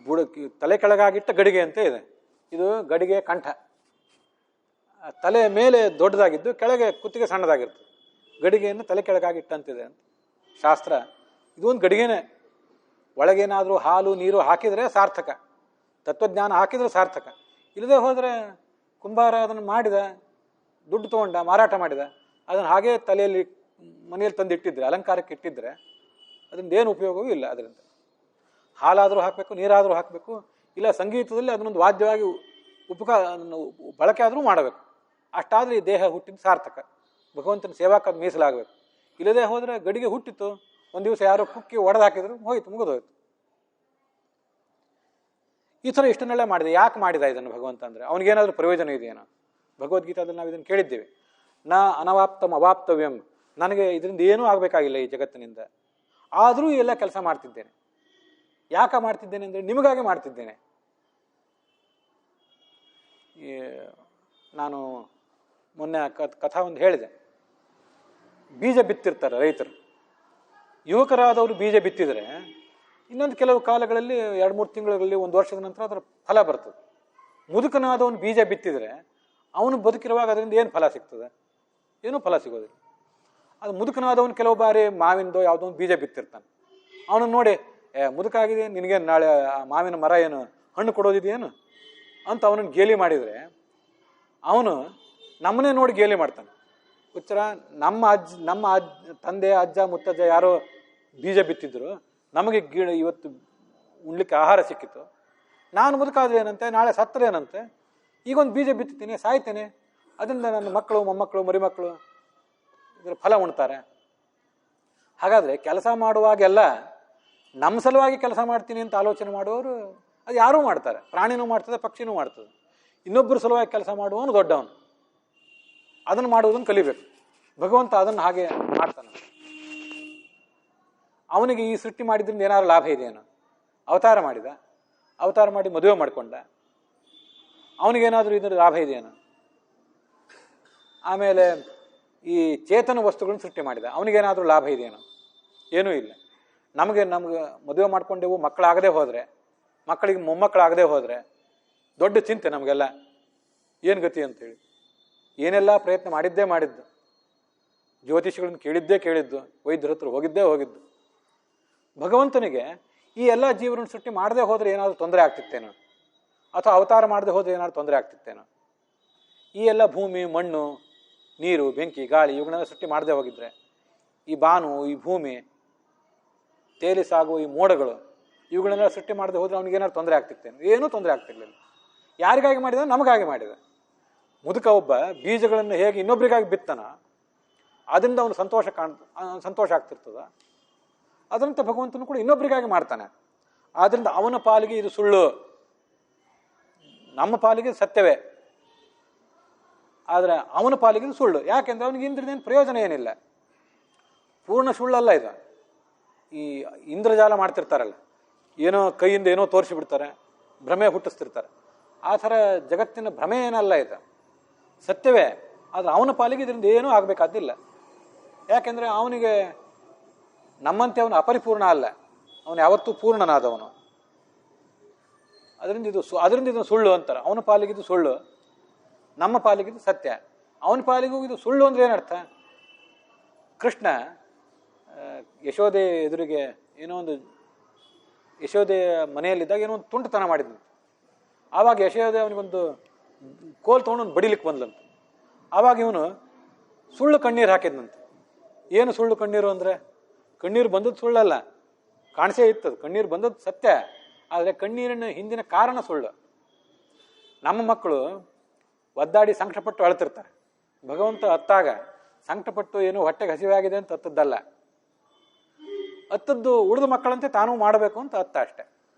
ತಲೆ ಕೆಳಗಾಗಿಟ್ಟ ಗಡಿಗೆ ಅಂತ ಇದೆ. ಇದು ಗಡಿಗೆ ಕಂಠ. ತಲೆ ಮೇಲೆ ದೊಡ್ಡದಾಗಿದ್ದು ಕೆಳಗೆ ಕುತ್ತಿಗೆ ಸಣ್ಣದಾಗಿರ್ತದೆ. ಗಡಿಗೆಯನ್ನು ತಲೆ ಕೆಳಗಾಗಿಟ್ಟಂತಿದೆ ಅಂತ ಶಾಸ್ತ್ರ. ಇದು ಒಂದು ಗಡಿಗೆನೇ. ಒಳಗೇನಾದರೂ ಹಾಲು ನೀರು ಹಾಕಿದರೆ ಸಾರ್ಥಕ, ತತ್ವಜ್ಞಾನ ಹಾಕಿದರೆ ಸಾರ್ಥಕ. ಇಲ್ಲದೆ ಹೋದರೆ ಕುಂಬಾರ ಅದನ್ನು ಮಾಡಿದ, ದುಡ್ಡು ತೊಗೊಂಡ, ಮಾರಾಟ ಮಾಡಿದ, ಅದನ್ನು ಹಾಗೇ ತಲೆಯಲ್ಲಿ ಮನೆಯಲ್ಲಿ ತಂದು ಇಟ್ಟಿದ್ರೆ, ಅಲಂಕಾರಕ್ಕೆ ಇಟ್ಟಿದ್ರೆ ಅದರಿಂದ ಏನು ಉಪಯೋಗವೂ ಇಲ್ಲ. ಅದರಿಂದ ಹಾಲಾದರೂ ಹಾಕಬೇಕು, ನೀರಾದರೂ ಹಾಕಬೇಕು, ಇಲ್ಲ ಸಂಗೀತದಲ್ಲಿ ಅದನ್ನೊಂದು ವಾದ್ಯವಾಗಿ ಬಳಕೆ ಆದರೂ ಮಾಡಬೇಕು. ಅಷ್ಟಾದರೆ ಈ ದೇಹ ಹುಟ್ಟಿದ ಸಾರ್ಥಕ, ಭಗವಂತನ ಸೇವಾಕ್ಕಾಗಿ ಮೀಸಲಾಗಬೇಕು. ಇಲ್ಲದೆ ಹೋದರೆ ಗಡಿಗೆ ಹುಟ್ಟಿತ್ತು, ಒಂದು ದಿವಸ ಯಾರೋ ಕುಕ್ಕಿ ಒಡೆದು ಹಾಕಿದ್ರು, ಹೋಯ್ತು, ಮುಗಿದೋಯ್ತು. ಈ ಥರ ಇಷ್ಟನ್ನೆಲ್ಲ ಮಾಡಿದೆ. ಯಾಕೆ ಮಾಡಿದ ಇದನ್ನು ಭಗವಂತ ಅಂದರೆ? ಅವನಿಗೇನಾದರೂ ಪ್ರಯೋಜನ ಇದೆಯೇನೋ? ಭಗವದ್ಗೀತಾದಲ್ಲಿ ನಾವು ಇದನ್ನು ಕೇಳಿದ್ದೇವೆ. ನ ಅನವಾಪ್ತಂ ಅವಾಪ್ತವ್ಯಂ, ನನಗೆ ಇದರಿಂದ ಏನೂ ಆಗಬೇಕಾಗಿಲ್ಲ ಈ ಜಗತ್ತಿನಿಂದ, ಆದರೂ ಎಲ್ಲ ಕೆಲಸ ಮಾಡ್ತಿದ್ದೇನೆ. ಯಾಕೆ ಮಾಡ್ತಿದ್ದೇನೆ ಅಂದರೆ ನಿಮಗಾಗಿ ಮಾಡ್ತಿದ್ದೇನೆ. ನಾನು ಮೊನ್ನೆ ಕಥಾ ಒಂದು ಹೇಳಿದೆ. ಬೀಜ ಬಿತ್ತಿರ್ತಾರೆ ರೈತರು. ಯುವಕರಾದವರು ಬೀಜ ಬಿತ್ತಿದರೆ ಇನ್ನೊಂದು ಕೆಲವು ಕಾಲಗಳಲ್ಲಿ 2-3 ತಿಂಗಳಲ್ಲಿ 1 ವರ್ಷದ ನಂತರ ಅದರ ಫಲ ಬರ್ತದೆ. ಮುದುಕನಾದವನು ಬೀಜ ಬಿತ್ತಿದರೆ ಅವನು ಬದುಕಿರುವಾಗ ಅದರಿಂದ ಏನು ಫಲ ಸಿಗ್ತದೆ? ಏನೂ ಫಲ ಸಿಗೋದಿಲ್ಲ. ಅದು ಮುದುಕನಾದವನು ಕೆಲವು ಬಾರಿ ಮಾವಿನದೋ ಯಾವುದೋ ಒಂದು ಬೀಜ ಬಿತ್ತಿರ್ತಾನೆ. ಅವನನ್ನು ನೋಡಿ, ಮುದುಕ ಆಗಿದೆ, ನಿನಗೇನು ನಾಳೆ ಆ ಮಾವಿನ ಮರ ಏನು ಹಣ್ಣು ಕೊಡೋದಿದೆಯೇನು ಅಂತ ಅವನನ್ನು ಗೇಲಿ ಮಾಡಿದರೆ ಅವನು ನಮ್ಮನ್ನೇ ನೋಡಿ ಗೇಲಿ ಮಾಡ್ತಾನೆ. ಹುಚ್ಚರ, ನಮ್ಮ ತಂದೆ ಅಜ್ಜ ಮುತ್ತಜ್ಜ ಯಾರೋ ಬೀಜ ಬಿತ್ತಿದ್ರು, ನಮಗೆ ಇವತ್ತು ಉಣ್ಲಿಕ್ಕೆ ಆಹಾರ ಸಿಕ್ಕಿತ್ತು. ನಾನು ಮುದುಕಾದ್ರೆ ಏನಂತೆ, ನಾಳೆ ಸತ್ತರೆ ಏನಂತೆ, ಈಗೊಂದು ಬೀಜ ಬಿತ್ತುತ್ತೀನಿ, ಸಾಯ್ತೇನೆ, ಅದರಿಂದ ನನ್ನ ಮಕ್ಕಳು ಮೊಮ್ಮಕ್ಕಳು ಮರಿಮಕ್ಕಳು ಇದರ ಫಲ ಉಣ್ತಾರೆ. ಹಾಗಾದರೆ ಕೆಲಸ ಮಾಡುವಾಗೆಲ್ಲ ನಮ್ಮ ಸಲುವಾಗಿ ಕೆಲಸ ಮಾಡ್ತೀನಿ ಅಂತ ಆಲೋಚನೆ ಮಾಡುವವರು ಅದು ಯಾರೂ ಮಾಡ್ತಾರೆ. ಪ್ರಾಣಿನೂ ಮಾಡ್ತದೆ, ಪಕ್ಷಿನೂ ಮಾಡ್ತದೆ. ಇನ್ನೊಬ್ಬರ ಸಲುವಾಗಿ ಕೆಲಸ ಮಾಡುವವನು ದೊಡ್ಡವನು. ಅದನ್ನು ಮಾಡುವುದನ್ನು ಕಲಿಬೇಕು. ಭಗವಂತ ಅದನ್ನು ಹಾಗೆ ಮಾಡ್ತಾನೆ. ಅವನಿಗೆ ಈ ಸೃಷ್ಟಿ ಮಾಡಿದ್ರಿಂದ ಏನಾದ್ರು ಲಾಭ ಇದೆಯೇನು? ಅವತಾರ ಮಾಡಿದ, ಅವತಾರ ಮಾಡಿ ಮದುವೆ ಮಾಡಿಕೊಂಡ, ಅವನಿಗೇನಾದರೂ ಇದರ ಲಾಭ ಇದೆಯೇನು? ಆಮೇಲೆ ಈ ಚೇತನ ವಸ್ತುಗಳನ್ನು ಸೃಷ್ಟಿ ಮಾಡಿದ, ಅವನಿಗೇನಾದರೂ ಲಾಭ ಇದೆಯೇನು? ಏನೂ ಇಲ್ಲ. ನಮಗೆ ಮದುವೆ ಮಾಡ್ಕೊಂಡೆವು, ಮಕ್ಕಳಾಗದೆ ಹೋದರೆ, ಮಕ್ಕಳಿಗೆ ಮೊಮ್ಮಕ್ಕಳಾಗದೆ ಹೋದರೆ ದೊಡ್ಡ ಚಿಂತೆ ನಮಗೆಲ್ಲ. ಏನು ಗತಿ ಅಂತೇಳಿ ಏನೆಲ್ಲ ಪ್ರಯತ್ನ ಮಾಡಿದ್ದು, ಜ್ಯೋತಿಷಿಗಳನ್ನು ಕೇಳಿದ್ದು, ವೈದ್ಯರ ಹತ್ರ ಹೋಗಿದ್ದು. ಭಗವಂತನಿಗೆ ಈ ಎಲ್ಲ ಜೀವನ ಸೃಷ್ಟಿ ಮಾಡದೆ ಹೋದರೆ ಏನಾದರೂ ತೊಂದರೆ ಆಗ್ತಿತ್ತೇನೋ, ಅಥವಾ ಅವತಾರ ಮಾಡದೆ ಹೋದರೆ ಏನಾದರೂ ತೊಂದರೆ ಆಗ್ತಿತ್ತೇನೋ? ಈ ಎಲ್ಲ ಭೂಮಿ, ಮಣ್ಣು, ನೀರು, ಬೆಂಕಿ, ಗಾಳಿ ಇವುಗಳನ್ನೆಲ್ಲ ಸೃಷ್ಟಿ ಮಾಡದೆ ಹೋಗಿದ್ರೆ, ಈ ಬಾನು, ಈ ಭೂಮಿ, ತೇಲಿ ಸಾಗುವ ಈ ಮೋಡಗಳು ಇವುಗಳನ್ನೆಲ್ಲ ಸೃಷ್ಟಿ ಮಾಡದೆ ಹೋದರೆ ಅವನಿಗೇನಾದ್ರು ತೊಂದರೆ ಆಗ್ತಿತ್ತೇನೋ? ಏನೂ ತೊಂದರೆ ಆಗ್ತಿರ್ಲಿಲ್ಲ. ಯಾರಿಗಾಗಿ ಮಾಡಿದ? ನಮಗಾಗಿ ಮಾಡಿದ. ಮುದುಕ ಒಬ್ಬ ಬೀಜಗಳನ್ನು ಹೇಗೆ ಇನ್ನೊಬ್ಬರಿಗಾಗಿ ಬಿತ್ತನ, ಅದರಿಂದ ಅವನು ಸಂತೋಷ ಆಗ್ತಿರ್ತದ. ಅದರಂತೆ ಭಗವಂತನು ಕೂಡ ಇನ್ನೊಬ್ಬರಿಗಾಗಿ ಮಾಡ್ತಾನೆ. ಆದ್ದರಿಂದ ಅವನ ಪಾಲಿಗೆ ಇದು ಸುಳ್ಳು, ನಮ್ಮ ಪಾಲಿಗೆ ಸತ್ಯವೇ. ಆದರೆ ಅವನ ಪಾಲಿಗೆ ಇದು ಸುಳ್ಳು. ಯಾಕೆಂದ್ರೆ ಅವನಿಗೆ ಇಂದ್ರದೇನು ಪ್ರಯೋಜನ ಏನಿಲ್ಲ. ಪೂರ್ಣ ಸುಳ್ಳಲ್ಲ ಇದು. ಈ ಇಂದ್ರಜಾಲ ಮಾಡ್ತಿರ್ತಾರಲ್ಲ, ಏನೋ ಕೈಯಿಂದ ಏನೋ ತೋರಿಸಿಬಿಡ್ತಾರೆ, ಭ್ರಮೆ ಹುಟ್ಟಿಸ್ತಿರ್ತಾರೆ. ಆ ಥರ ಜಗತ್ತಿನ ಭ್ರಮೆ ಏನಲ್ಲ ಇದು, ಸತ್ಯವೇ. ಆದರೆ ಅವನ ಪಾಲಿಗೆ ಇದರಿಂದ ಏನೂ ಆಗಬೇಕಾದಿಲ್ಲ. ಯಾಕೆಂದರೆ ಅವನಿಗೆ ನಮ್ಮಂತೆ ಅವನು ಅಪರಿಪೂರ್ಣ ಅಲ್ಲ, ಅವನು ಯಾವತ್ತೂ ಪೂರ್ಣನಾದವನು. ಅದರಿಂದ ಇದನ್ನು ಸುಳ್ಳು ಅಂತಾರೆ. ಅವನ ಪಾಲಿಗಿದು ಸುಳ್ಳು, ನಮ್ಮ ಪಾಲಿಗಿದು ಸತ್ಯ. ಅವನ ಪಾಲಿಗೂ ಇದು ಸುಳ್ಳು ಅಂದ್ರೆ ಏನರ್ಥ? ಕೃಷ್ಣ ಯಶೋದೆ ಎದುರಿಗೆ ಏನೋ ಒಂದು, ಯಶೋದೆ ಮನೆಯಲ್ಲಿದ್ದಾಗ ಏನೋ ಒಂದು ತುಂಟತನ ಮಾಡಿದ್ನು. ಆವಾಗ ಯಶೋದೆ ಅವನಿಗೊಂದು ಕೋಲ್ ತೊಗೊಂಡು ಬಡಿಲಿಕ್ಕೆ ಬಂದ್ಲಂತ. ಆವಾಗ ಇವನು ಸುಳ್ಳು ಕಣ್ಣೀರು ಹಾಕಿದ್ನಂತೆ. ಏನು ಸುಳ್ಳು ಕಣ್ಣೀರು ಅಂದರೆ, ಕಣ್ಣೀರು ಬಂದದ್ದು ಸುಳ್ಳಲ್ಲ, ಕಾಣಿಸೇ ಇರ್ತದೆ. ಕಣ್ಣೀರು ಬಂದದ್ದು ಸತ್ಯ, ಆದರೆ ಕಣ್ಣೀರಿನ ಹಿಂದಿನ ಕಾರಣ ಸುಳ್ಳು. ನಮ್ಮ ಮಕ್ಕಳು ಒದ್ದಾಡಿ ಸಂಕಟಪಟ್ಟು ಅಳ್ತಿರ್ತಾರೆ. ಭಗವಂತ ಅತ್ತಾಗ ಸಂಕಟಪಟ್ಟು ಏನು ಹೊಟ್ಟೆಗೆ ಹಸಿವಾಗಿದೆ ಅಂತ ಅತ್ತದ್ದಲ್ಲ, ಅತ್ತದ್ದು ಉಳಿದ ಮಕ್ಕಳಂತೆ ತಾನೂ ಮಾಡಬೇಕು ಅಂತ ಅತ್ತ ಅಷ್ಟೆ.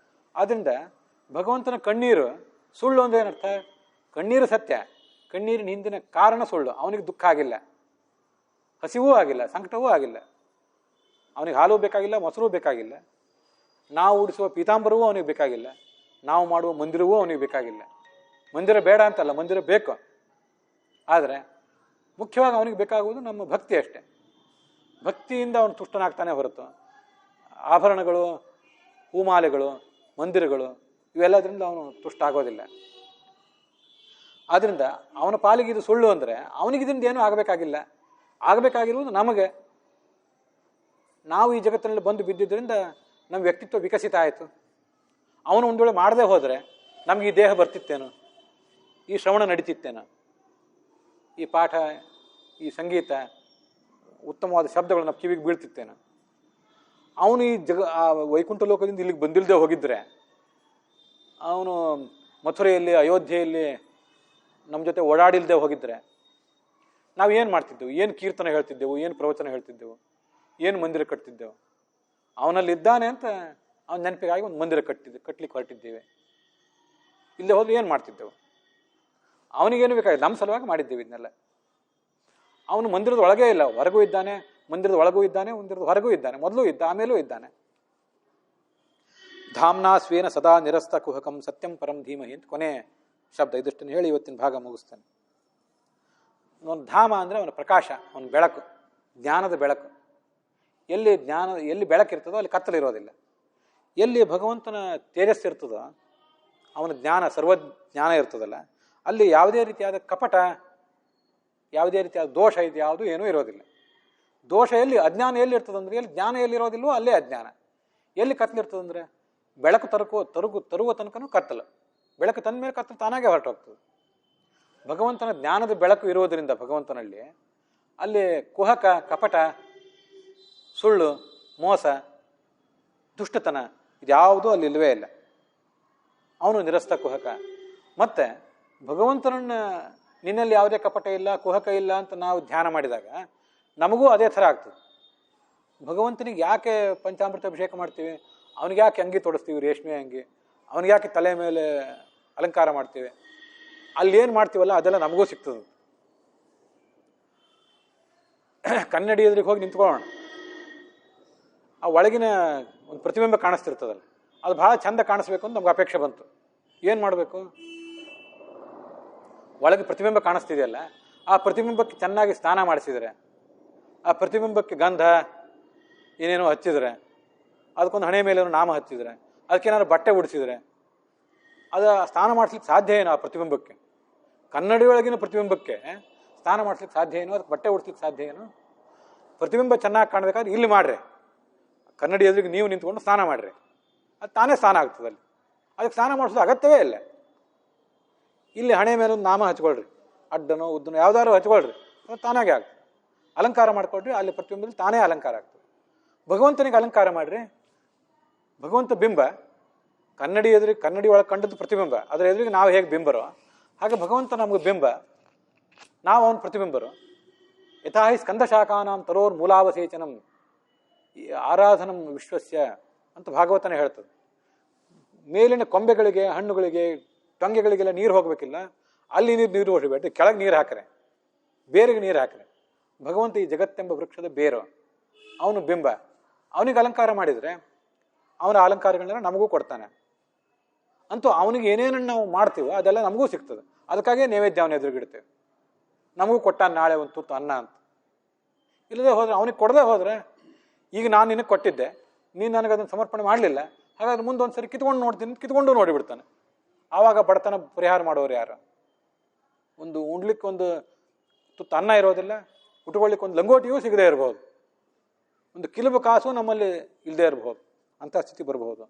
ಆದ್ದರಿಂದ ಭಗವಂತನ ಕಣ್ಣೀರು ಸುಳ್ಳು ಅಂದ್ರೆ ಏನರ್ಥ? ಕಣ್ಣೀರು ಸತ್ಯ, ಕಣ್ಣೀರಿನ ಹಿಂದಿನ ಕಾರಣ ಸುಳ್ಳು. ಅವನಿಗೆ ದುಃಖ ಆಗಿಲ್ಲ, ಹಸಿವೂ ಆಗಿಲ್ಲ, ಸಂಕಟವೂ ಆಗಿಲ್ಲ. ಅವನಿಗೆ ಹಾಲು ಬೇಕಾಗಿಲ್ಲ, ಮೊಸರು ಬೇಕಾಗಿಲ್ಲ, ನಾವು ಉಡಿಸುವ ಪೀತಾಂಬರವೂ ಅವನಿಗೆ ಬೇಕಾಗಿಲ್ಲ, ನಾವು ಮಾಡುವ ಮಂದಿರವೂ ಅವನಿಗೆ ಬೇಕಾಗಿಲ್ಲ. ಮಂದಿರ ಬೇಡ ಅಂತಲ್ಲ, ಮಂದಿರ ಬೇಕು. ಆದರೆ ಮುಖ್ಯವಾಗಿ ಅವನಿಗೆ ಬೇಕಾಗುವುದು ನಮ್ಮ ಭಕ್ತಿ ಅಷ್ಟೆ. ಭಕ್ತಿಯಿಂದ ಅವನು ತುಷ್ಟನಾಗ್ತಾನೆ ಹೊರತು ಆಭರಣಗಳು, ಹೂಮಾಲೆಗಳು, ಮಂದಿರಗಳು ಇವೆಲ್ಲದರಿಂದ ಅವನು ತುಷ್ಟ ಆಗೋದಿಲ್ಲ. ಆದ್ದರಿಂದ ಅವನ ಪಾಲಿಗೆ ಇದು ಸುಳ್ಳು ಅಂದರೆ ಅವನಿಗಿದಿಂದ ಏನೂ ಆಗಬೇಕಾಗಿಲ್ಲ. ಆಗಬೇಕಾಗಿರುವುದು ನಮಗೆ. ನಾವು ಈ ಜಗತ್ತಿನಲ್ಲಿ ಬಂದು ಬಿದ್ದಿದ್ದರಿಂದ ನಮ್ಮ ವ್ಯಕ್ತಿತ್ವ ವಿಕಸಿತ ಆಯಿತು. ಅವನು ಒಂದು ವೇಳೆ ಮಾಡದೆ ಹೋದರೆ ನಮ್ಗೆ ಈ ದೇಹ ಬರ್ತಿತ್ತೇನೋ, ಈ ಶ್ರವಣ ನಡೀತಿತ್ತೇನೋ, ಈ ಪಾಠ, ಈ ಸಂಗೀತ, ಉತ್ತಮವಾದ ಶಬ್ದಗಳು ನಮ್ಮ ಕಿವಿಗೆ ಬೀಳ್ತಿತ್ತೇನೋ. ಅವನು ಈ ವೈಕುಂಠ ಲೋಕದಿಂದ ಇಲ್ಲಿಗೆ ಬಂದಿಲ್ಲದೆ ಹೋಗಿದ್ರೆ, ಅವನು ಮಥುರೆಯಲ್ಲಿ, ಅಯೋಧ್ಯೆಯಲ್ಲಿ ನಮ್ಮ ಜೊತೆ ಓಡಾಡಿಲ್ಲದೆ ಹೋಗಿದ್ರೆ ನಾವು ಏನು ಮಾಡ್ತಿದ್ದೆವು? ಏನು ಕೀರ್ತನ ಹೇಳ್ತಿದ್ದೆವು? ಏನು ಪ್ರವಚನ ಹೇಳ್ತಿದ್ದೆವು? ಏನು ಮಂದಿರ ಕಟ್ತಿದ್ದೆವು? ಅವನಲ್ಲಿ ಇದ್ದಾನೆ ಅಂತ ಅವನ ನೆನಪಿಗಾಗಿ ಒಂದು ಮಂದಿರ ಕಟ್ಲಿಕ್ಕೆ ಹೊರಟಿದ್ದೇವೆ. ಇಲ್ಲದೆ ಹೋದ್ರೆ ಏನು ಮಾಡ್ತಿದ್ದೆವು? ಅವನಿಗೇನು ಬೇಕಾಗಿದೆ? ನಮ್ಮ ಸಲುವಾಗಿ ಮಾಡಿದ್ದೇವೆ ಇದನ್ನೆಲ್ಲ. ಅವನು ಮಂದಿರದ ಒಳಗೇ ಇಲ್ಲ, ಹೊರಗೂ ಇದ್ದಾನೆ, ಮಂದಿರದ ಒಳಗೂ ಇದ್ದಾನೆ, ಮಂದಿರದ ಹೊರಗೂ ಇದ್ದಾನೆ. ಮೊದಲು ಇದ್ದ, ಆಮೇಲೂ ಇದ್ದಾನೆ. ಧಾಮ್ನಾ ಸ್ವೇನ ಸದಾ ನಿರಸ್ತ ಕುಹಕಂ ಸತ್ಯಂ ಪರಂ ಧೀಮಹಿ ಅಂತ ಕೊನೆ ಶಬ್ದ. ಇದಿಷ್ಟನ್ನು ಹೇಳಿ ಇವತ್ತಿನ ಭಾಗ ಮುಗಿಸ್ತೇನೆ. ಅವನ ಧಾಮ ಅಂದರೆ ಅವನ ಪ್ರಕಾಶ, ಅವನ ಬೆಳಕು, ಜ್ಞಾನದ ಬೆಳಕು. ಎಲ್ಲಿ ಬೆಳಕಿರ್ತದೋ ಅಲ್ಲಿ ಕತ್ತಲಿರೋದಿಲ್ಲ. ಎಲ್ಲಿ ಭಗವಂತನ ತೇಜಸ್ಸು ಇರ್ತದೋ, ಅವನ ಜ್ಞಾನ, ಸರ್ವಜ್ಞಾನ ಇರ್ತದಲ್ಲ, ಅಲ್ಲಿ ಯಾವುದೇ ರೀತಿಯಾದ ಕಪಟ, ಯಾವುದೇ ರೀತಿಯಾದ ದೋಷ ಇದು ಯಾವುದು ಏನೂ ಇರೋದಿಲ್ಲ. ದೋಷ ಎಲ್ಲಿ, ಅಜ್ಞಾನ ಎಲ್ಲಿ ಇರ್ತದಂದ್ರೆ, ಎಲ್ಲಿ ಜ್ಞಾನ ಎಲ್ಲಿರೋದಿಲ್ವೋ ಅಲ್ಲೇ ಅಜ್ಞಾನ. ಎಲ್ಲಿ ಕತ್ತಲಿರ್ತದಂದ್ರೆ ಬೆಳಕು ತರುವ ತನಕನೂ ಕತ್ತಲು. ಬೆಳಕು ತಂದ ಮೇಲೆ ಕತ್ತಲು ತಾನಾಗೆ ಹೊರಟೋಗ್ತದೆ. ಭಗವಂತನ ಜ್ಞಾನದ ಬೆಳಕು ಇರುವುದರಿಂದ ಭಗವಂತನಲ್ಲಿ ಅಲ್ಲಿ ಕುಹಕ, ಕಪಟ, ಸುಳ್ಳು, ಮೋಸ, ದುಷ್ಟತನ ಇದ್ಯಾವುದೂ ಅಲ್ಲಿ ಇಲ್ಲವೇ ಇಲ್ಲ. ಅವನು ನಿರಸ್ತ ಕುಹಕ. ಮತ್ತೆ ಭಗವಂತನನ್ನ ನಿನ್ನಲ್ಲಿ ಯಾವುದೇ ಕಪಟ ಇಲ್ಲ, ಕುಹಕ ಇಲ್ಲ ಅಂತ ನಾವು ಧ್ಯಾನ ಮಾಡಿದಾಗ ನಮಗೂ ಅದೇ ಥರ ಆಗ್ತದೆ. ಭಗವಂತನಿಗೆ ಯಾಕೆ ಪಂಚಾಮೃತ ಅಭಿಷೇಕ ಮಾಡ್ತೀವಿ, ಅವನಿಗೆ ಯಾಕೆ ಅಂಗಿ ತೊಡಿಸ್ತೀವಿ, ರೇಷ್ಮೆ ಅಂಗಿ, ಅವನಿಗೆ ಯಾಕೆ ತಲೆ ಮೇಲೆ ಅಲಂಕಾರ ಮಾಡ್ತೀವಿ, ಅಲ್ಲೇನು ಮಾಡ್ತೀವಲ್ಲ ಅದೆಲ್ಲ ನಮಗೂ ಸಿಗ್ತದೆ. ಕನ್ನಡಿ ಎದುರಿಗೆ ಹೋಗಿ ನಿಂತ್ಕೊಳ್ಳೋಣ, ಆ ಒಳಗಿನ ಒಂದು ಪ್ರತಿಬಿಂಬ ಕಾಣಿಸ್ತಿರ್ತದಲ್ಲ, ಅದು ಭಾಳ ಚಂದ ಕಾಣಿಸ್ಬೇಕು ಅಂತ ನಮ್ಗೆ ಅಪೇಕ್ಷೆ ಬಂತು. ಏನು ಮಾಡಬೇಕು? ಒಳಗೆ ಪ್ರತಿಬಿಂಬ ಕಾಣಿಸ್ತಿದೆಯಲ್ಲ, ಆ ಪ್ರತಿಬಿಂಬಕ್ಕೆ ಚೆನ್ನಾಗಿ ಸ್ನಾನ ಮಾಡಿಸಿದರೆ, ಆ ಪ್ರತಿಬಿಂಬಕ್ಕೆ ಗಂಧ ಏನೇನೋ ಹಚ್ಚಿದ್ರೆ, ಅದಕ್ಕೊಂದು ಹಣೆ ಮೇಲೆ ನಾಮ ಹಚ್ಚಿದ್ರೆ, ಅದಕ್ಕೇನಾದ್ರು ಬಟ್ಟೆ ಉಡಿಸಿದ್ರೆ, ಅದು ಸ್ನಾನ ಮಾಡಿಸ್ಲಿಕ್ಕೆ ಸಾಧ್ಯ ಏನೋ? ಆ ಪ್ರತಿಬಿಂಬಕ್ಕೆ, ಕನ್ನಡಿಯೊಳಗಿನ ಪ್ರತಿಬಿಂಬಕ್ಕೆ ಸ್ನಾನ ಮಾಡಿಸ್ಲಿಕ್ಕೆ ಸಾಧ್ಯ ಏನೋ? ಅದಕ್ಕೆ ಬಟ್ಟೆ ಉಡಿಸ್ಲಿಕ್ಕೆ ಸಾಧ್ಯ ಏನೋ? ಪ್ರತಿಬಿಂಬ ಚೆನ್ನಾಗಿ ಕಾಣಬೇಕಾದ್ರೆ ಇಲ್ಲಿ ಮಾಡ್ರಿ, ಕನ್ನಡಿ ಎದುರಿಗೆ ನೀವು ನಿಂತ್ಕೊಂಡು ಸ್ನಾನ ಮಾಡ್ರಿ, ಅದು ತಾನೇ ಸ್ನಾನ ಆಗ್ತದಲ್ಲಿ. ಅದಕ್ಕೆ ಸ್ನಾನ ಮಾಡಿಸೋದು ಅಗತ್ಯವೇ ಇಲ್ಲ. ಇಲ್ಲಿ ಹಣೆ ಮೇಲೊಂದು ನಾಮ ಹಚ್ಕೊಳ್ರಿ, ಅಡ್ಡನೋ ಉದ್ದನೋ ಯಾವ್ದಾದ್ರು ಹಚ್ಕೊಳ್ರಿ, ಅದು ತಾನಾಗೆ ಆಗ್ತದೆ. ಅಲಂಕಾರ ಮಾಡ್ಕೊಳ್ರಿ, ಅಲ್ಲಿ ಪ್ರತಿಬಿಂಬದಲ್ಲಿ ತಾನೇ ಅಲಂಕಾರ ಆಗ್ತದೆ. ಭಗವಂತನಿಗೆ ಅಲಂಕಾರ ಮಾಡ್ರಿ. ಭಗವಂತ ಬಿಂಬ, ಕನ್ನಡಿ ಒಳಗೆ ಕಂಡದ್ದು ಪ್ರತಿಬಿಂಬ, ಅದರ ಎದುರಿಗೆ ನಾವು ಹೇಗೆ ಬಿಂಬರೋ ಹಾಗೆ ಭಗವಂತ ನಮಗೆ ಬಿಂಬ, ನಾವು ಅವನ ಪ್ರತಿಬಿಂಬರು. ಯಥಾಹಿ ಸ್ಕಂದಶಾಖಾನಾಂ ತರೋರ್ ಮೂಲಾವಸೇಚನಂ ಆರಾಧನಂ ವಿಶ್ವಸ್ಯ ಅಂತ ಭಾಗವತನೇ ಹೇಳ್ತದೆ. ಮೇಲಿನ ಕೊಂಬೆಗಳಿಗೆ, ಹಣ್ಣುಗಳಿಗೆ, ಟೊಂಗೆಗಳಿಗೆಲ್ಲ ನೀರು ಹೋಗಬೇಕಿಲ್ಲ, ಅಲ್ಲಿ ನೀರು ಹೊಡಿಬೇಡಿ, ಕೆಳಗೆ ನೀರು ಹಾಕ್ರೆ, ಬೇರೆಗೆ ನೀರು ಹಾಕ್ರೆ. ಭಗವಂತ ಈ ಜಗತ್ತೆಂಬ ವೃಕ್ಷದ ಬೇರು, ಅವನು ಬಿಂಬ. ಅವನಿಗೆ ಅಲಂಕಾರ ಮಾಡಿದರೆ ಅವನ ಅಲಂಕಾರಗಳನ್ನ ನಮಗೂ ಕೊಡ್ತಾನೆ. ಅಂತೂ ಅವನಿಗೆ ಏನೇನನ್ನು ನಾವು ಮಾಡ್ತೀವೋ ಅದೆಲ್ಲ ನಮಗೂ ಸಿಗ್ತದೆ. ಅದಕ್ಕಾಗಿಯೇ ನೈವೇದ್ಯ ಅವನ ಎದುರುಗಿಡ್ತೇವೆ. ನಮಗೂ ಕೊಟ್ಟಾನ ನಾಳೆ ಒಂದು ತುತ್ತು ಅನ್ನ ಅಂತ. ಇಲ್ಲದೆ ಹೋದರೆ, ಅವನಿಗೆ ಕೊಡದೆ ಹೋದರೆ, ಈಗ ನಾನು ನಿನಗೆ ಕೊಟ್ಟಿದ್ದೆ, ನೀನು ನನಗೆ ಅದನ್ನು ಸಮರ್ಪಣೆ ಮಾಡಲಿಲ್ಲ, ಹಾಗಾದ್ರೆ ಮುಂದೊಂದು ಸರಿ ಕಿತ್ಕೊಂಡು ನೋಡಿಬಿಡ್ತಾನೆ. ಆವಾಗ ಬಡತನ ಪರಿಹಾರ ಮಾಡೋರು ಯಾರು? ಒಂದು ಉಣ್ಲಿಕ್ಕೆ ಒಂದು ತುತ್ತು ಅನ್ನ ಇರೋದಿಲ್ಲ, ಉಟ್ಕೊಳ್ಳಿಕ್ಕೆ ಒಂದು ಲಂಗೋಟಿಯೂ ಸಿಗದೆ ಇರಬಹುದು, ಒಂದು ಕಿಲುಬು ಕಾಸು ನಮ್ಮಲ್ಲಿ ಇಲ್ಲದೆ ಇರಬಹುದು, ಅಂಥ ಸ್ಥಿತಿ ಬರಬಹುದು.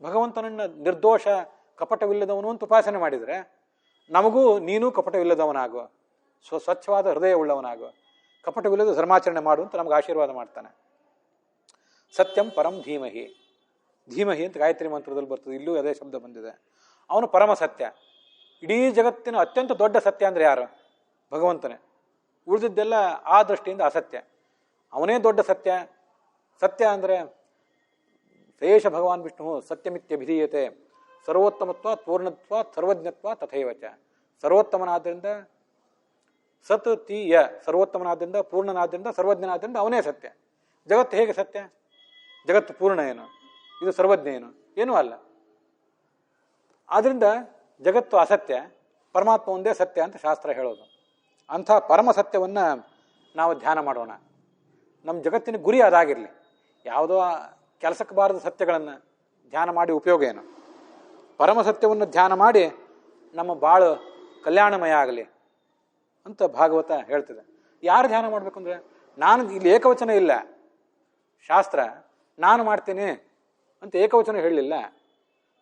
ಭಗವಂತನನ್ನ ನಿರ್ದೋಷ ಕಪಟವಿಲ್ಲದವನು ಅಂತ ಉಪಾಸನೆ ಮಾಡಿದರೆ ನಮಗೂ ನೀನು ಕಪಟವಿಲ್ಲದವನಾಗು, ಸ್ವಚ್ಛವಾದ ಹೃದಯ ಉಳ್ಳವನಾಗು, ಕಪಟವಿಲ್ಲದ ಧರ್ಮಾಚರಣೆ ಮಾಡು ಅಂತ ನಮ್ಗೆ ಆಶೀರ್ವಾದ ಮಾಡ್ತಾನೆ. ಸತ್ಯಂ ಪರಂ ಧೀಮಹಿ. ಧೀಮಹಿ ಅಂತ ಗಾಯತ್ರಿ ಮಂತ್ರದಲ್ಲಿ ಬರ್ತದೆ, ಇಲ್ಲೂ ಅದೇ ಶಬ್ದ ಬಂದಿದೆ. ಅವನು ಪರಮ ಸತ್ಯ. ಇಡೀ ಜಗತ್ತಿನ ಅತ್ಯಂತ ದೊಡ್ಡ ಸತ್ಯ ಅಂದರೆ ಯಾರು? ಭಗವಂತನೇ. ಉಳಿದಿದ್ದೆಲ್ಲ ಆ ದೃಷ್ಟಿಯಿಂದ ಅಸತ್ಯ. ಅವನೇ ದೊಡ್ಡ ಸತ್ಯ. ಸತ್ಯ ಅಂದರೆ ಶೇಷ ಭಗವಾನ್ ವಿಷ್ಣು ಸತ್ಯಮಿತ್ಯಭಿಧೀಯತೆ, ಸರ್ವೋತ್ತಮತ್ವ, ಪೂರ್ಣತ್ವ, ಸರ್ವಜ್ಞತ್ವ ತಥೈವಚ. ಸರ್ವೋತ್ತಮನಾದ್ದರಿಂದ ಸತ್ ತಿ ಯ, ಸರ್ವೋತ್ತಮನಾದ್ದರಿಂದ, ಪೂರ್ಣನಾದ್ದರಿಂದ, ಸರ್ವಜ್ಞನಾದ್ದರಿಂದ ಅವನೇ ಸತ್ಯ. ಜಗತ್ತು ಹೇಗೆ ಸತ್ಯ? ಜಗತ್ತು ಪೂರ್ಣ ಏನು? ಇದು ಸರ್ವಜ್ಞ ಏನು? ಏನೂ ಅಲ್ಲ. ಆದ್ದರಿಂದ ಜಗತ್ತು ಅಸತ್ಯ, ಪರಮಾತ್ಮ ಒಂದೇ ಸತ್ಯ ಅಂತ ಶಾಸ್ತ್ರ ಹೇಳೋದು. ಅಂಥ ಪರಮ ಸತ್ಯವನ್ನು ನಾವು ಧ್ಯಾನ ಮಾಡೋಣ. ನಮ್ಮ ಜಗತ್ತಿನ ಗುರಿ ಅದಾಗಿರಲಿ. ಯಾವುದೋ ಕೆಲಸಕ್ಕೆ ಬಾರದ ಸತ್ಯಗಳನ್ನು ಧ್ಯಾನ ಮಾಡಿ ಉಪಯೋಗ ಏನು? ಪರಮ ಸತ್ಯವನ್ನು ಧ್ಯಾನ ಮಾಡಿ ನಮ್ಮ ಬಾಳು ಕಲ್ಯಾಣಮಯ ಆಗಲಿ ಅಂತ ಭಾಗವತ ಹೇಳ್ತದೆ. ಯಾರು ಧ್ಯಾನ ಮಾಡಬೇಕು ಅಂದರೆ, ನಾನು ಇಲ್ಲಿ ಏಕವಚನ ಇಲ್ಲ, ಶಾಸ್ತ್ರ ನಾನು ಮಾಡ್ತೀನಿ ಅಂತ ಏಕವಚನ ಹೇಳಲಿಲ್ಲ.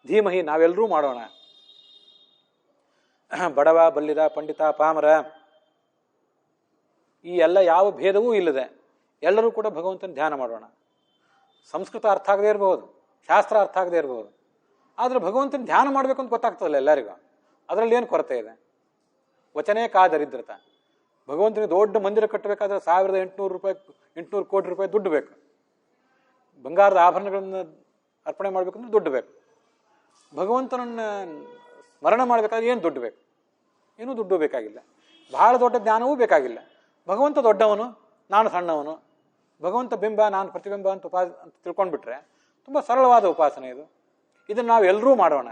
ಧೀಮಹಿ, ನಾವೆಲ್ಲರೂ ಮಾಡೋಣ. ಬಡವ, ಬಲ್ಲಿದ, ಪಂಡಿತ, ಪಾಮರ ಈ ಎಲ್ಲ ಯಾವ ಭೇದವೂ ಇಲ್ಲದೆ ಎಲ್ಲರೂ ಕೂಡ ಭಗವಂತನ ಧ್ಯಾನ ಮಾಡೋಣ. ಸಂಸ್ಕೃತ ಅರ್ಥ ಆಗದೆ ಇರಬಹುದು, ಶಾಸ್ತ್ರ ಅರ್ಥ ಆಗದೆ ಇರಬಹುದು, ಆದರೆ ಭಗವಂತನ ಧ್ಯಾನ ಮಾಡಬೇಕು ಅಂತ ಗೊತ್ತಾಗ್ತದಲ್ಲ ಎಲ್ಲರಿಗೂ. ಅದರಲ್ಲಿ ಏನು ಕೊರತೆ ಇದೆ? ವಚನೇ ಕಾದರಿದ್ರತ. ಭಗವಂತನಿಗೆ ದೊಡ್ಡ ಮಂದಿರ ಕಟ್ಟಬೇಕಾದ್ರೆ 1800 ಕೋಟಿ ರೂಪಾಯಿ ದುಡ್ಡು ಬೇಕು. ಬಂಗಾರದ ಆಭರಣಗಳನ್ನು ಅರ್ಪಣೆ ಮಾಡಬೇಕಂದ್ರೆ ದುಡ್ಡು ಬೇಕು. ಭಗವಂತನನ್ನ ಸ್ಮರಣ ಮಾಡಬೇಕಾದ್ರೆ ಏನು ದುಡ್ಡು ಬೇಕು? ಏನೂ ದುಡ್ಡು ಬೇಕಾಗಿಲ್ಲ. ಬಹಳ ದೊಡ್ಡ ಜ್ಞಾನವೂ ಬೇಕಾಗಿಲ್ಲ. ಭಗವಂತ ದೊಡ್ಡವನು, ನಾನು ಸಣ್ಣವನು, ಭಗವಂತ ಬಿಂಬ, ನಾನು ಪ್ರತಿಬಿಂಬ ಅಂತ ತಿಳ್ಕೊಂಡ್ಬಿಟ್ರೆ ತುಂಬ ಸರಳವಾದ ಉಪಾಸನೆ ಇದು. ಇದನ್ನು ನಾವು ಎಲ್ಲರೂ ಮಾಡೋಣ.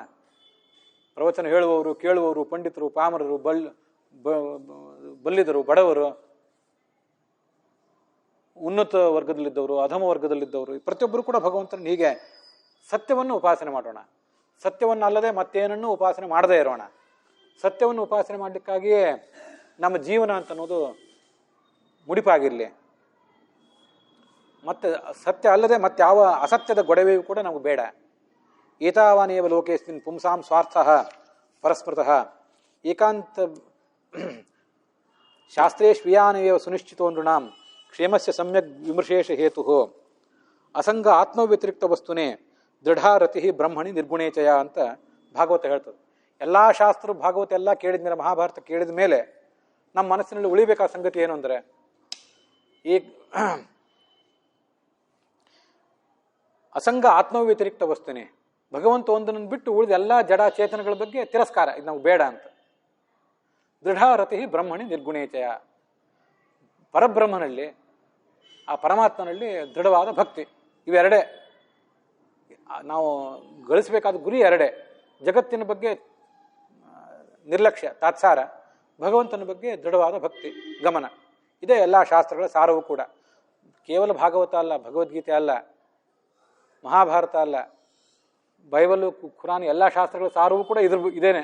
ಪ್ರವಚನ ಹೇಳುವವರು, ಕೇಳುವವರು, ಪಂಡಿತರು, ಪಾಮರರು, ಬಲ್ಲಿದರು, ಬಡವರು, ಉನ್ನತ ವರ್ಗದಲ್ಲಿದ್ದವರು, ಅಧಮ ವರ್ಗದಲ್ಲಿದ್ದವರು, ಪ್ರತಿಯೊಬ್ಬರು ಕೂಡ ಭಗವಂತನ ಹೀಗೆ ಸತ್ಯವನ್ನು ಉಪಾಸನೆ ಮಾಡೋಣ. ಸತ್ಯವನ್ನು ಅಲ್ಲದೆ ಮತ್ತೇನನ್ನು ಉಪಾಸನೆ ಮಾಡದೇ ಇರೋಣ. ಸತ್ಯವನ್ನು ಉಪಾಸನೆ ಮಾಡಲಿಕ್ಕಾಗಿಯೇ ನಮ್ಮ ಜೀವನ ಅಂತ ಅನ್ನೋದು ಮುಡಿಪಾಗಿರಲಿ. ಮತ್ತೆ ಸತ್ಯ ಅಲ್ಲದೆ ಮತ್ತಾವ ಅಸತ್ಯದ ಗೊಡವೆಯೂ ಕೂಡ ನಮಗೆ ಬೇಡ. ಏತಾವಾನೇವ ಲೋಕೇಸ್ಮಿನ್ ಪುಂಸಾಂ ಸ್ವಾರ್ಥ ಪರಸ್ಮೃತಃ ಏಕಾಂತ ಶಾಸ್ತ್ರೇಶ್ವಿಯಾನೇವ ಸುನಿಶ್ಚಿತೋ ನೃಣಾಂ ಕ್ಷೇಮಸ್ಯ ಸಮ್ಯಕ್ ವಿಮರ್ಶೇಷ ಹೇತು ಅಸಂಗ ಆತ್ಮವ್ಯತಿರಿಕ್ತ ವಸ್ತುನೇ ದೃಢಾರತಿ ಬ್ರಹ್ಮಣಿ ನಿರ್ಗುಣೇಚಯ ಅಂತ ಭಾಗವತ ಹೇಳ್ತದೆ. ಎಲ್ಲ ಶಾಸ್ತ್ರ ಭಾಗವತ ಎಲ್ಲ ಕೇಳಿದ ಮೇಲೆ, ಮಹಾಭಾರತ ಕೇಳಿದ ಮೇಲೆ ನಮ್ಮ ಮನಸ್ಸಿನಲ್ಲಿ ಉಳಿಬೇಕಾದ ಸಂಗತಿ ಏನು ಅಂದರೆ, ಈ ಅಸಂಗ ಆತ್ಮವ್ಯತಿರಿಕ್ತ ವಸ್ತುನೇ, ಭಗವಂತ ಒಂದನ್ನು ಬಿಟ್ಟು ಉಳಿದ ಎಲ್ಲ ಜಡ ಚೇತನಗಳ ಬಗ್ಗೆ ತಿರಸ್ಕಾರ, ಇದು ನಮ್ಗೆ ಬೇಡ ಅಂತ. ದೃಢಾರತಿ ಬ್ರಹ್ಮಣಿ ನಿರ್ಗುಣೇಚಯ, ಪರಬ್ರಹ್ಮನಲ್ಲಿ, ಆ ಪರಮಾತ್ಮನಲ್ಲಿ ದೃಢವಾದ ಭಕ್ತಿ. ಇವೆರಡೇ ನಾವು ಗಳಿಸಬೇಕಾದ ಗುರಿ. ಎರಡೇ: ಜಗತ್ತಿನ ಬಗ್ಗೆ ನಿರ್ಲಕ್ಷ್ಯ ತಾತ್ಸಾರ, ಭಗವಂತನ ಬಗ್ಗೆ ದೃಢವಾದ ಭಕ್ತಿ ಗಮನ. ಇದೇ ಎಲ್ಲ ಶಾಸ್ತ್ರಗಳ ಸಾರವೂ ಕೂಡ. ಕೇವಲ ಭಾಗವತ ಅಲ್ಲ, ಭಗವದ್ಗೀತೆ ಅಲ್ಲ, ಮಹಾಭಾರತ ಅಲ್ಲ, ಬೈಬಲು, ಖುರಾನ್, ಎಲ್ಲ ಶಾಸ್ತ್ರಗಳ ಸಾರವೂ ಕೂಡ ಇದೇನೆ.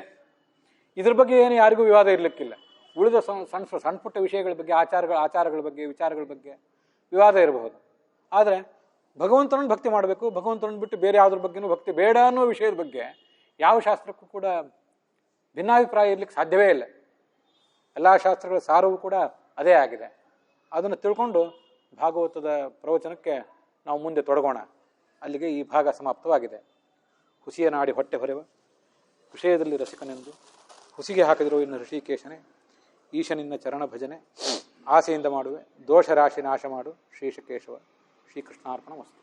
ಇದ್ರ ಬಗ್ಗೆ ಏನು ಯಾರಿಗೂ ವಿವಾದ ಇರಲಿಕ್ಕಿಲ್ಲ. ಉಳಿದ ಸಣ್ಣ ಪುಟ್ಟ ವಿಷಯಗಳ ಬಗ್ಗೆ, ಆಚಾರಗಳ ಬಗ್ಗೆ, ವಿಚಾರಗಳ ಬಗ್ಗೆ ವಿವಾದ ಇರಬಹುದು. ಆದರೆ ಭಗವಂತನನ್ನು ಭಕ್ತಿ ಮಾಡಬೇಕು, ಭಗವಂತನನ್ನು ಬಿಟ್ಟು ಬೇರೆ ಯಾವುದ್ರ ಬಗ್ಗೆನೂ ಭಕ್ತಿ ಬೇಡ ಅನ್ನೋ ವಿಷಯದ ಬಗ್ಗೆ ಯಾವ ಶಾಸ್ತ್ರಕ್ಕೂ ಕೂಡ ಭಿನ್ನಾಭಿಪ್ರಾಯ ಇರಲಿಕ್ಕೆ ಸಾಧ್ಯವೇ ಇಲ್ಲ. ಎಲ್ಲ ಶಾಸ್ತ್ರಗಳ ಸಾರವೂ ಕೂಡ ಅದೇ ಆಗಿದೆ. ಅದನ್ನು ತಿಳ್ಕೊಂಡು ಭಾಗವತದ ಪ್ರವಚನಕ್ಕೆ ನಾವು ಮುಂದೆ ತೊಡಗೋಣ. ಅಲ್ಲಿಗೆ ಈ ಭಾಗ ಸಮಾಪ್ತವಾಗಿದೆ. ಹುಸಿಯ ನಾಡಿ ಹೊಟ್ಟೆ ಹೊರೆವ, ವಿಷಯದಲ್ಲಿ ರಸಿಕನೆಂದು ಹುಸಿಗೆ ಹಾಕಿದಿರೋ ಇನ್ನು ಋಷಿಕೇಶನೇ, ಈಶನಿನ್ನ ಚರಣ ಭಜನೆ ಆಸೆಯಿಂದ ಮಾಡುವೆ, ದೋಷ ರಾಶಿ ನಾಶ ಮಾಡು ಶ್ರೀಶಕೇಶವ. ಶ್ರೀಕೃಷ್ಣಾರ್ಪಣ ವಸ್ತು.